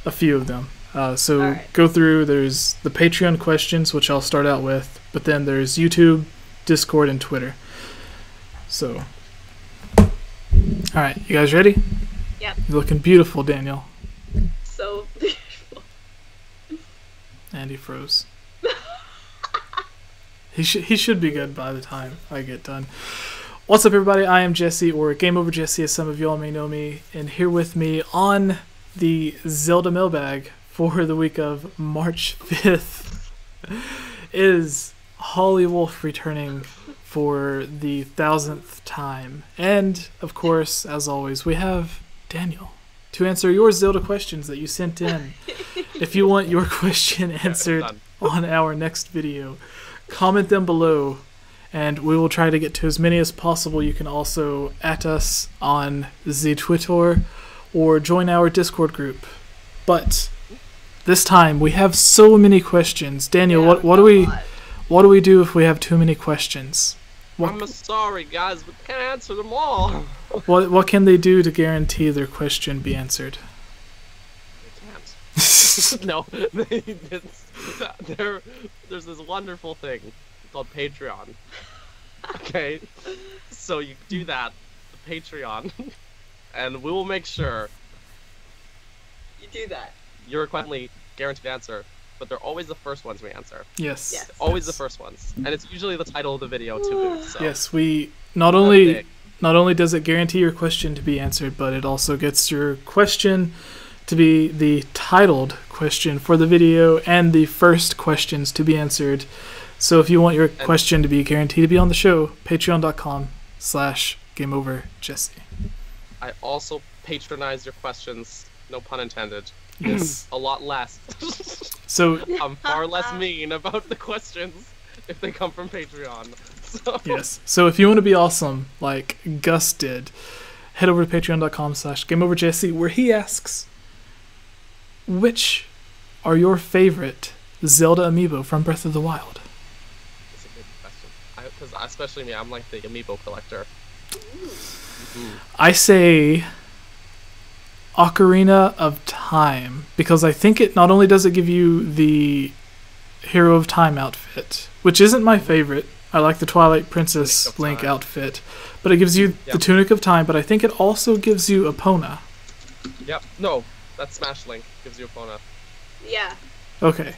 a few of them. Go through, there's the Patreon questions, which I'll start out with. But then there's YouTube, Discord, and Twitter. So, alright, you guys ready? Yep. You're looking beautiful, Daniel. So beautiful. And he froze. He should be good by the time I get done. What's up, everybody? I am Jesse, or Game Over Jesse, as some of y'all may know me. And here with me on the Zelda mailbag for the week of March 5th is Holly Wolf returning for the 1000th time. And, of course, as always, we have Daniel to answer your Zelda questions that you sent in. If you want your question answered on our next video, comment them below, and we will try to get to as many as possible. You can also at us on the Twitter or join our Discord group. But this time we have so many questions. Daniel, what do we do if we have too many questions? I'm sorry, guys, we can't answer them all. What can they do to guarantee their question be answered? They can't. No, there's this wonderful thing called Patreon. Okay, so you do that, the Patreon, and we will make sure you do that. You're currently guaranteed answer, but they're always the first ones we answer. Yes. Always the first ones, and it's usually the title of the video too. So. Yes, we not only does it guarantee your question to be answered, but it also gets your question to be the titled question for the video and the first questions to be answered. So if you want your question to be guaranteed to be on the show, patreon.com/GameOverJesse. I also patronize your questions, no pun intended. Yes. A lot less. So I'm far less mean about the questions if they come from Patreon. So. Yes. So if you want to be awesome, like Gus did, head over to patreon.com/GameOverJesse, where he asks, which are your favorite Zelda amiibo from Breath of the Wild? That's a good question. Because especially me, I'm like the amiibo collector. I say Ocarina of Time, because I think it not only does it give you the Hero of Time outfit, which isn't my favorite. I like the Twilight Princess Link outfit, but it gives you the Tunic of Time, but I think it also gives you Epona. Yep. No, that's Smash Link gives you Epona. Yeah. Okay.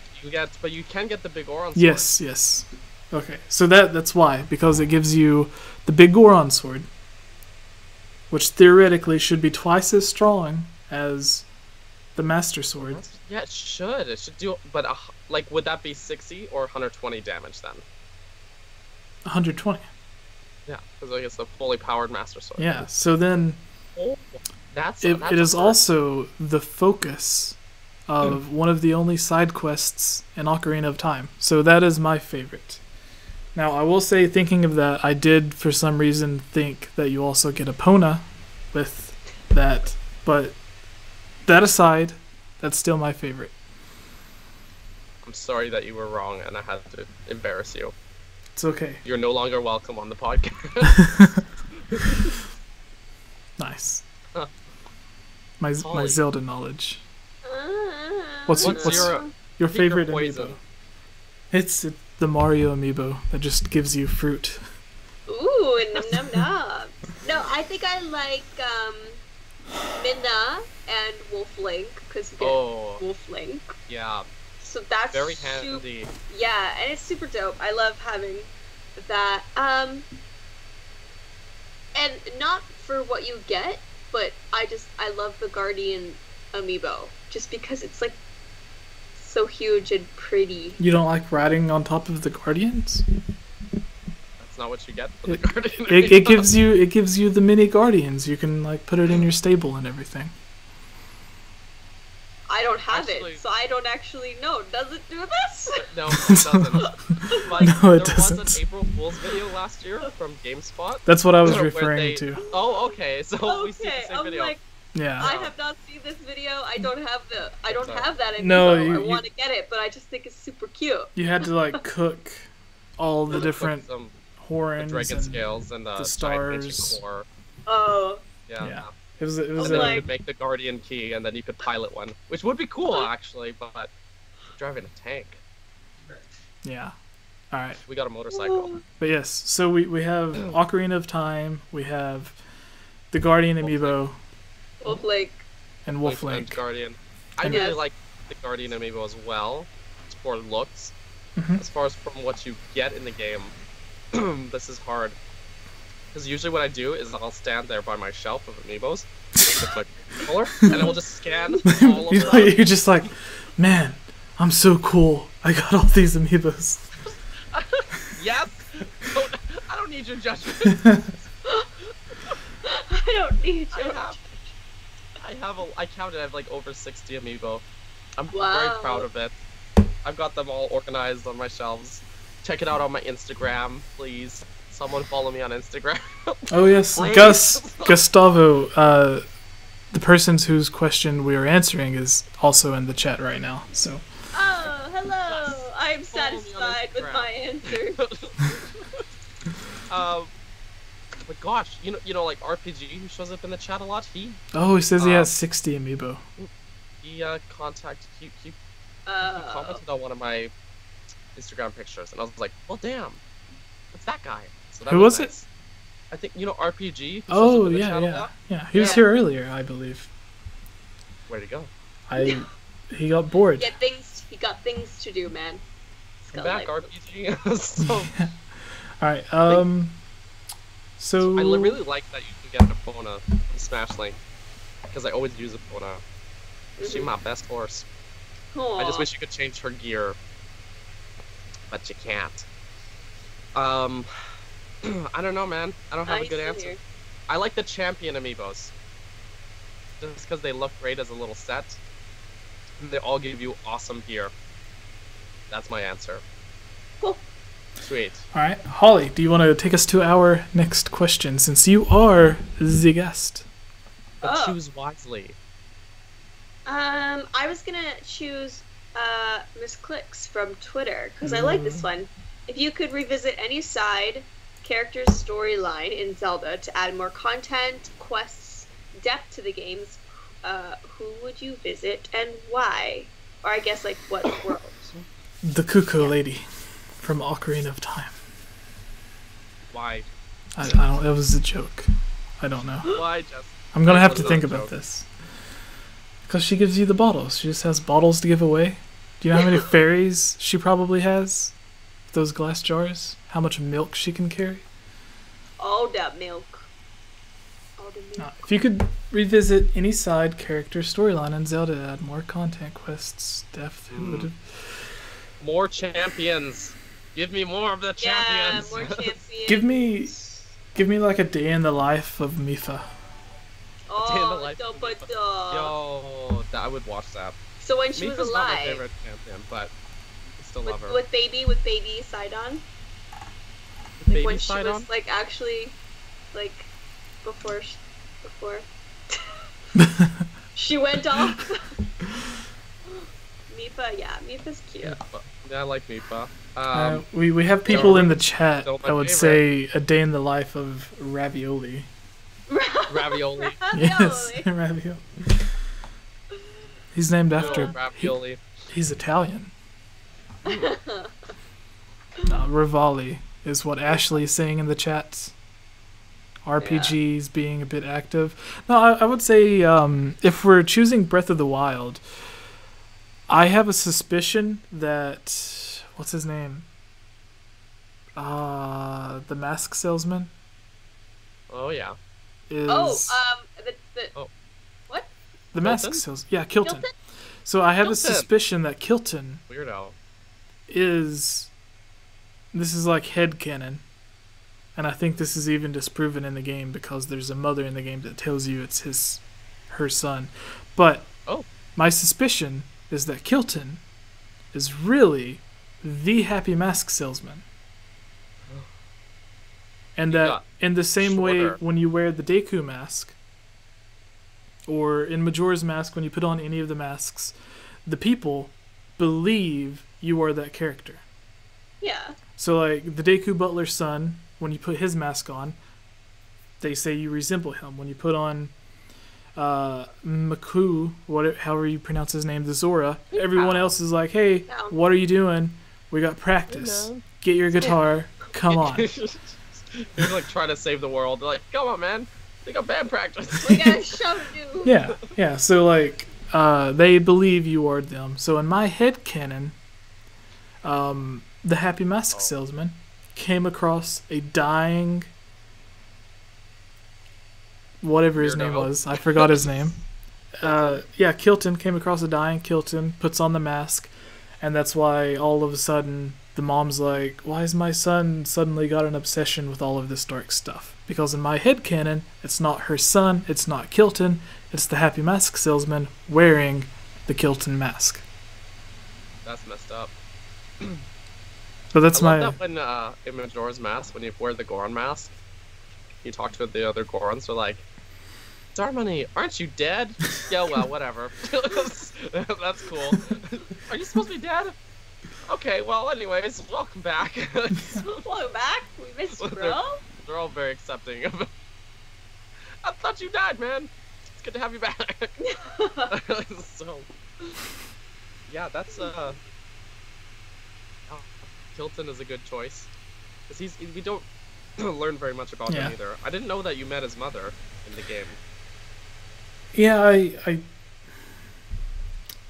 But you can get the big Goron sword. Yes. Okay. So that's why, because it gives you the big Goron sword, which theoretically should be twice as strong as the Master Sword. Yeah, it should. It should do. But like, would that be 60 or 120 damage then? 120. Yeah, because I guess the fully powered Master Sword. Yeah. So then, it is also the focus of one of the only side quests in Ocarina of Time. So that is my favorite. Now, I will say, thinking of that, I did, for some reason, think that you also get Epona with that. But that aside, That's still my favorite. I'm sorry that you were wrong and I had to embarrass you. It's okay. You're no longer welcome on the podcast. Nice. Huh. My Zelda knowledge. What's your favorite amiibo? It's the Mario amiibo that just gives you fruit. Ooh, num num num. No, I think I like Minna and Wolf Link because you get Wolf Link. Yeah. So that's very handy. Yeah, and it's super dope. I love having that. And not for what you get, but I love the Guardian amiibo just because it's like so huge and pretty. You don't like riding on top of the Guardians? That's not what you get for the Guardian. It gives you the mini Guardians. You can like put it in your stable and everything. I don't have it, so I don't actually know. Does it do this? No, it doesn't. Like, no, it there doesn't. was an April Fool's video last year from GameSpot. That's what I was referring to. Oh, okay. So we see the same video. Like, yeah. I have not seen this video. I don't have that amiibo. No, I want to get it, but I just think it's super cute. You had to like cook all the different horns, the dragon scales, and the stars. Core. Oh. Yeah. It was and then you could make the Guardian key, and then you could pilot one, which would be cool actually. But driving a tank. Yeah. All right. We got a motorcycle. But yes, so we have Ocarina of Time. We have the Guardian amiibo. Wolf Link. And Wolf Link. And Guardian. I really like the Guardian amiibo as well. It's for looks. As far as from what you get in the game, this is hard. Because usually what I do is I'll stand there by my shelf of amiibos with my controller, and I will just scan all of them. You're just like, man, I'm so cool. I got all these amiibos. Yep. I don't need your judgment. I don't need your judgment. I counted, I have like over 60 amiibo. I'm Wow. very proud of it. I've got them all organized on my shelves. Check it out on my Instagram, please. Someone follow me on Instagram. Oh yes, Gustavo, the person whose question we are answering is also in the chat right now. So. Oh, hello! I'm satisfied with my answer. But gosh, you know, like RPG who shows up in the chat a lot. He says he has 60 amiibo. He commented on one of my Instagram pictures, and I was like, well, damn, it's that guy. So that Who was nice. It? I think RPG. Oh yeah. He was here earlier, I believe. Where'd he go? He got bored. He got things to do, man. Come back, RPG. So. All right. So I really like that you can get an Epona from Smash Link, because I always use Epona. She's my best horse. Aww. I just wish you could change her gear, but you can't. I don't know, man. I don't have a good answer. Here. I like the champion amiibos, just because they look great as a little set. And they all give you awesome gear. That's my answer. Cool. Sweet. All right, Holly, do you want to take us to our next question, since you are the guest? But choose wisely. I was gonna choose Miss Clicks from Twitter because I like this one. If you could revisit any side character's storyline in Zelda to add more content, quests, depth to the games, who would you visit and why? Or I guess like what world? The Cuckoo Lady from Ocarina of Time. Why? I don't. That was a joke. I don't know. Why, Jess? I'm gonna have to think about this. Because she gives you the bottles. She just has bottles to give away. Do you know how many fairies she probably has? Those glass jars? How much milk she can carry? All that milk. If you could revisit any side character storyline in Zelda to add more content, quests, depth, who would have... More champions. Give me more of the champions. Yeah, more champions. Give me like a day in the life of Mipha. Oh, Yo, I would watch that. So when she was alive. Not my favorite champion, but I still love her. With baby Sidon. Baby when Sidon? She was like actually, like before she went off. Mifa, yeah, Mifa's cute. Yeah, I like Mifa. We have people in the chat that would say a day in the life of Ravioli. Ravioli. Yes, Ravioli. He's named after Ravioli. He's Italian. Rivali is what Ashley is saying in the chats. RPGs being a bit active. No, I would say if we're choosing Breath of the Wild, I have a suspicion that what's his name? The mask salesman. Oh yeah. What? The mask salesman. Yeah, Kilton. So I have a suspicion that Kilton weirdo is. This is like headcanon. And I think this is even disproven in the game because there's a mother in the game that tells you it's her son. But my suspicion is that Kilton is really the Happy Mask salesman. And that in the same way when you wear the Deku mask, or in Majora's Mask when you put on any of the masks, the people believe you are that character. Yeah. So like the Deku Butler's son, when you put his mask on, they say you resemble him. When you put on Maku, however you pronounce his name, the Zora, everyone else is like, hey, what are you doing? We got practice. Get your guitar. Come on. He's like trying to save the world. They're like, come on, man. They got band practice. We got a show to do. Yeah. So like, they believe you are them. So in my head canon, the Happy Mask salesman came across a dying, whatever his name was. I forgot his name. Kilton came across a dying Kilton, puts on the mask, and that's why all of a sudden the mom's like, why has my son suddenly got an obsession with all of this dark stuff? Because in my headcanon, it's not her son, it's not Kilton, it's the Happy Mask salesman wearing the Kilton mask. That's messed up. But that's I love that when in Majora's Mask, when you wear the Goron mask, you talk to the other Gorons, they're like, Darmani, aren't you dead? Yeah, well, whatever. That's cool. Are you supposed to be dead? Okay, well, anyways, welcome back. Welcome back? We missed you, bro. They're all very accepting of it. I thought you died, man. It's good to have you back. So, yeah, that's, Kilton is a good choice. Because we don't learn very much about him either. I didn't know that you met his mother in the game. Yeah,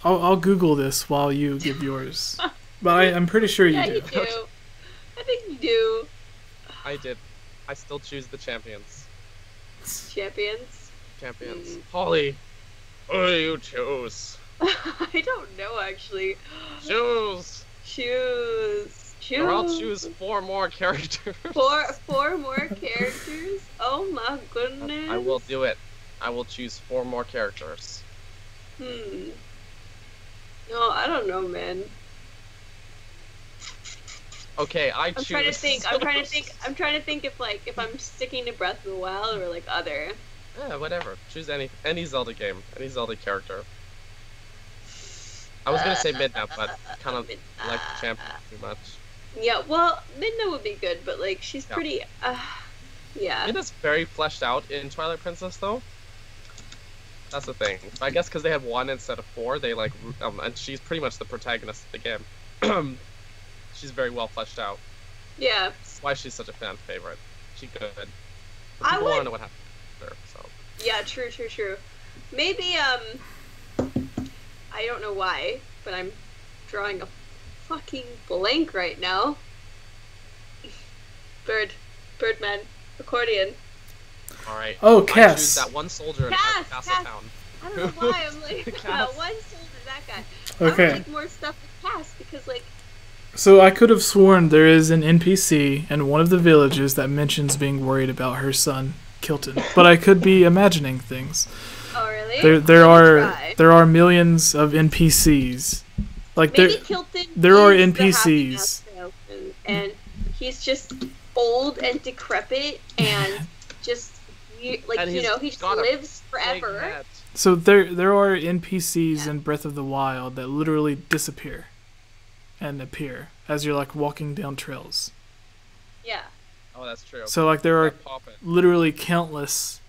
I'll Google this while you give yours. But I'm pretty sure you do. You do. I think you do. I did. I still choose the champions. Champions? Champions. Holly, who do you choose? I don't know, actually. Choose! Or I'll choose 4 more characters. Four more characters? Oh my goodness. I will do it. I will choose 4 more characters. No, I don't know, man. Okay, I'm trying to think if I'm sticking to Breath of the Wild or like other. Yeah, whatever. Choose any Zelda game, any Zelda character. I was gonna say Midna, but kind of like the champion too much. Yeah, well, Midna would be good, but like she's pretty. Yeah. Midna's very fleshed out in Twilight Princess, though. That's the thing. I guess because they had 1 instead of 4, they like, and she's pretty much the protagonist of the game. She's very well fleshed out. Yeah. That's why she's such a fan favorite. She's good. But I people want to know what happened to her, so. Yeah, true. Maybe, I don't know why, but I'm drawing a fucking blank right now. Birdman, accordion. Alright. Oh, Cass. I choose that one soldier in Castletown. I don't know why I'm like, one soldier, that guy. Okay. I would like more stuff with Cass, because like... So I could have sworn there is an NPC in one of the villages that mentions being worried about her son, Kilton. But I could be imagining things. Oh, really? There are millions of NPCs. Like maybe Kilton there are is NPCs. And he's just old and decrepit and just he just lives forever. So there are NPCs in Breath of the Wild that literally disappear and appear as you're like walking down trails. Yeah. Oh, that's true. So like there are literally countless,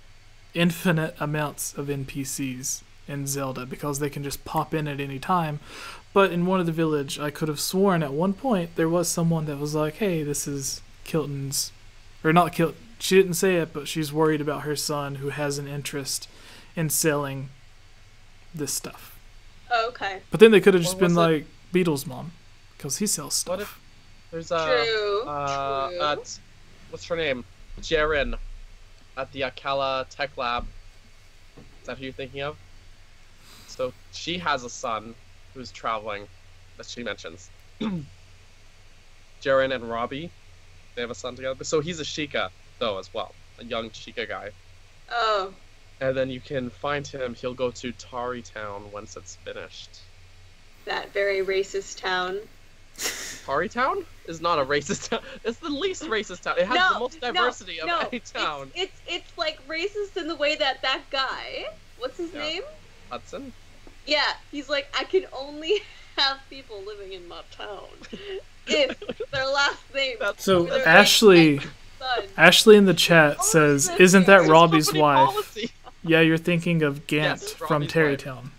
infinite amounts of NPCs in Zelda because they can just pop in at any time. But in one of the village, I could have sworn at one point there was someone that was like, "Hey, this is Kilton's," or not Kilton. She didn't say it, but she's worried about her son who has an interest in selling this stuff. Oh, okay. But then they could have just been like Beetle's mom, because he sells stuff. What if there's True. what's her name? Jaren at the Akala Tech Lab. Is that who you're thinking of? So she has a son who's traveling, that she mentions. Jaren and Robbie, they have a son together. So he's a Sheikah, though, as well. A young Sheikah guy. Oh. And then you can find him. He'll go to Tari Town once it's finished. That very racist town. Tari Town is not a racist town. It's the least racist town. It has the most diversity of any town. It's like racist in the way that guy, what's his name? Hudson? Yeah, he's like, I can only have people living in my town if their last name. So Ashley in the chat says, "Isn't that Robbie's wife?" Policy. Yeah, you're thinking of Gant from Terrytown.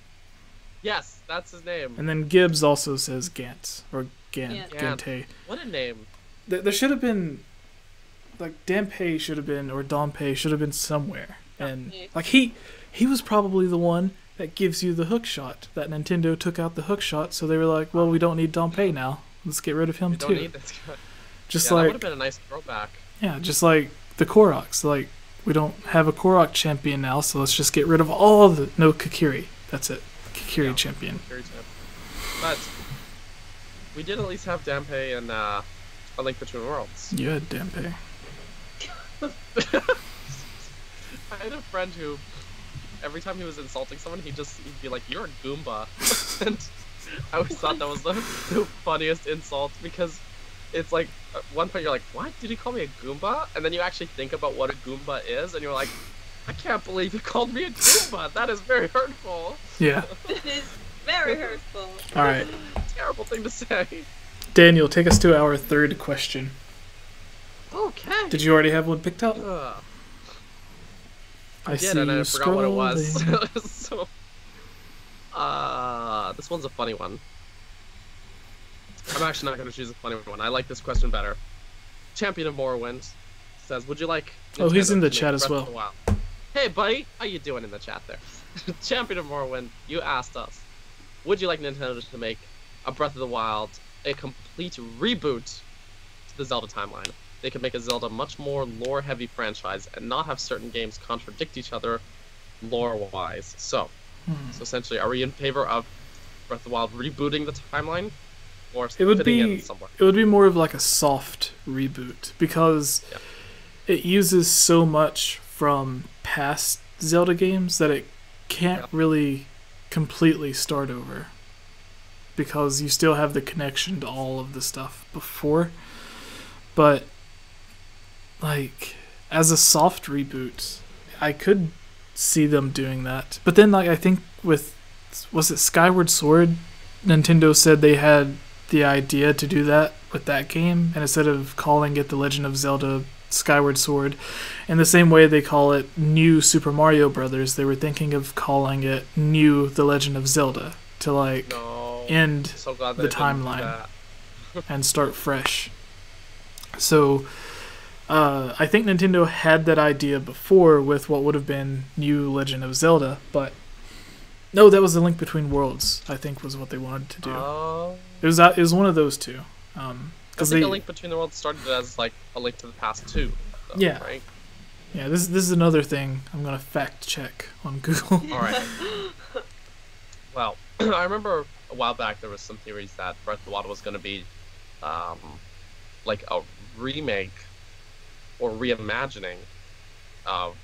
Yes, that's his name. And then Gibbs also says Gant or Gante. What a name! There should have been, like, Dampé should have been, or Dampé should have been somewhere, and like he was probably the one that gives you the hook shot. That Nintendo took out the hook shot, so they were like, well, we don't need Dampé now. Let's get rid of him too. Don't need this guy. Just that like, would have been a nice throwback. Yeah, just like the Koroks. Like, we don't have a Korok champion now, so let's just get rid of all the... No, Kakiri. That's it. Kakiri champion. But we did at least have Dampé and A Link Between Worlds. You had Dampé. I had a friend who, every time he was insulting someone, he'd be like, "You're a Goomba." And I always thought that was the funniest insult, because it's like, at one point you're like, what? Did he call me a Goomba? And then you actually think about what a Goomba is, and you're like, I can't believe he called me a Goomba. That is very hurtful. Yeah. It is very hurtful. Alright. Terrible thing to say. Daniel, take us to our third question. Okay. Did you already have one picked up? I did, and I forgot what it was. So, this one's a funny one. I'm actually not going to choose a funny one. I like this question better. Champion of Morrowind says, would you like... Oh, he's in the chat as well. Hey, buddy. How you doing in the chat there? Champion of Morrowind, you asked us, would you like Nintendo to make a Breath of the Wild a complete reboot to the Zelda timeline? They could make a Zelda much more lore-heavy franchise and not have certain games contradict each other lore-wise. So essentially, are we in favor of Breath of the Wild rebooting the timeline? Or it would be more of like a soft reboot, because it uses so much from past Zelda games that it can't really completely start over, because you still have the connection to all of the stuff before. But like, as a soft reboot, I could see them doing that. But then, like, I think with, was it Skyward Sword, Nintendo said they had the idea to do that with that game, and instead of calling it The Legend of Zelda Skyward Sword, in the same way they call it New Super Mario Brothers, they were thinking of calling it New The Legend of Zelda, to like end the timeline and start fresh. So I think Nintendo had that idea before with what would have been New Legend of Zelda, but no, that was The Link Between Worlds, I think, was what they wanted to do. It was one of those two. I think A Link Between the Worlds started as like A Link to the Past 2. Though, yeah. Right? Yeah, this is another thing I'm going to fact check on Google. Alright. Well, I remember a while back there was some theories that Breath of the Wild was going to be like a remake or reimagining of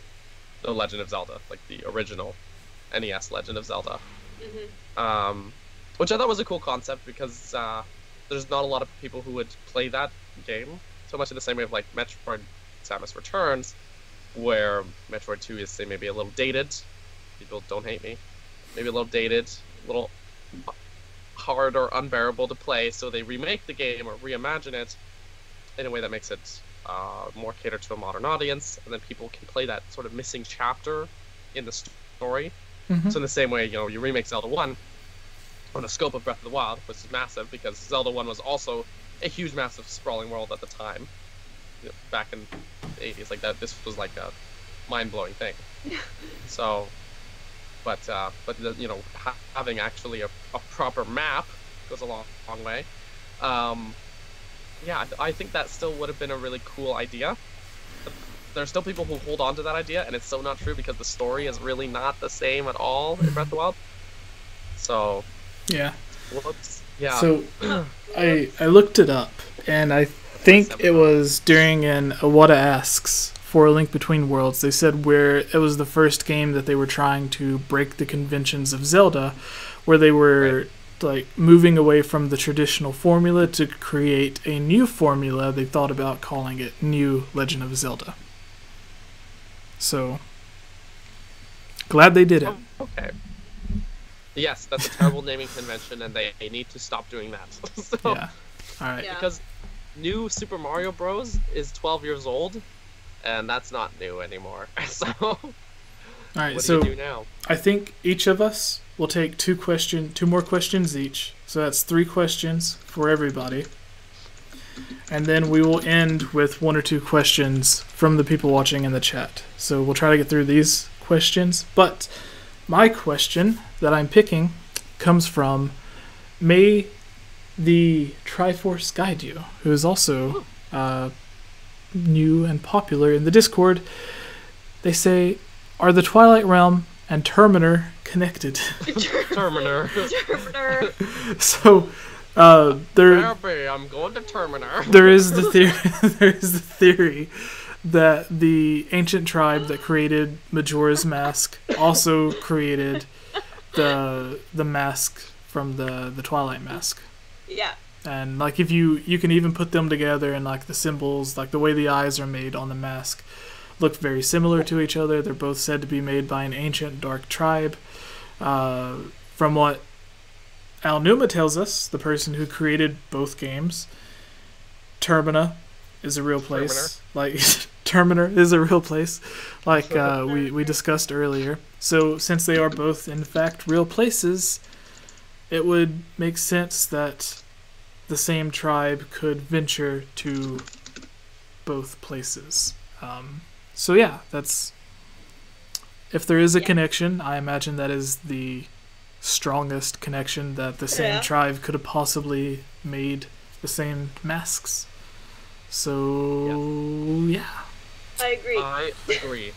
The Legend of Zelda, like the original NES Legend of Zelda. Which I thought was a cool concept, because there's not a lot of people who would play that game, so much in the same way of like Metroid Samus Returns. where Metroid 2 is, say, maybe a little dated. People don't hate me. Maybe a little dated, a little hard or unbearable to play, so they remake the game or reimagine it in a way that makes it more catered to a modern audience, and then people can play that sort of missing chapter in the story. Mm-hmm. So in the same way, you remake Zelda 1 on the scope of Breath of the Wild, which is massive, because Zelda 1 was also a huge, massive, sprawling world at the time. Back in the 80s, like that, this was like a mind-blowing thing. So, but having actually a proper map goes a long way. Yeah, I think that still would have been a really cool idea. There are still people who hold on to that idea, and it's so not true because the story is really not the same at all in Breath of the Wild. So, yeah. Whoops. Yeah. So, I looked it up, and I think it was during an Iwata Asks for A Link Between Worlds. They said where it was the first game that they were trying to break the conventions of Zelda, where they were like moving away from the traditional formula to create a new formula. They thought about calling it New Legend of Zelda. So, glad they did it. Okay. Yes, that's a terrible naming convention, and they need to stop doing that. So, yeah. All right. Yeah. Because new Super Mario Bros. Is 12 years old, and that's not new anymore. So, all right. What So do you do now? I think each of us will take two more questions each. So that's 3 questions for everybody. And then we will end with 1 or 2 questions from the people watching in the chat. So we'll try to get through these questions. But my question that I'm picking comes from May the Triforce Guide You, who is also new and popular in the Discord. They say, are the Twilight Realm and Terminer connected? Terminer. So, I'm going to Terminer. there is the theory that the ancient tribe that created Majora's Mask also created the mask from the Twilight Mask. Yeah. And like if you can even put them together, and like the symbols, like the way the eyes are made on the mask, look very similar to each other. They're both said to be made by an ancient dark tribe. From what Al Numa tells us, the person who created both games, Termina is a real place. Like Terminer is a real place, like we discussed earlier. So since they are both in fact real places, it would make sense that the same tribe could venture to both places. So yeah, that's, if there is a connection, I imagine that is the strongest connection, that the same tribe could have possibly made the same masks. So yeah. I agree.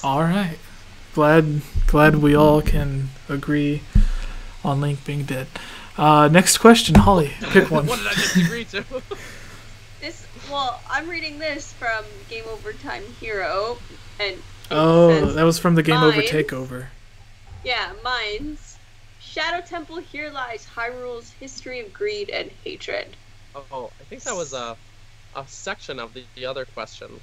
All right. Glad we all can agree on Link being dead. Next question, Holly. Pick one. What did I disagree to? I'm reading this from Game Over Time Hero, and that was from the Game Over Takeover. Yeah, mine's Shadow Temple. Here lies Hyrule's history of greed and hatred. Oh, I think that was a section of the other question.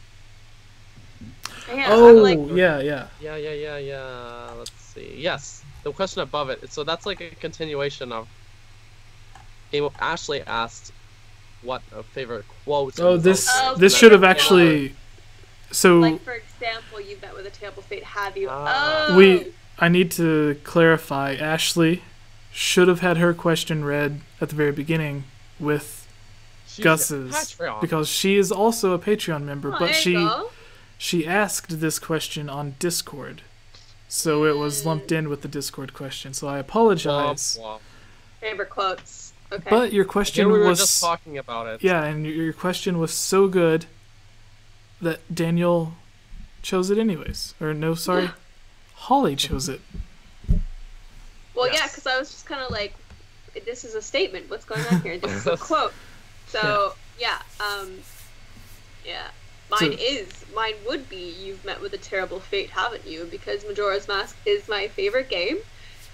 Yeah, Yeah. Let's see. Yes, the question above it. So that's like a continuation of. Ashley asked what a favorite quote. Oh, this should have actually. So. Like for example, you've met with a terrible fate. Have you? I need to clarify. Ashley should have had her question read at the very beginning with Gus's, because she is also a Patreon member, but she asked this question on Discord, so it was lumped in with the Discord question. So I apologize. Favorite quotes. Okay. But your question we were was just talking about it. Yeah, and your question was so good that Daniel chose it anyways. Or no, sorry, Holly chose it. Well, yeah, because I was just kind of like, this is a statement. What's going on here? This is a quote. So Mine would be, you've met with a terrible fate, haven't you? Because Majora's Mask is my favorite game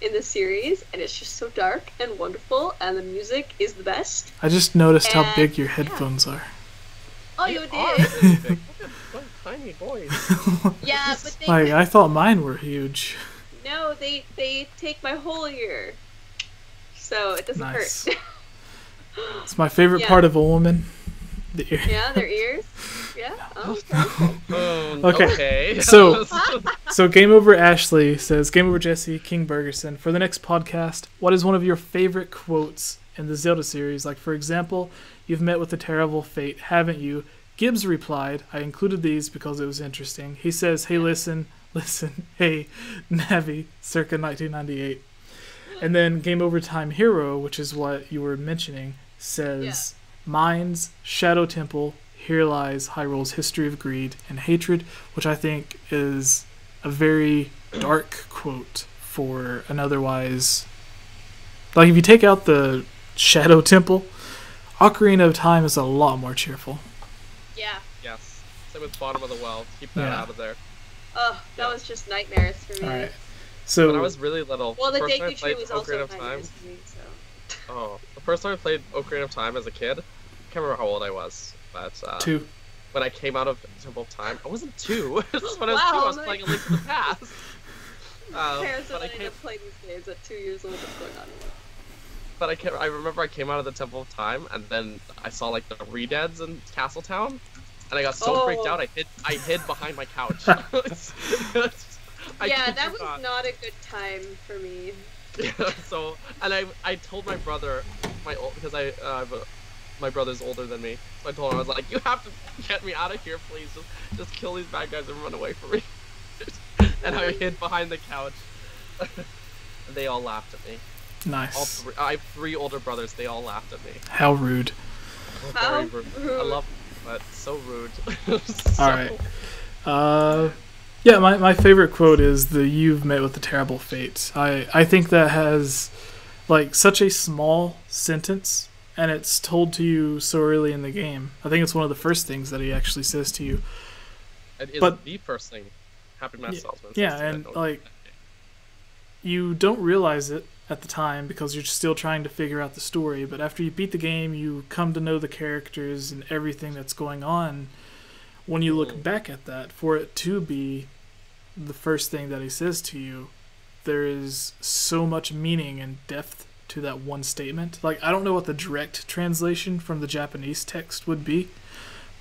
in the series, and it's just so dark and wonderful, and the music is the best. I just noticed how big your headphones are. Oh, you did? What a tiny boy. voice. Yeah, but they like I thought mine were huge. No, they take my whole ear, so it doesn't hurt. It's my favorite part of a woman. The ear. Yeah, their ears. Yeah. Oh, okay. Okay. So Game Over Ashley says, Game Over Jesse, King Bergerson. For the next podcast, what is one of your favorite quotes in the Zelda series? Like, for example, you've met with a terrible fate, haven't you? Gibbs replied, I included these because it was interesting. He says, hey, listen, hey, Navi, circa 1998. And then Game Over Time Hero, which is what you were mentioning, says, Mines, Shadow Temple, here lies Hyrule's history of greed and hatred, which I think is a very dark quote for an otherwise... Like, if you take out the Shadow Temple, Ocarina of Time is a lot more cheerful. Yeah. Yes. Same with Bottom of the Well. Keep that out of there. Oh, that was just nightmares for me. Alright. So, when I was really little, well, the first time I Deku played Tree was Ocarina also of Time. nightmares for me, so... Oh, the first time I played Ocarina of Time as a kid, I can't remember how old I was, but 2. When I came out of Temple of Time, I wasn't 2. This is when I was 2. I was playing A Link to the Past. Parents don't let me play these games at 2 years old. What's going on? But I remember I came out of the Temple of Time, and then I saw like the Redeads in Castletown, and I got so freaked out. I hid behind my couch. Yeah, that was not a good time for me. Yeah, so, and I told my brother, because my brother's older than me, so I told him, I was like, you have to get me out of here, please, just kill these bad guys and run away from me. And I hid behind the couch. And they all laughed at me. Nice. I have 3 older brothers, they all laughed at me. How rude. Very rude. I love them, but so rude. Alright. Yeah, my favorite quote is the "You've met with a terrible fate." I think that has like such a small sentence, and it's told to you so early in the game. I think it's one of the first things that he actually says to you. It is the first thing Happy Mass Salesman says. Yeah, and like you don't realize it at the time because you're still trying to figure out the story, but after you beat the game, you come to know the characters and everything that's going on. When you look back at that, for it to be the first thing that he says to you, there is so much meaning and depth to that one statement. Like, I don't know what the direct translation from the Japanese text would be,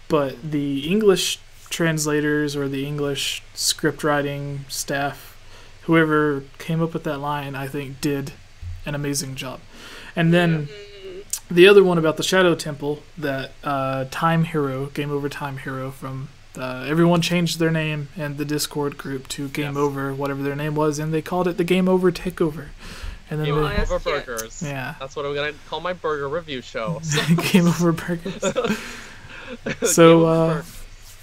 but the English translators or the English script writing staff, whoever came up with that line, I think did an amazing job. And then the other one about the Shadow Temple, that Time Hero, Game Over Time Hero, from everyone changed their name in the Discord group to Game Over, whatever their name was, and they called it the Game Over Takeover. And then Game Over Burgers. Yeah. That's what I'm going to call my burger review show. Game Over Burgers. So,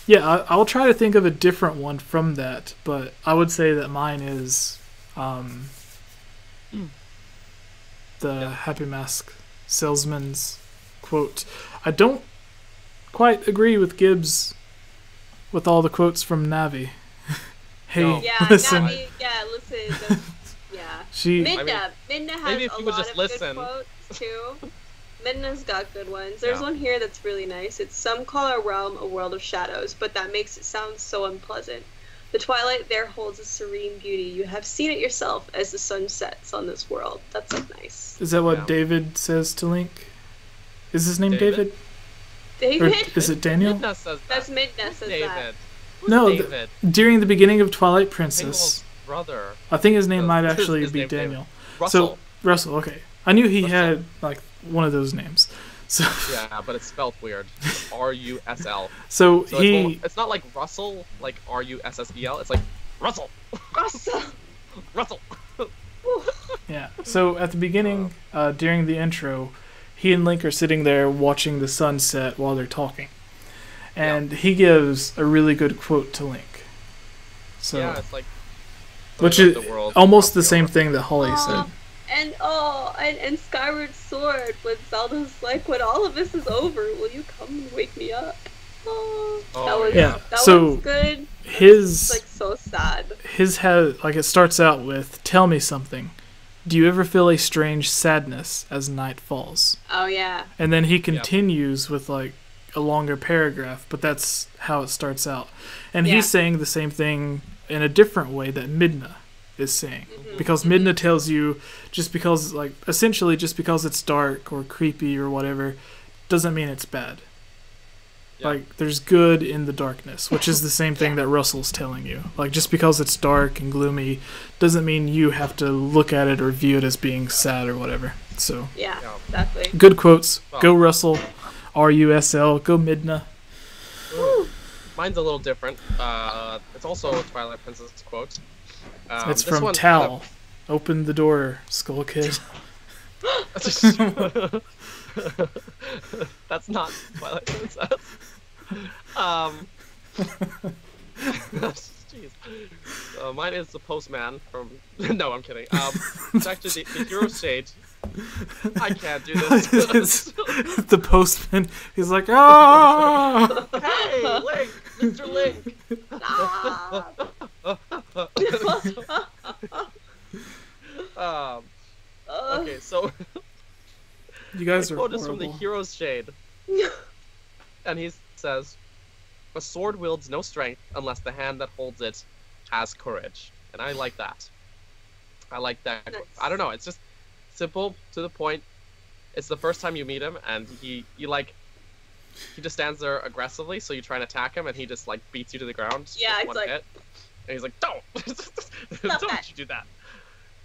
yeah, I'll try to think of a different one from that, but I would say that mine is the Happy Mask Salesman's quote. I don't quite agree with Gibbs with all the quotes from Navi. Hey, listen. Navi, listen. Midna has a lot of good quotes too. Midna's got good ones. There's one here that's really nice. It's some call our realm a world of shadows, but that makes it sound so unpleasant. The twilight there holds a serene beauty. You have seen it yourself as the sun sets on this world. That's nice. Is that what David says to Link? Is his name David? David? Or is it Daniel? Midna says that. That's Midna says David. that. No, David? During the beginning of Twilight Princess, brother. I think his name might actually be Daniel. Russell. So Russell, okay. I knew he had like one of those names. So yeah, but it's spelled weird. R-U-S-L. So it's not like Russell, like R-U-S-S-E-L. It's like Russell. Russell. Russell. Yeah. So at the beginning, during the intro, he and Link are sitting there watching the sunset while they're talking, and he gives a really good quote to Link. So yeah, it's like, which is almost the same thing that Holly said. And Skyward Sword, when Zelda's like, when all of this is over, will you come and wake me up? That was good. His like so sad. His has like it starts out with, "Tell me something. Do you ever feel a strange sadness as night falls?" Oh yeah. And then he continues with like, a longer paragraph, but that's how it starts out. And he's saying the same thing in a different way that Midna is saying. Because Midna tells you just because, like, essentially just because it's dark or creepy or whatever doesn't mean it's bad. Like, there's good in the darkness, which is the same thing that Russell's telling you. Like, just because it's dark and gloomy doesn't mean you have to look at it or view it as being sad or whatever. So yeah, exactly. Good quotes. Go Russell. RUSL. Go Midna. Mine's a little different. It's also a Twilight Princess quote. It's from Tal. Open the door, Skull Kid. That's not Twilight Princess. Jeez. Mine is the Postman from. No, I'm kidding. It's actually the Hero Shade. I can't do this. The Postman. He's like, ah! Hey, Link, Mr. Link. Okay, so. You guys the are quote horrible. is from the Hero's Shade. And he says, "A sword wields no strength unless the hand that holds it has courage." And I like that. I like that. Nice. I don't know, it's just simple, to the point. It's the first time you meet him, and he just stands there aggressively, so you try and attack him, and he just, like, beats you to the ground. Yeah, with it's one like... hit. And he's like, don't! Don't you do that.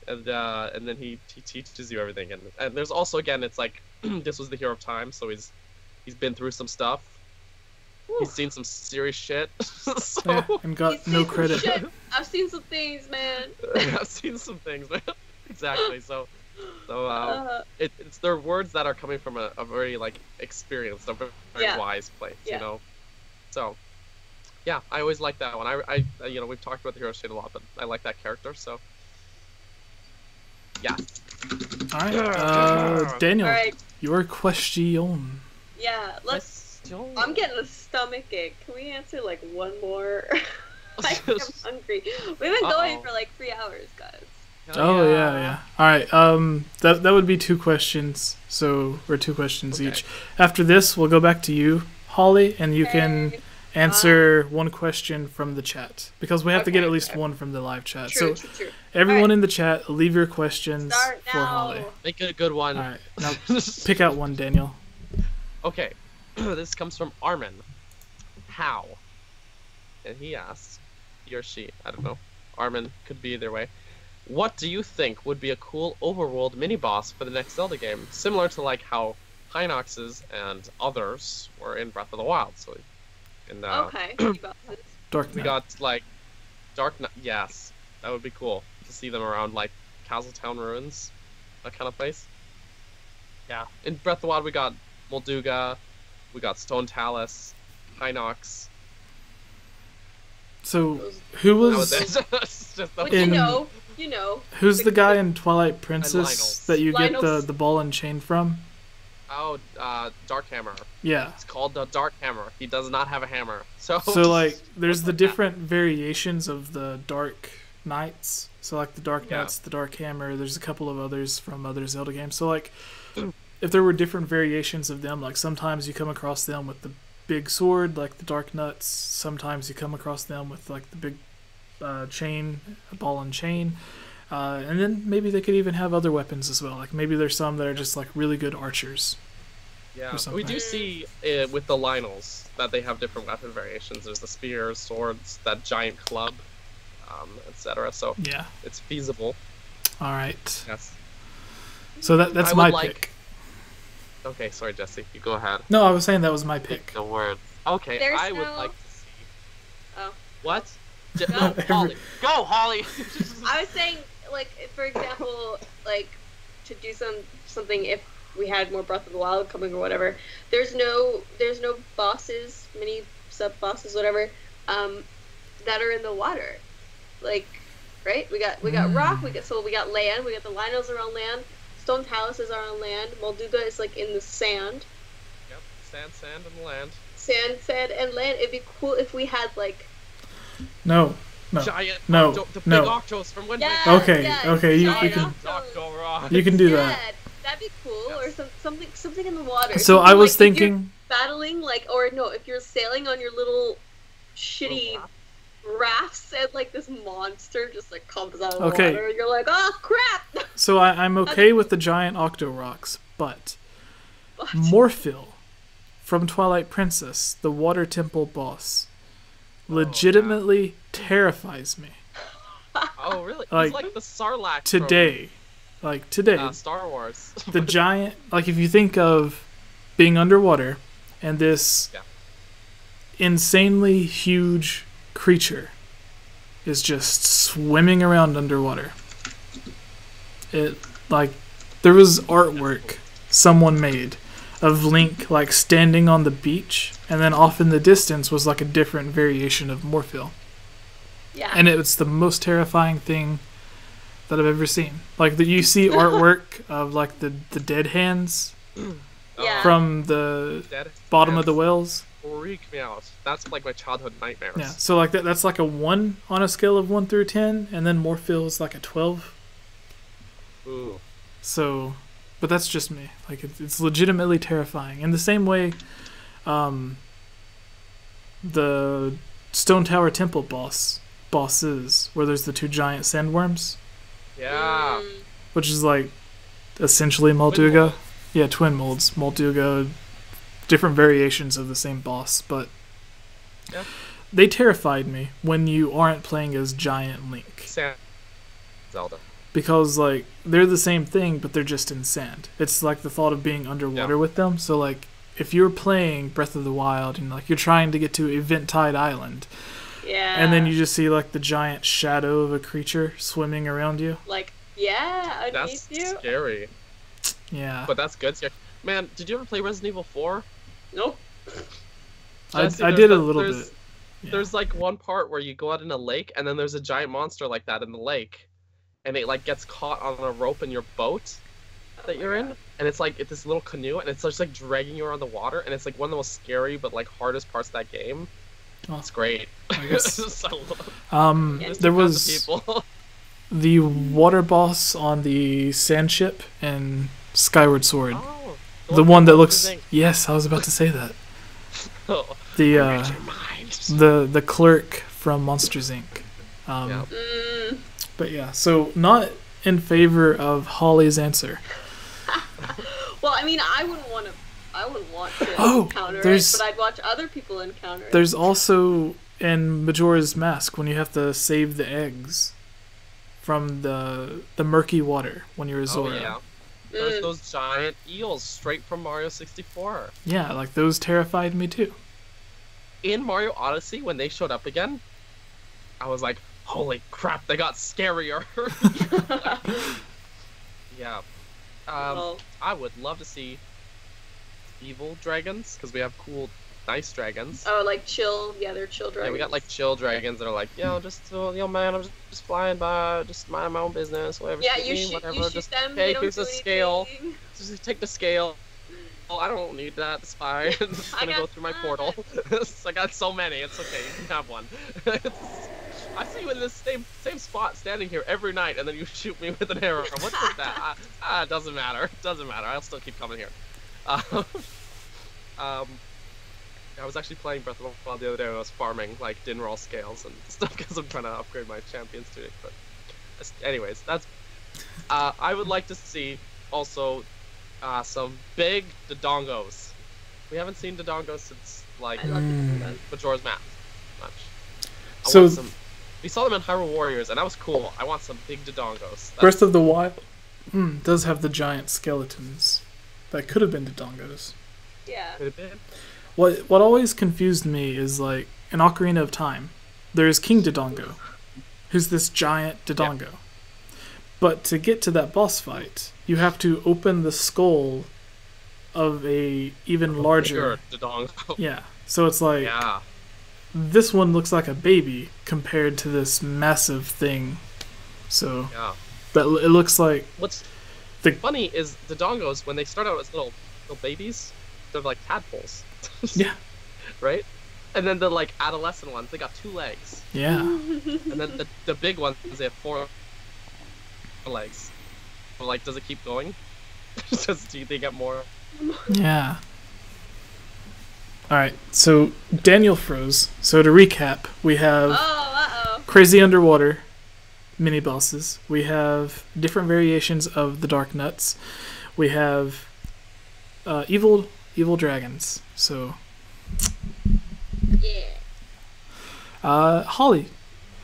And then he teaches you everything, and there's also, again, it's like this was the hero of time, so he's been through some stuff. Woo. He's seen some serious shit. And got no credit. Shit. I've seen some things, man. I've seen some things, man. Exactly. So it's their words that are coming from a very like experienced, a very wise place, you know. So yeah, I always like that one. I you know, we've talked about the hero shade a lot, but I like that character, so. Yeah. Alright, Daniel, your question. Yeah, I'm getting a stomach ache. Can we answer like one more? I'm hungry. We've been going for like 3 hours, guys. Oh yeah. Alright, that would be 2 questions. So we're 2 questions each. After this, we'll go back to you, Holly, and you can answer 1 question from the chat, because we have to get at least 1 from the live chat. True. Everyone in the chat, leave your questions for Holly. Make it a good one. Alright, now pick out 1, Daniel. Okay, this comes from Armin. How? And he asks, he or she, I don't know. Armin could be either way. What do you think would be a cool overworld mini-boss for the next Zelda game? Similar to like how Hinox's and others were in Breath of the Wild. So, Dark Knight. We got like Dark Knight. Yes, that would be cool to see them around like Castletown ruins, that kind of place. Yeah, in Breath of the Wild we got Molduga, we got Stone Talus, Hinox. So who was? You know. Who's the guy in Twilight Princess that you get the ball and chain from? Oh, Dark Hammer. Yeah. It's called the Dark Hammer. He does not have a hammer. So like, there's the different variations of the Dark Knights. So like the Dark Knights, the Dark Hammer. There's a couple of others from other Zelda games. So like, if there were different variations of them, like sometimes you come across them with the big sword, like the Dark Nuts. Sometimes you come across them with like the big chain, a ball and chain. And then maybe they could even have other weapons as well. Like maybe there's some that are just like really good archers. Yeah, we do see with the Lynels that they have different weapon variations. There's the spears, swords, that giant club, etc. So yeah, it's feasible. All right. Yes. So that's my pick. Okay, sorry, Jesse. You go ahead. No, I was saying that was my pick. The word. Okay, I would like to see. Oh. What? No, Holly. Go, Holly. I was saying, like, for example, like, to do something if we had more Breath of the Wild coming or whatever. There's no bosses, mini sub bosses, whatever, that are in the water. Like, right? We got rock. We got land. We got the Lynels are on land. Stone Taluses are on land. Molduga is like in the sand. Yep, sand, and land. Sand, and land. It'd be cool if we had like. No. Giant the big Octos from Wind Waker. Okay, you can do that. That'd be cool, or something in the water. So I was thinking battling, like, or no, if you're sailing on your little shitty rafts and like this monster just like comes out of the water, you're like, oh crap! So I'm okay with the giant Octorocks, but Morphil from Twilight Princess, the Water Temple boss, legitimately terrifies me. Oh, really? He's like the Sarlacc today. Star Wars. The giant, like if you think of being underwater and this insanely huge creature is just swimming around underwater. It, like, there was artwork someone made of Link like standing on the beach, and then off in the distance was like a different variation of Morphil. Yeah. And it's the most terrifying thing that I've ever seen. Like, you see artwork of like the dead hands from the bottom of the wells. Freak me out. That's like my childhood nightmares. Yeah. So like that's like a 1 on a scale of 1 through 10, and then Morphil is like a 12. Ooh. So, but that's just me. Like it's legitimately terrifying. In the same way, the Stone Tower Temple bosses, where there's the 2 giant sandworms. Yeah. Which is like essentially Molduga. Yeah, twin molds. Molduga, different variations of the same boss, but they terrified me when you aren't playing as giant Link. Zelda. Because like they're the same thing, but they're just in sand. It's like the thought of being underwater with them. So like if you're playing Breath of the Wild and like you're trying to get to Eventide Island, and then you just see like the giant shadow of a creature swimming around you. Like underneath you. That's scary. Yeah. But that's good. Man, did you ever play Resident Evil 4? Nope. I did a little bit. Yeah. There's like one part where you go out in a lake, and then there's a giant monster like that in the lake, and it like gets caught on a rope in your boat that you're in, and it's like this little canoe, and it's just like dragging you around the water, and it's like one of the most scary but like hardest parts of that game. Oh, it's great. I guess. There was the water boss on the sand ship in Skyward Sword. Oh, the one that looks... Yes, I was about to say that. The clerk from Monsters, Inc. But yeah, so not in favor of Holly's answer. Well, I mean, I wouldn't want to encounter it, but I'd watch other people encounter it. There's also in Majora's Mask when you have to save the eggs from the murky water when you're a Zora. Oh, yeah. There's those giant eels straight from Mario 64. Yeah, like those terrified me too. In Mario Odyssey, when they showed up again, I was like, holy crap, they got scarier. Yeah. I would love to see evil dragons, because we have cool, nice dragons. Oh, like chill, they're chill dragons. Yeah, we got like chill dragons that are like, man, I'm just flying by, just mind my own business, whatever. Yeah, you shoot them, they don't here's do a scale. anything. Just take the scale. Oh, I don't need that, it's fine. I'm just gonna go through my portal. I got so many, it's okay, you can have one. I see you in this same spot standing here every night, and then you shoot me with an arrow. What's with that? It doesn't matter. Doesn't matter. I'll still keep coming here. I was actually playing Breath of the Wild the other day. I was farming like Dinroll scales and stuff because I'm trying to upgrade my champions to it. But anyways, that's. I would like to see also some big Dodongos. We haven't seen Dodongos since like Majora's Mask much. We saw them in Hyrule Warriors, and that was cool. I want some big Dodongos. Breath of the Wild does have the giant skeletons. That could have been Dodongos. Yeah. Could have been. What always confused me is, like, in Ocarina of Time, there's King Dodongo, who's this giant Dodongo. Yeah. But to get to that boss fight, you have to open the skull of a even larger Dodongo. Yeah. So it's like this one looks like a baby compared to this massive thing. So but it looks like what's funny is the Dodongos, when they start out as little babies, they're like tadpoles. Yeah. Right? And then the like adolescent ones, they got 2 legs. Yeah. And then the big ones, they have 4 legs. But like, does it keep going? Do they get more? Yeah. All right, so Daniel froze. So to recap, we have crazy underwater mini bosses. We have different variations of the Dark Nuts. We have evil dragons. So yeah. Holly,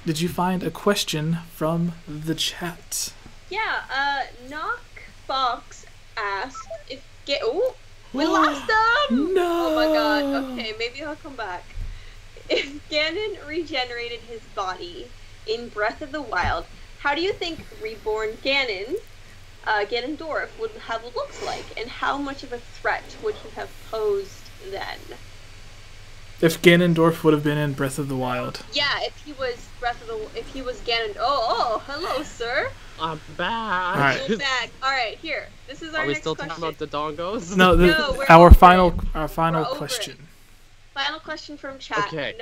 did you find a question from the chat? Yeah. Knock Fox asked if we lost them! No! Oh my god. Okay, maybe I'll come back. If Ganon regenerated his body in Breath of the Wild, how do you think reborn Ganondorf would have looked like? And how much of a threat would he have posed then? If Ganondorf would have been in Breath of the Wild. Yeah, if he was Ganon. Oh, hello, sir. I'm back. Alright. You're back. Alright, here. This is our next question. Are we still talking about the dongos? No, our final question. Final question from chat. Okay.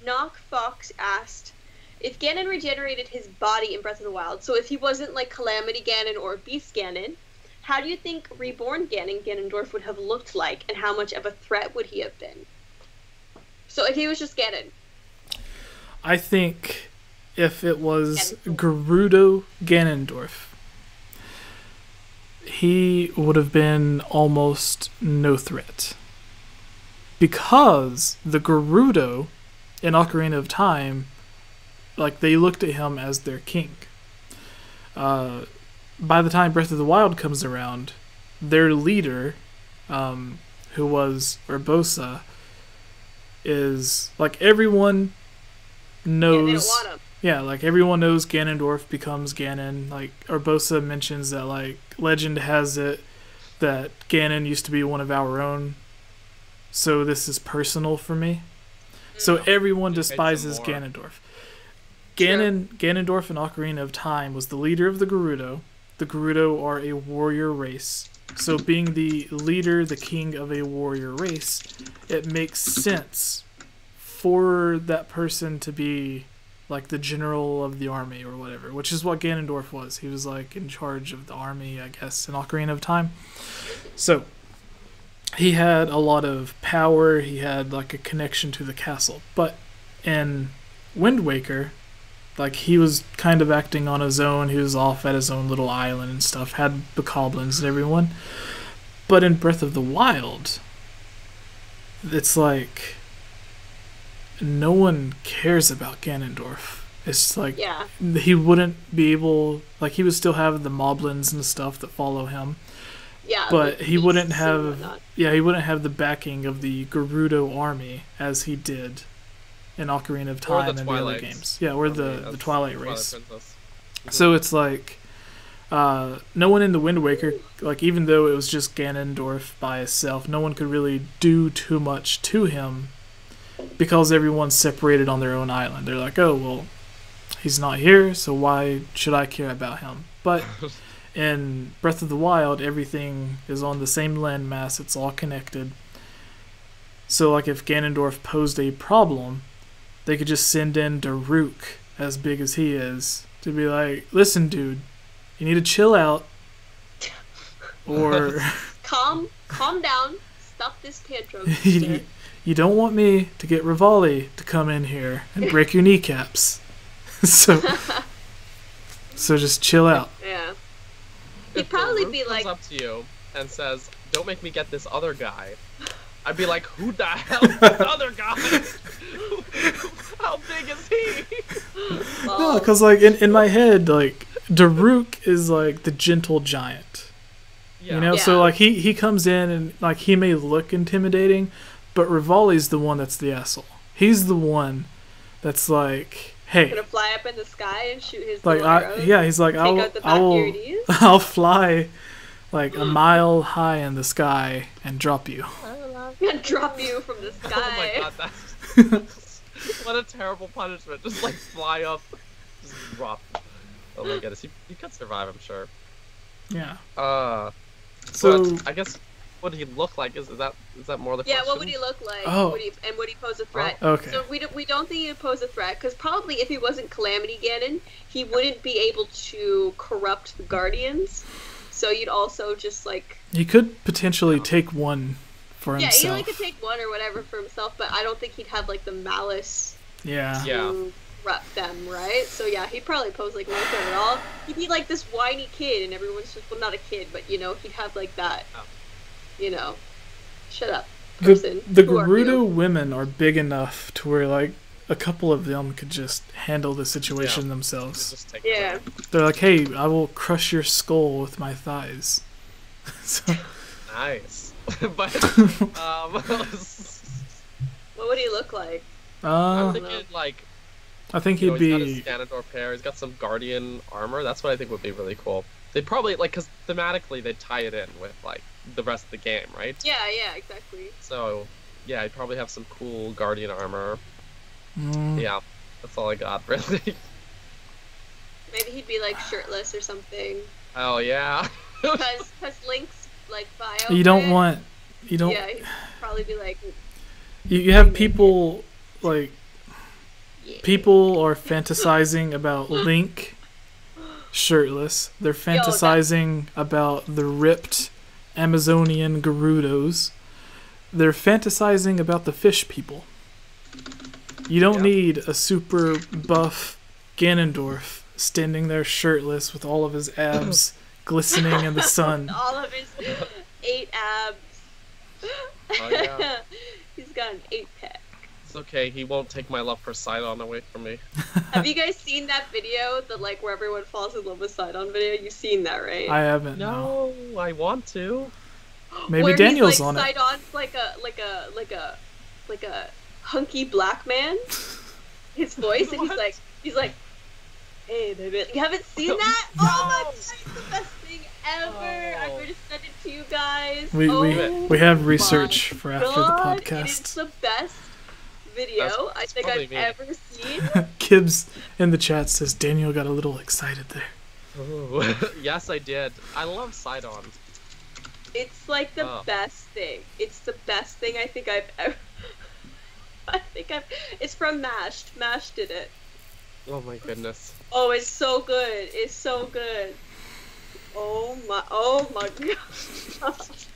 Knock Fox asked if Ganon regenerated his body in Breath of the Wild, so if he wasn't like Calamity Ganon or Beast Ganon, how do you think reborn Ganondorf would have looked like, and how much of a threat would he have been? So if he was just Ganon. I think if it was Gerudo Ganondorf, he would have been almost no threat. Because the Gerudo in Ocarina of Time, like, they looked at him as their king. By the time Breath of the Wild comes around, their leader, who was Urbosa, is, like, everyone knows... Yeah, they don't want him. Yeah, like, everyone knows Ganondorf becomes Ganon. Like, Urbosa mentions that, like, legend has it that Ganon used to be one of our own, so this is personal for me. So everyone despises Ganondorf. Ganondorf in Ocarina of Time was the leader of the Gerudo. The Gerudo are a warrior race. So being the leader, the king of a warrior race, it makes sense for that person to be like the general of the army or whatever, which is what Ganondorf was. He was like in charge of the army, I guess, in Ocarina of Time. So he had a lot of power. He had like a connection to the castle. But in Wind Waker, like, he was kind of acting on his own. He was off at his own little island and stuff, had bokoblins and everyone. But in Breath of the Wild, it's like no one cares about Ganondorf. It's like he wouldn't be able, like, he would still have the moblins and stuff that follow him. Yeah, but he wouldn't have he wouldn't have the backing of the Gerudo army as he did in Ocarina of Time and the other games. Yeah, or the Twilight race. So it's like no one in the Wind Waker, like, even though it was just Ganondorf by itself, no one could really do too much to him because everyone's separated on their own island. They're like, oh, well, he's not here, so why should I care about him? But in Breath of the Wild, everything is on the same landmass. It's all connected. So, like, if Ganondorf posed a problem, they could just send in Daruk, as big as he is, to be like, listen, dude, you need to chill out. Or... calm down. Stop this tantrum. You don't want me to get Rivali to come in here and break your kneecaps. So just chill out. Yeah. He'd probably be like... comes up to you and says, don't make me get this other guy. I'd be like, who the hell is this other guy? How big is he? No, because, like, in my head, like, Daruk is, like, the gentle giant. Yeah. You know? Yeah. So, like, he comes in and, like, he may look intimidating, but Rivali's the one that's the asshole. He's the one that's like, hey. Gonna fly up in the sky and shoot his like, arrows. Yeah, he's like, I'll fly, like, a mile high in the sky and drop you. And drop you from the sky. Oh my god, what a terrible punishment. Just, like, fly up, just drop. Oh my goodness, he could survive, I'm sure. Yeah. So I guess what did he look like? Is that more the question? Yeah, what would he look like? Oh. Would he pose a threat? Oh, okay. So we don't think he'd pose a threat, because probably if he wasn't Calamity Ganon, he wouldn't be able to corrupt the Guardians. So you'd also just, like... He could potentially take one for himself. Yeah, he could take one or whatever for himself, but I don't think he'd have the malice. To rep them, right? So yeah, he'd probably pose no threat at all. He'd be this whiny kid, and everyone's just not a kid, but he'd have that. Shut up. Person. The Gerudo women are big enough to where a couple of them could just handle the situation themselves. They're like, hey, I will crush your skull with my thighs. So. Nice. But what would he look like? I'm thinking I think he'd be. He's got his Ganondorf hair. He's got some Guardian armor. That's what I think would be really cool. They'd probably because thematically they'd tie it in with the rest of the game, right? Yeah, exactly. So yeah, I'd probably have some cool Guardian armor. Yeah, that's all I got really. Maybe he'd be shirtless or something. Oh yeah. Because Link's bio. You don't. Yeah, he'd probably be You have people people are fantasizing about Link shirtless. They're fantasizing about the ripped Amazonian Gerudos. They're fantasizing about the fish people. You don't need a super buff Ganondorf standing there shirtless with all of his abs glistening in the sun. All of his 8 abs. Oh, yeah. He's got an 8-pack. It's okay, he won't take my love for Sidon away from me. Have you guys seen that video, where everyone falls in love with Sidon video? You've seen that, right? I haven't. No, I want to. Maybe where Daniel's on Sidon's like a hunky black man. His voice, and he's like, hey baby. You haven't seen that? No. Oh my god, it's the best thing ever. I'm going to send it to you guys. We have research for after the podcast. It is the best video I think I've ever seen. Kibbs in the chat says Daniel got a little excited there. Ooh. Yes, I did. I love Sidon. It's the best thing. It's the best thing I think I've ever. It's from Mashed. Mashed did it. Oh my goodness. Oh, it's so good. It's so good. Oh my gosh.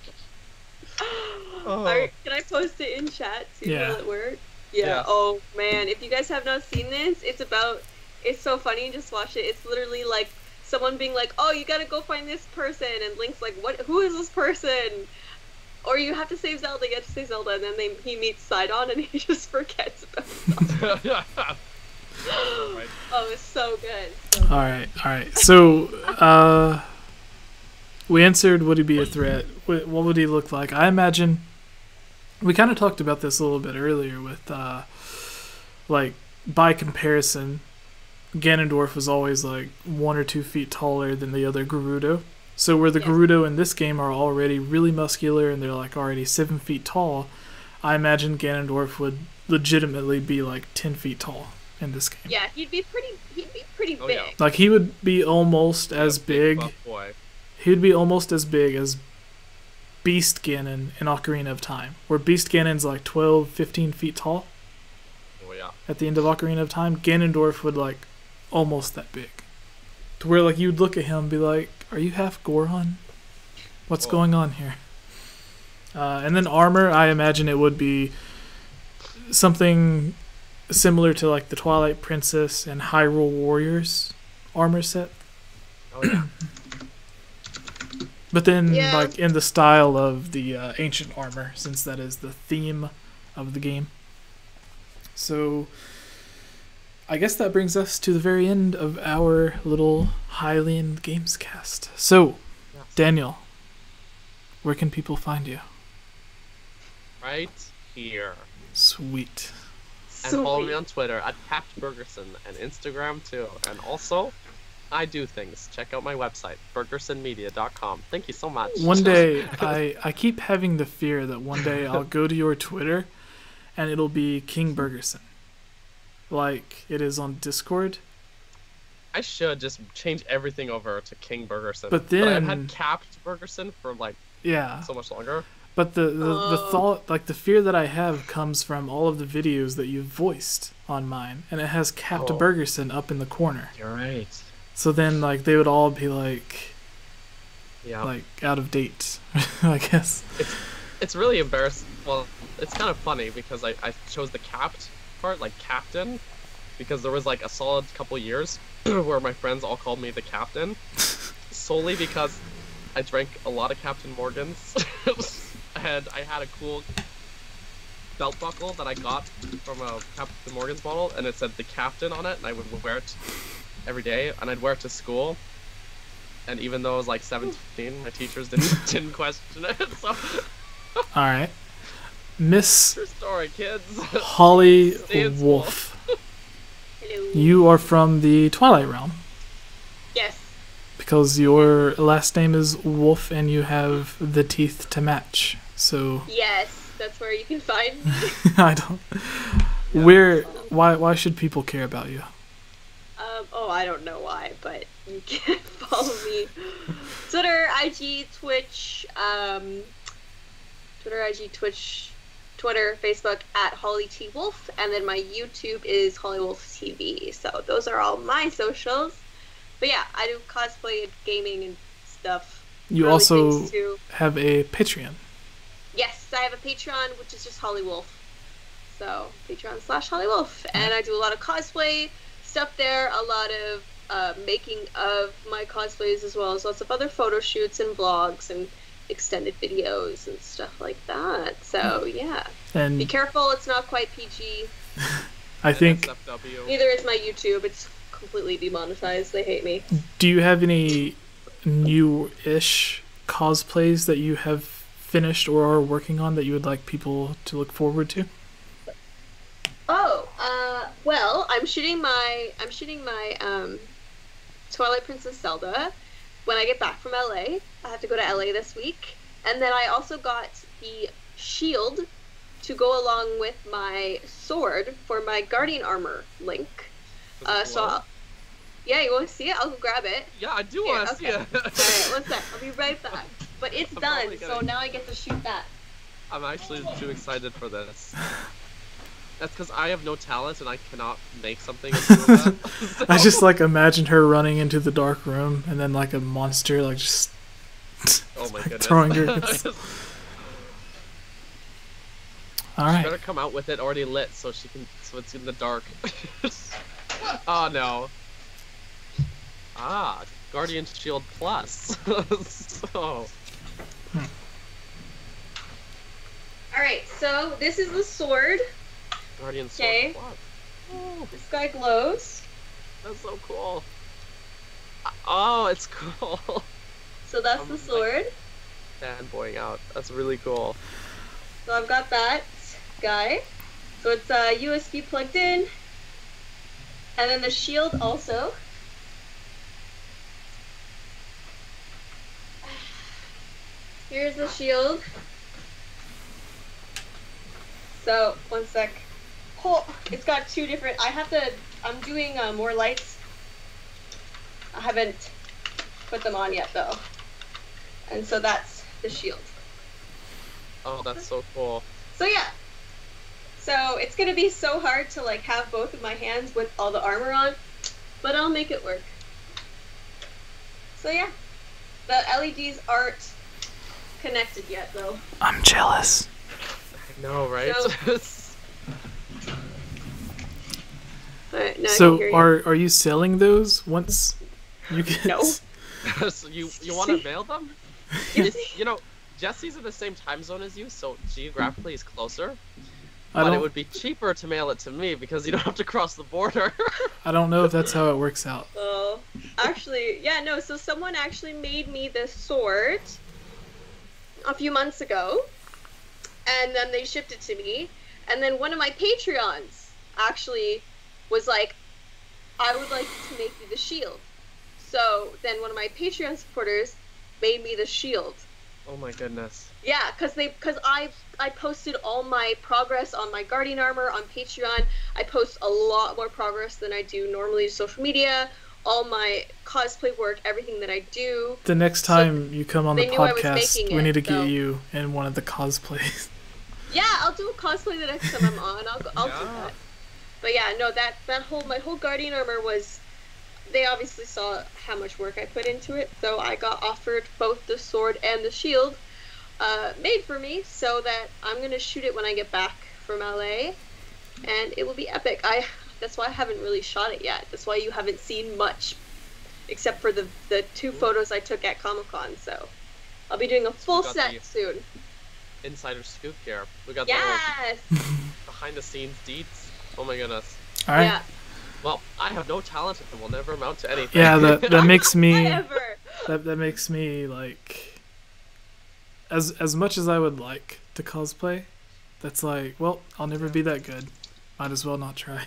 Can I post it in chat too? Yeah. Will it work? Yeah. Oh man, if you guys have not seen this, it's so funny. Just watch it. It's literally someone being oh, you gotta go find this person, and Link's what? Who is this person? Or you have to save Zelda. You have to save Zelda, and then he meets Sidon, and he just forgets about Zelda. Oh, it's so good. All right. So, we answered, would he be a threat? What would he look like? I imagine we kind of talked about this a little bit earlier with, by comparison, Ganondorf was always 1 or 2 feet taller than the other Gerudo. So where the Gerudo in this game are already really muscular and they're already 7 feet tall, I imagine Ganondorf would legitimately be 10 feet tall in this game. Yeah, he'd be pretty big. Yeah. He would be almost as big. Buff boy. He would be almost as big as Beast Ganon in Ocarina of Time, where Beast Ganon's 12, 15 feet tall. Oh yeah. At the end of Ocarina of Time, Ganondorf would almost that big. To where you'd look at him and be are you half Goron? What's going on here? And then armor, I imagine it would be something similar to the Twilight Princess and Hyrule Warriors armor set. Oh yeah. But then in the style of the ancient armor, since that is the theme of the game. So I guess that brings us to the very end of our little Hylian Gamescast. So, Daniel, where can people find you? Right here. Sweet. And follow me on Twitter at CaptBurgerson and Instagram too. And also, I do things. Check out my website, burgersonmedia.com. Thank you so much. One day, I keep having the fear that one day I'll go to your Twitter and it'll be King Burgerson. Like it is on Discord. I should just change everything over to King Burgerson. But then I've had Capped Burgerson for so much longer. But the thought, the fear that I have comes from all of the videos that you've voiced on mine, and it has Capped Burgerson up in the corner. You're right. So then they would all be out of date, I guess. it's really embarrassing. Well, it's kind of funny because I chose the capped part, like captain, because there was like a solid couple years where my friends all called me the captain, solely because I drank a lot of Captain Morgan's, and I had a cool belt buckle that I got from a Captain Morgan's bottle, and it said the captain on it, and I would wear it every day, and I'd wear it to school. And even though I was like 17, my teachers didn't question it. So. All right, Miss True story, kids. Holly Wolf. Hello. You are from the Twilight Realm. Yes. Because your last name is Wolf and you have the teeth to match. So. Yes, that's where you can find me. I don't. Where? Why should people care about you? Oh, I don't know why, but you can follow me. Twitter, IG, Twitch, Twitter, Facebook at Holly T Wolf, and then my YouTube is Holly Wolf TV. So those are all my socials. But yeah, I do cosplay and gaming and stuff. You also have a Patreon. Yes, I have a Patreon, which is just Holly Wolf. So Patreon/Holly Wolf, and I do a lot of cosplay stuff there, a lot of making of my cosplays, as well as lots of other photo shoots and vlogs and extended videos and stuff like that. So yeah, and be careful, it's not quite PG. I think neither is my YouTube. It's completely demonetized. They hate me. Do you have any new-ish cosplays that you have finished or are working on that you would like people to look forward to? Well, I'm shooting my Twilight Princess Zelda when I get back from LA. I have to go to LA this week. And then I also got the shield to go along with my sword for my Guardian Armor Link. Yeah, you want to see it? I'll go grab it. Yeah, I do want to see it. Alright, one sec. I'll be right back. But it's done, so now I get to shoot that. I'm actually too excited for this. That's because I have no talent and I cannot make something. So. I just like imagined her running into the dark room and then like a monster like just oh my goodness. Throwing her. All right. She better come out with it already lit so it's in the dark. Oh no. Ah, Guardian Shield Plus. So. Alright, so this is the sword. Guardian Sword Plus. Oh, this guy glows. That's so cool. Oh, it's cool. So that's the sword. Fanboying out. That's really cool. So I've got that guy. So it's USB plugged in. And then the shield also. Here's the shield. So, one sec. Oh, it's got two different, I'm doing more lights. I haven't put them on yet though. And so that's the shield. Oh, that's so cool. So yeah. So it's gonna be so hard to like have both of my hands with all the armor on, but I'll make it work. So yeah. The LEDs aren't connected yet though. I'm jealous. I know, right? So are you selling those once you get? No. So you want to mail them? You know, Jesse's in the same time zone as you, so geographically he's closer. But it would be cheaper to mail it to me because you don't have to cross the border. I don't know if that's how it works out. Well, actually, yeah, no. So someone actually made me this sword a few months ago, and then they shipped it to me. And then one of my Patreons actually was like, I would like to make you the shield. So then one of my Patreon supporters made me the shield. Oh my goodness. Yeah, because I posted all my progress on my Guardian Armor on Patreon. I post a lot more progress than I do normally to social media. All my cosplay work, everything that I do. The next time you come on the podcast, we need to get you in one of the cosplays. Yeah, I'll do a cosplay the next time I'm on. I'll do that. But yeah, no, my whole Guardian Armor was, they obviously saw how much work I put into it, so I got offered both the sword and the shield made for me, so that I'm gonna shoot it when I get back from LA, and it will be epic. That's why I haven't really shot it yet. That's why you haven't seen much, except for the 2 photos I took at Comic-Con. So I'll be doing a full set soon. Insider scoop here. We got yes! the behind the scenes deets. Oh my goodness. All right. Yeah. Well, I have no talent and will never amount to anything. Yeah, that makes me Whatever. that makes me like, as much as I would like to cosplay, that's like, well, I'll never be that good. Might as well not try.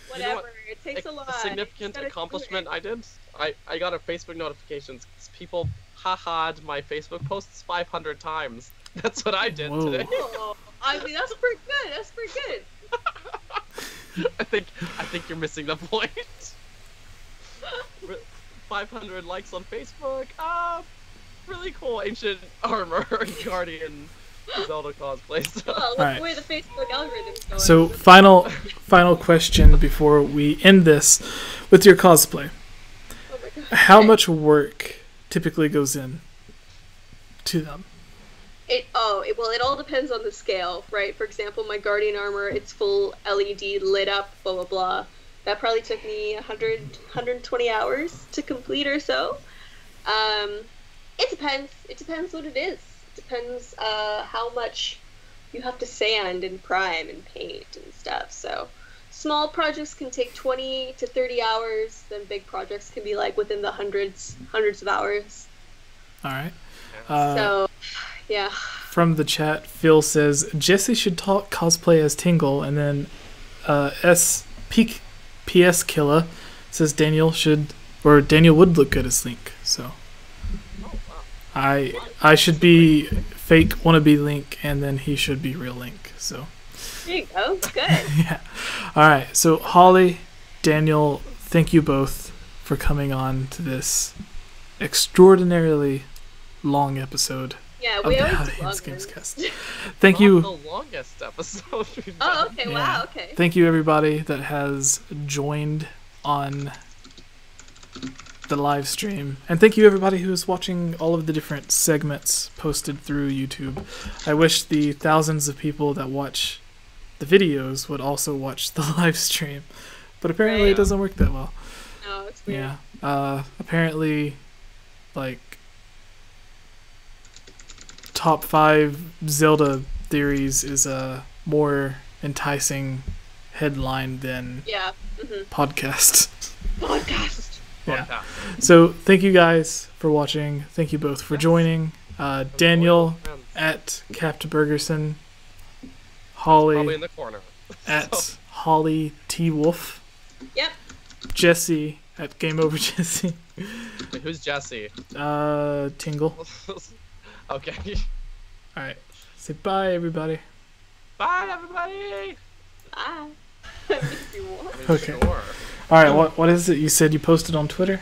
Whatever. You know what? It takes a lot. A significant accomplishment I did. I got a Facebook notifications. People ha-ha'd my Facebook posts 500 times. That's what I did today. Oh, I mean, that's pretty good. That's pretty good. I think you're missing the point. 500 likes on Facebook. Really cool ancient armor guardian Zelda cosplay stuff. Well, look the way the Facebook algorithm's going. So final question before we end this with your cosplay. Oh my God. How much work typically goes in to them? It all depends on the scale, right? For example, my Guardian armor, it's full LED lit up, blah blah blah. That probably took me 120 hours to complete or so. It depends. It depends what it is. It depends how much you have to sand and prime and paint and stuff. So small projects can take 20 to 30 hours. Then big projects can be like within the hundreds of hours. All right. So, yeah. From the chat, Phil says Jesse should talk cosplay as Tingle, and then PS Killa says Daniel would look good as Link. So I should be fake wannabe Link, and then he should be real Link. So there you go. Good. yeah. All right. So Holly, Daniel, thank you both for coming on to this extraordinarily long episode. Yeah, we always do long Gamescast. Thank you. The longest episode. Oh, okay. Yeah. Wow. Okay. Thank you, everybody that has joined on the live stream, and thank you everybody who is watching all of the different segments posted through YouTube. I wish the thousands of people that watch the videos would also watch the live stream, but apparently it doesn't work that well. No, it's weird. Yeah. Apparently, like, top 5 Zelda theories is a more enticing headline than podcast. Yeah. So thank you guys for watching. Thank you both for joining. Daniel at Capt Bergerson, Holly probably in the corner. at Holly T Wolf. Yep. Jesse at Game Over Jesse. Wait, who's Jesse? Tingle. Okay. All right. Say bye, everybody. Bye, everybody. Bye. Okay. All right. What is it you said you posted on Twitter?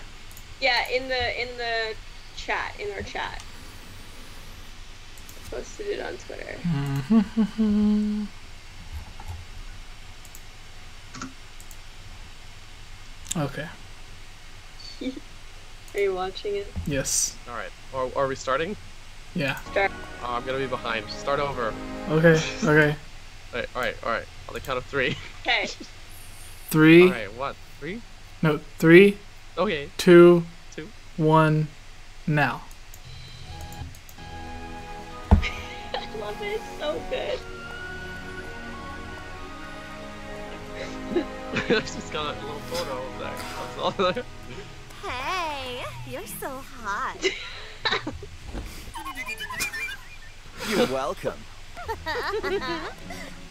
Yeah, in the chat, in our chat. Posted it on Twitter. Okay. Are you watching it? Yes. All right. Are we starting? Yeah. Start. Oh, I'm gonna be behind. Start over. Okay. Okay. All right. On the count of 3. Okay. 3. All right. 1, 3. No. 3. Okay. 2. 2. 1. Now. I love it. It's so good. She's got a little photo of that. That's all there. Hey, you're so hot. You're welcome.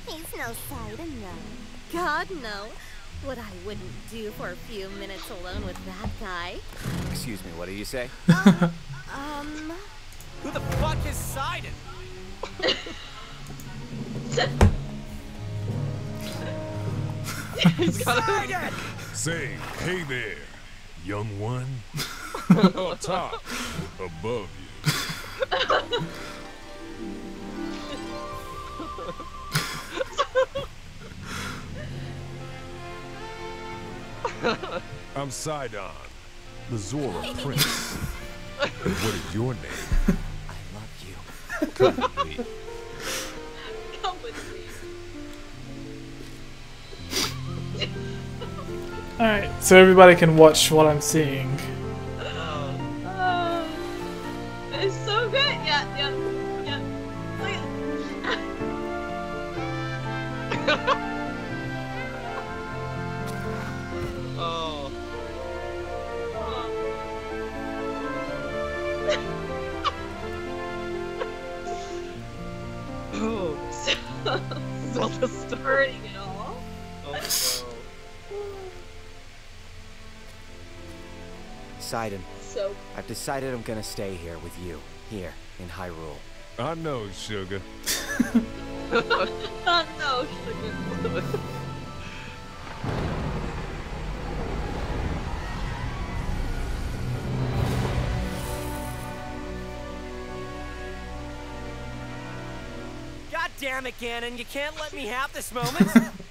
He's no Sidon, no. God, no. What I wouldn't do for a few minutes alone with that guy. Excuse me, what do you say? Who the fuck is Sidon? He's got Sidon! Say, hey there, young one. On top, above you. I'm Sidon, the Zora Prince. And what is your name? I love you. Come with me. Come with me. Alright, so everybody can watch what I'm seeing. It's so good. Yeah. Look at Oh. Oh. Zelda Burning it all. Oh no. Sidon, So I've decided I'm gonna stay here with you, here in Hyrule. I know, sugar. oh no, sugar. God damn it, Ganon, you can't let me have this moment.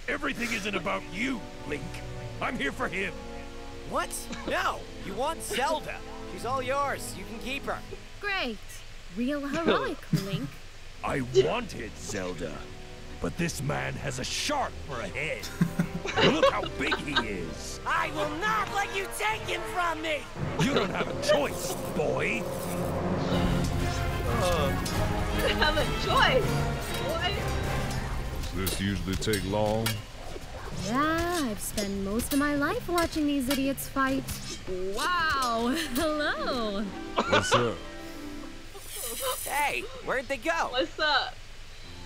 Everything isn't about you, Link. I'm here for him. What? No, you want Zelda. She's all yours. You can keep her. Great. Real heroic, Link. I wanted Zelda, but this man has a shark for a head. Look how big he is. I will not let you take him from me. You don't have a choice, boy. You have a choice, boy. Does this usually take long? Yeah, I've spent most of my life watching these idiots fight. Wow. Hello. What's up? Hey, where'd they go? What's up?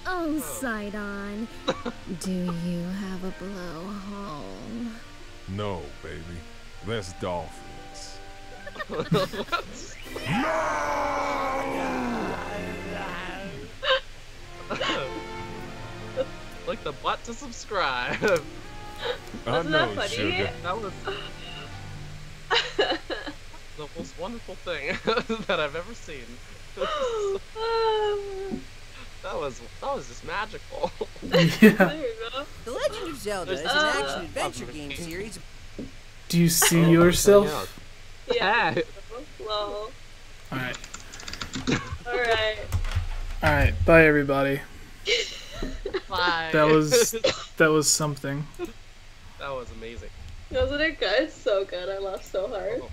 Oh, Sidon. Do you have a blowhole? No, baby. That's dolphins. Click the button to subscribe. I Wasn't know, that funny? sugar. That was the most wonderful thing that I've ever seen. That was just magical. Yeah. There you go. The Legend of Zelda is an action-adventure game series. Do you see yourself? Yeah. Hey. Well. Alright. Alright. Alright, bye everybody. Bye. That was something. That was amazing. Wasn't it good? So good. I laughed so hard. Oh.